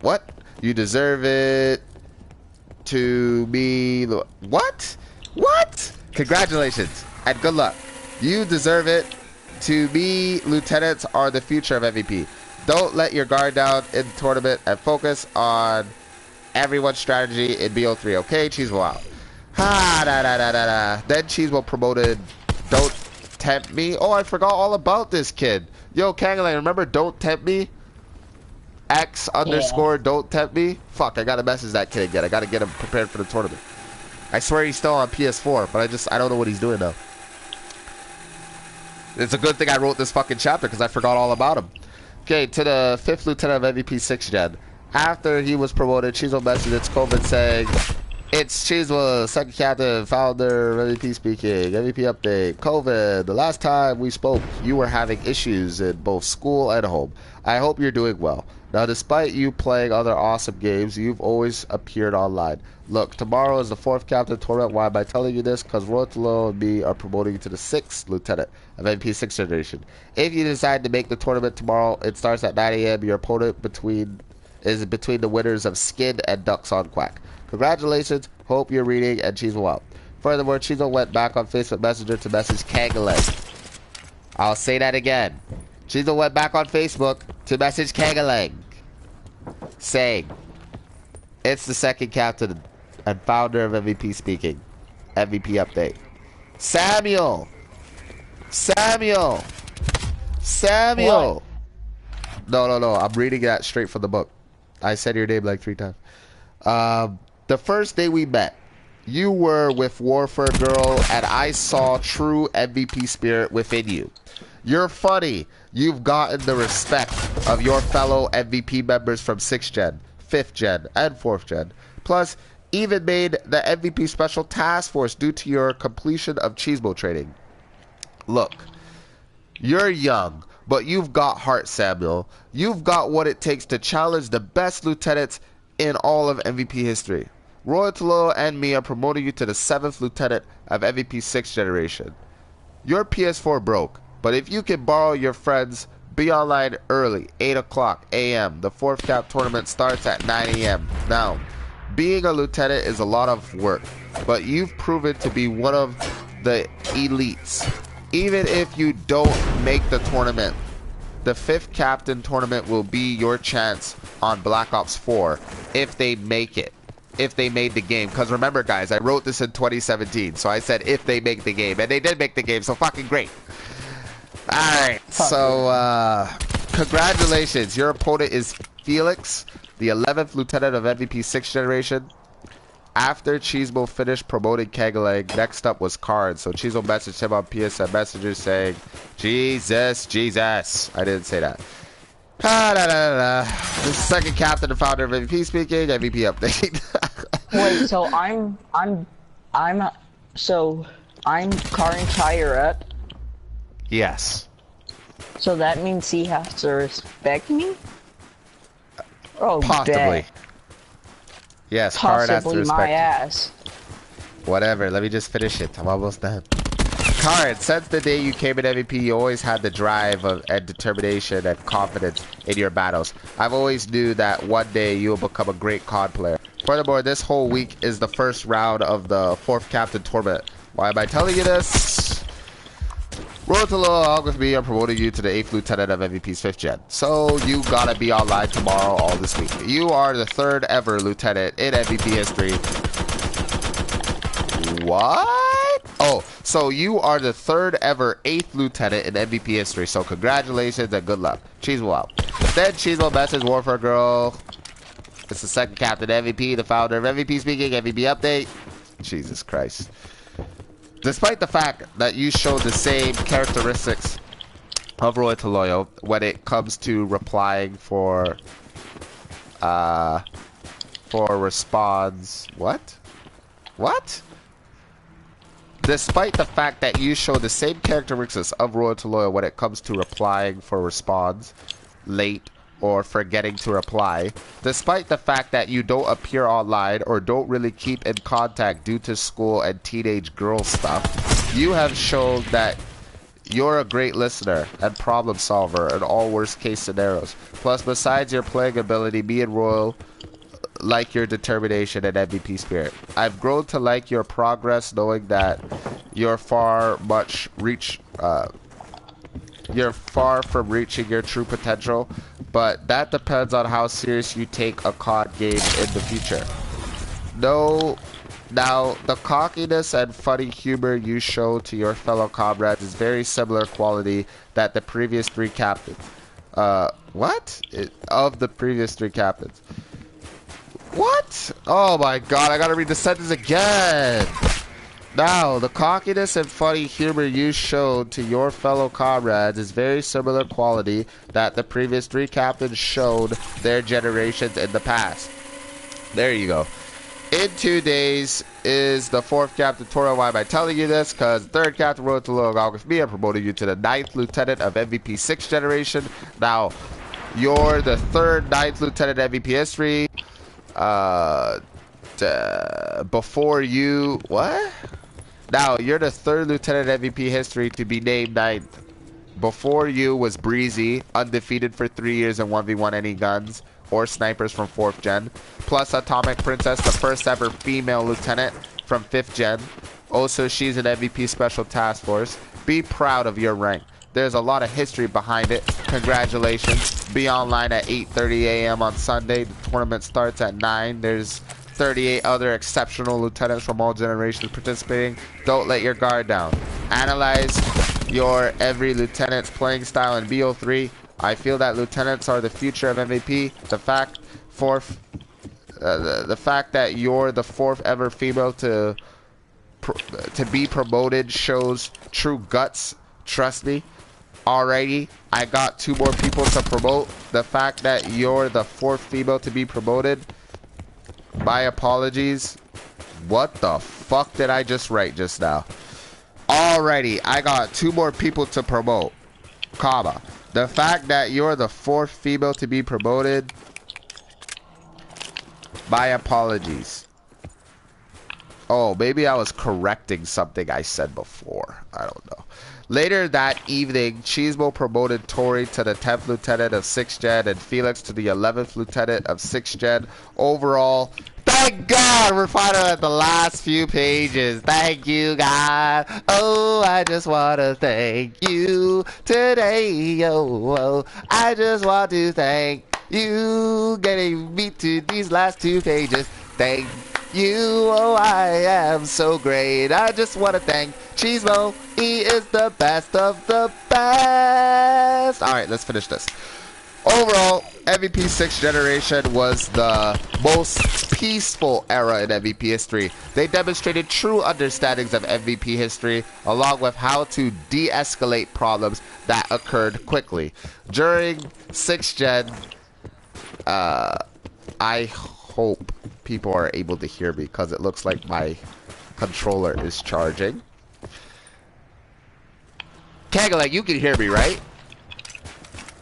deserve it to be... What? Congratulations and good luck. You deserve it. To me, lieutenants are the future of MVP. Don't let your guard down in the tournament and focus on everyone's strategy in BO3. Okay, Cheesemo out. Then Cheesemo promoted Don't Tempt Me. Oh, I forgot all about this kid. Yo, Kangalang, remember Don't Tempt Me? X_ Don't Tempt Me? Fuck, I gotta message that kid again. I gotta get him prepared for the tournament. I swear he's still on PS4, but I don't know what he's doing now. It's a good thing I wrote this fucking chapter because I forgot all about him. Okay, to the 5th lieutenant of MVP 6th gen. After he was promoted, Cheesemo messaged its COVID saying, "It's Cheesemo, 2nd captain, founder, MVP speaking, MVP update. COVID, the last time we spoke, you were having issues in both school and home. I hope you're doing well. Now, despite you playing other awesome games, you've always appeared online. Look, tomorrow is the 4th captain tournament. Why am I telling you this? Because Rotolo and me are promoting you to the 6th lieutenant of MVP 6th generation. If you decide to make the tournament tomorrow, it starts at 9 a.m. Your opponent is between the winners of Skin and Ducks on Quack. Congratulations. Hope you're reading and Cheesemo out." Furthermore, Cheesemo went back on Facebook Messenger to message Kangalang. I'll say that again. Cheesemo went back on Facebook to message Kangalang, saying, "It's the 2nd captain and founder of MVP speaking. MVP update. Samuel! No. I'm reading that straight from the book. I said your name like 3 times. The first day we met, you were with Warfare Girl, and I saw true MVP spirit within you. You're funny. You've gotten the respect of your fellow MVP members from 6th gen, 5th gen, and 4th gen. Plus, even made the MVP Special Task Force due to your completion of Cheesemo training. Look, you're young, but you've got heart, Samuel. You've got what it takes to challenge the best lieutenants in all of MVP history. Roy Tolo and me are promoting you to the 7th lieutenant of MVP 6th generation. Your PS4 broke, but if you can borrow your friends, be online early, 8 o'clock a.m. The 4th cap tournament starts at 9 a.m. Now, being a lieutenant is a lot of work, but you've proven to be one of the elites. Even if you don't make the tournament, the 5th captain tournament will be your chance on Black Ops 4 if they make it. If they made the game. Because remember, guys, I wrote this in 2017, so I said if they make the game, and they did make the game, so fucking great. Alright, so congratulations. Your opponent is Felix, the 11th lieutenant of MVP 6th generation. After Cheesemo finished promoting Kangalang, next up was Card. So Cheesemo messaged him on PSN Messenger saying, Jesus. I didn't say that. The 2nd captain and founder of MVP speaking, MVP update. Wait, so I'm Karin's higher up? Yes. So that means he has to respect me? Oh, possibly. Bet. Yes, Card has to respect my you. ass. Whatever, let me just finish it. I'm almost done. Card, since the day you came in MVP, you always had the drive and determination and confidence in your battles. I've always knew that one day you will become a great COD player. Furthermore, this whole week is the first round of the 4th captain tournament. Why am I telling you this? Rotolo, along with me, are promoting you to the 8th lieutenant of MVP's 5th gen. So you gotta be online tomorrow all this week. You are the 3rd ever lieutenant in MVP history. What? Oh, so you are the 3rd ever 8th lieutenant in MVP history. So congratulations and good luck. Cheesemo out. Then Cheesemo message Warfare Girl. It's the 2nd captain MVP, the founder of MVP speaking, MVP update. Jesus Christ. Despite the fact that you show the same characteristics of Roy Toloyo when it comes to replying for response. What? Despite the fact that you show the same characteristics of Roy Toloyo when it comes to replying for response, late, or forgetting to reply, despite the fact that you don't appear online or don't really keep in contact due to school and teenage girl stuff, you have shown that you're a great listener and problem solver in all worst case scenarios. Plus, besides your playing ability, me and Royal like your determination and MVP spirit. I've grown to like your progress, knowing that you're far from reaching your true potential, but that depends on how serious you take a COD game in the future. Now, the cockiness and funny humor you show to your fellow comrades is very similar quality that the previous three captains. Of the previous three captains. What? Oh my god, I gotta read the sentence again! Now, the cockiness and funny humor you showed to your fellow comrades is very similar quality that the previous three captains showed their generations in the past. There you go. In 2 days is the 4th captain tutorial. Why am I telling you this? Because 3rd captain wrote to Logan with me. I promoted you to the 9th lieutenant of MVP 6th generation. Now, you're the 3rd 9th lieutenant MVP history. Before you... What? Now, you're the 3rd lieutenant MVP history to be named 9th. Before you was Breezy, undefeated for 3 years in 1v1 any guns or snipers from 4th gen, plus Atomic Princess, the first ever female lieutenant from 5th gen. Also, she's an MVP Special Task Force. Be proud of your rank. There's a lot of history behind it. Congratulations. Be online at 8:30 a.m. on Sunday. The tournament starts at 9. There's 38 other exceptional lieutenants from all generations participating. Don't let your guard down. Analyze your every lieutenant's playing style in BO3. I feel that lieutenants are the future of MVP. The fact that you're the 4th ever female to be promoted shows true guts. Trust me. Alrighty, I got 2 more people to promote. The fact that you're the 4th female to be promoted. My apologies. What the fuck did I just write just now? Alrighty, I got 2 more people to promote. Comma. The fact that you're the 4th female to be promoted. My apologies. Oh, maybe I was correcting something I said before. I don't know. Later that evening, Cheesemo promoted Tori to the 10th lieutenant of 6th gen and Felix to the 11th lieutenant of 6th gen. Overall, thank God we're finally at the last few pages. Thank you, God. Oh, I just want to thank you today. Oh, I just want to thank you getting me to these last 2 pages. Thank you, oh, I am so great. I just want to thank Cheesemo. He is the best of the best. Alright, let's finish this. Overall, MVP 6th generation was the most peaceful era in MVP history. They demonstrated true understandings of MVP history, along with how to de-escalate problems that occurred quickly. During 6th gen, I hope people are able to hear me because it looks like my controller is charging. Kangalang, you can hear me, right?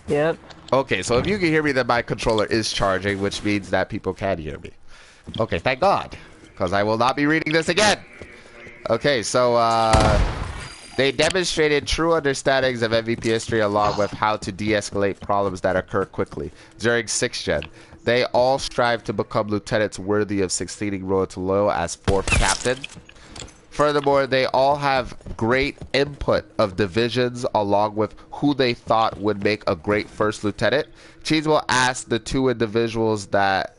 Yep. Okay, so if you can hear me, then my controller is charging, which means that people can hear me. Okay, thank God, because I will not be reading this again. Okay, so they demonstrated true understandings of MVP history along with how to de-escalate problems that occur quickly. During 6th gen, they all strive to become lieutenants worthy of succeeding Royal Toloyo as 4th captain. Furthermore, they all have great input of divisions along with who they thought would make a great 1st lieutenant. Cheesemo asked the 2 individuals that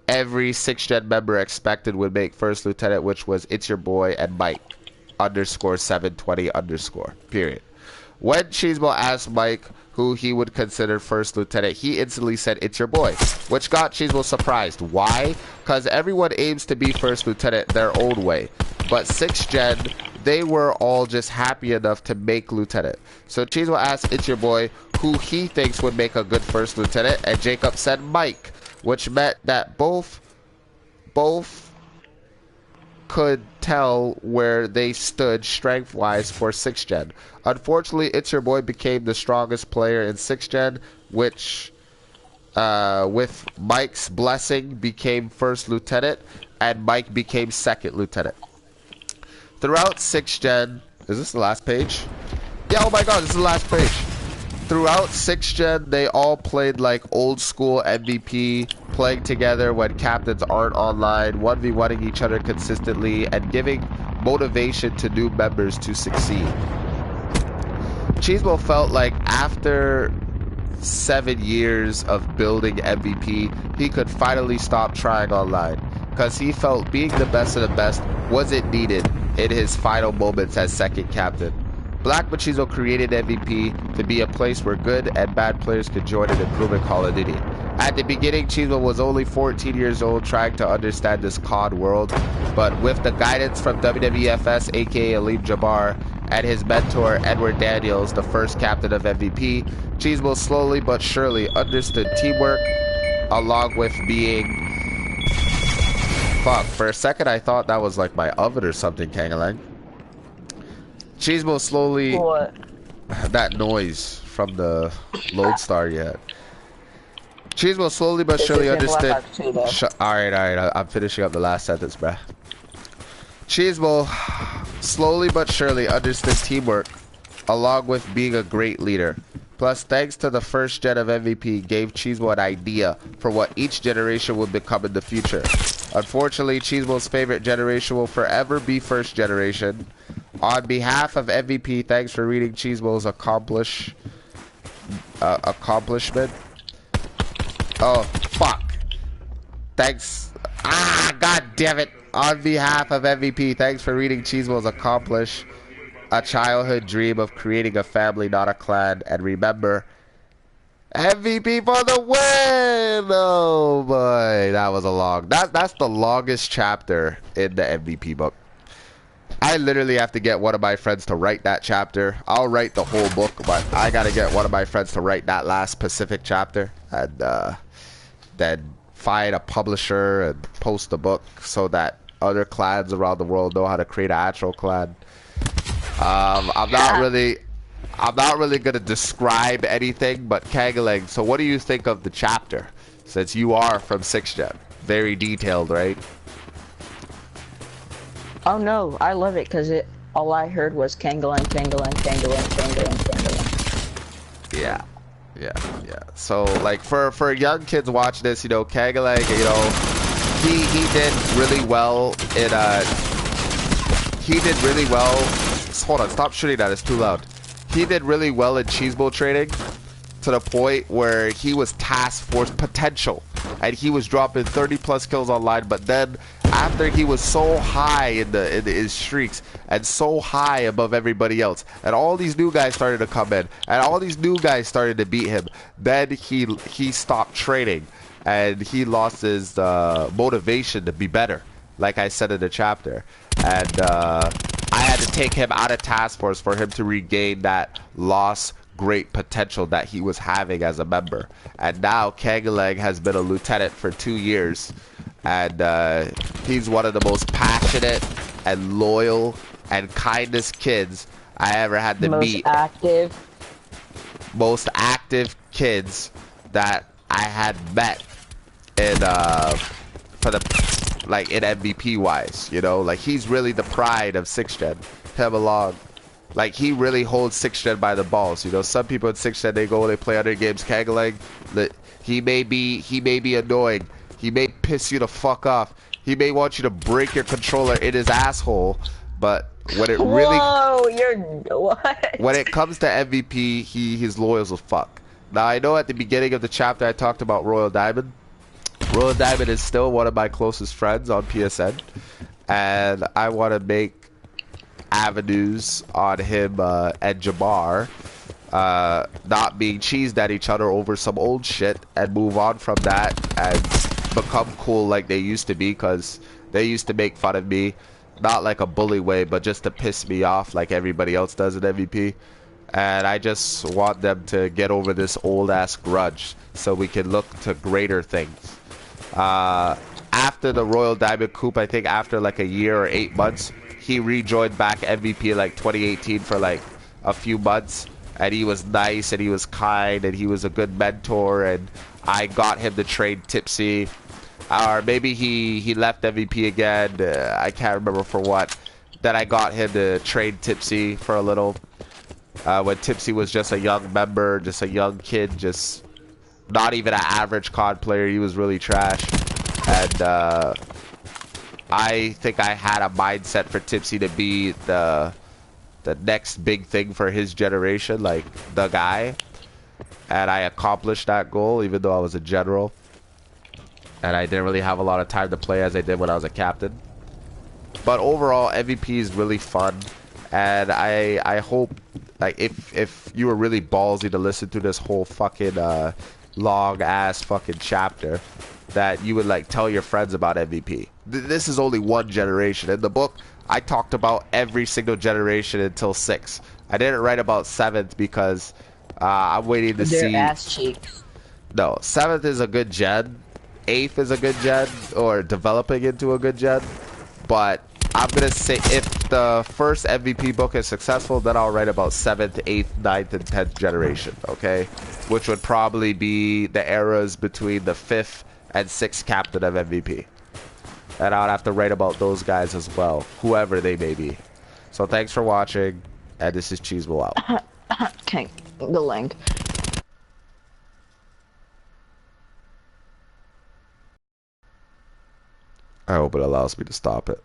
every 6th gen member expected would make 1st lieutenant, which was It's Your Boy and Mike _720_ period. When Cheesemo asked Mike who he would consider 1st lieutenant, he instantly said It's Your Boy, which got Cheesemo surprised. Why? Because everyone aims to be 1st lieutenant their own way. but 6th gen, they were all just happy enough to make lieutenant. So Cheesemo asked It's Your Boy who he thinks would make a good first lieutenant, and Jacob said Mike, which meant that both could tell where they stood strength-wise for 6th gen. Unfortunately, It's Your Boy became the strongest player in 6th gen, which, with Mike's blessing, became first lieutenant, and Mike became second lieutenant. Throughout 6th gen, is this the last page? Yeah, oh my god, this is the last page. Throughout 6th gen, they all played like old school MVP, playing together when captains aren't online, 1v1ing each other consistently, and giving motivation to new members to succeed. Cheesemo felt like after 7 years of building MVP, he could finally stop trying online, because he felt being the best of the best wasn't needed in his final moments as second captain. Black Machismo created MVP to be a place where good and bad players could join in improving Call of Duty. At the beginning, Cheesemo was only 14 years old trying to understand this COD world, but with the guidance from WWFS aka Aleem Jabbar and his mentor Edward Daniels, the first captain of MVP, Cheesemo slowly but surely understood teamwork along with being... Fuck, for a second I thought that was like my oven or something, Kangalang. Cheesemo slowly... What? That noise from the Lodestar yet. Cheesemo slowly but surely understood... Alright, I'm finishing up the last sentence, bruh. Cheesemo slowly but surely understood teamwork along with being a great leader. Plus, thanks to the first gen of MVP, gave Cheesemo an idea for what each generation would become in the future. Unfortunately, Cheesemo's favorite generation will forever be first generation. On behalf of MVP, thanks for reading Cheesemo's accomplishment. Oh, fuck. Thanks. Ah, god damn it. On behalf of MVP, thanks for reading Cheesemo's accomplish a childhood dream of creating a family, not a clan. And remember, MVP for the win! Oh boy, that was a long... That's the longest chapter in the MVP book. I literally have to get one of my friends to write that chapter. I'll write the whole book, but I gotta get one of my friends to write that last specific chapter. And then find a publisher and post the book so that other clans around the world know how to create an actual clan. I'm not really gonna describe anything, but Kangalang, so what do you think of the chapter? Since you are from 6th gen. Very detailed, right? Oh no, I love it because all I heard was Kangalang, Kangalang, Kangalang, Kangalang, Kangalang. Yeah. So like for young kids watching this, you know, Kangalang, you know, he did really well in hold on, stop shooting that, it's too loud. He did really well in Cheesemo training to the point where he was task force potential and he was dropping 30 plus kills online, but then after he was so high in his streaks and so high above everybody else, and all these new guys started to come in and all these new guys started to beat him, then he stopped training and he lost his motivation to be better, like I said in the chapter. And I had to take him out of task force for him to regain that lost great potential that he was having as a member. And now Kangalang has been a lieutenant for 2 years, and he's one of the most passionate and loyal and kindest kids I ever had to meet. Most active kids that I had met in in MVP wise, you know, like he's really the pride of 6th gen. Him along, like he really holds 6th gen by the balls. You know, some people in 6th gen, they go, they play other games. Kangalang, he may be annoying. He may piss you the fuck off. He may want you to break your controller in his asshole. But when it really, what? When it comes to MVP, he's loyal as fuck. Now I know at the beginning of the chapter I talked about Royal Diamond. Royal Diamond is still one of my closest friends on PSN, and I want to make avenues on him and Jabbar not being cheesed at each other over some old shit and move on from that and become cool like they used to be, because they used to make fun of me not like a bully way, but just to piss me off like everybody else does in MVP. And I just want them to get over this old ass grudge so we can look to greater things. After the Royal Diamond Coupe, I think after like a year or 8 months, he rejoined back MVP like 2018 for like a few months, and he was nice and he was kind and he was a good mentor, and I got him to trade Tipsy, or maybe he left MVP again. I can't remember for what. Then I got him to trade Tipsy for a little. When Tipsy was just a young member, just a young kid, just not even an average COD player. He was really trash. And I think I had a mindset for Tipsy to be the next big thing for his generation, like the guy. And I accomplished that goal, even though I was a general. And I didn't really have a lot of time to play as I did when I was a captain. But overall, MVP is really fun. And I hope, like, if you were really ballsy to listen to this whole fucking long ass fucking chapter, that you would like tell your friends about MVP. This is only one generation. In the book, I talked about every single generation until 6. I didn't write about 7th because I'm waiting to see. Their ass cheeks. No, 7th is a good gen. 8th is a good gen, or developing into a good gen. But I'm gonna say if the first MVP book is successful, then I'll write about 7th, 8th, 9th, and 10th generation, okay? Which would probably be the eras between the 5th and 6th captain of MVP. And I'll have to write about those guys as well, whoever they may be. So thanks for watching, and this is Cheesemo out. Okay, the link. I hope it allows me to stop it.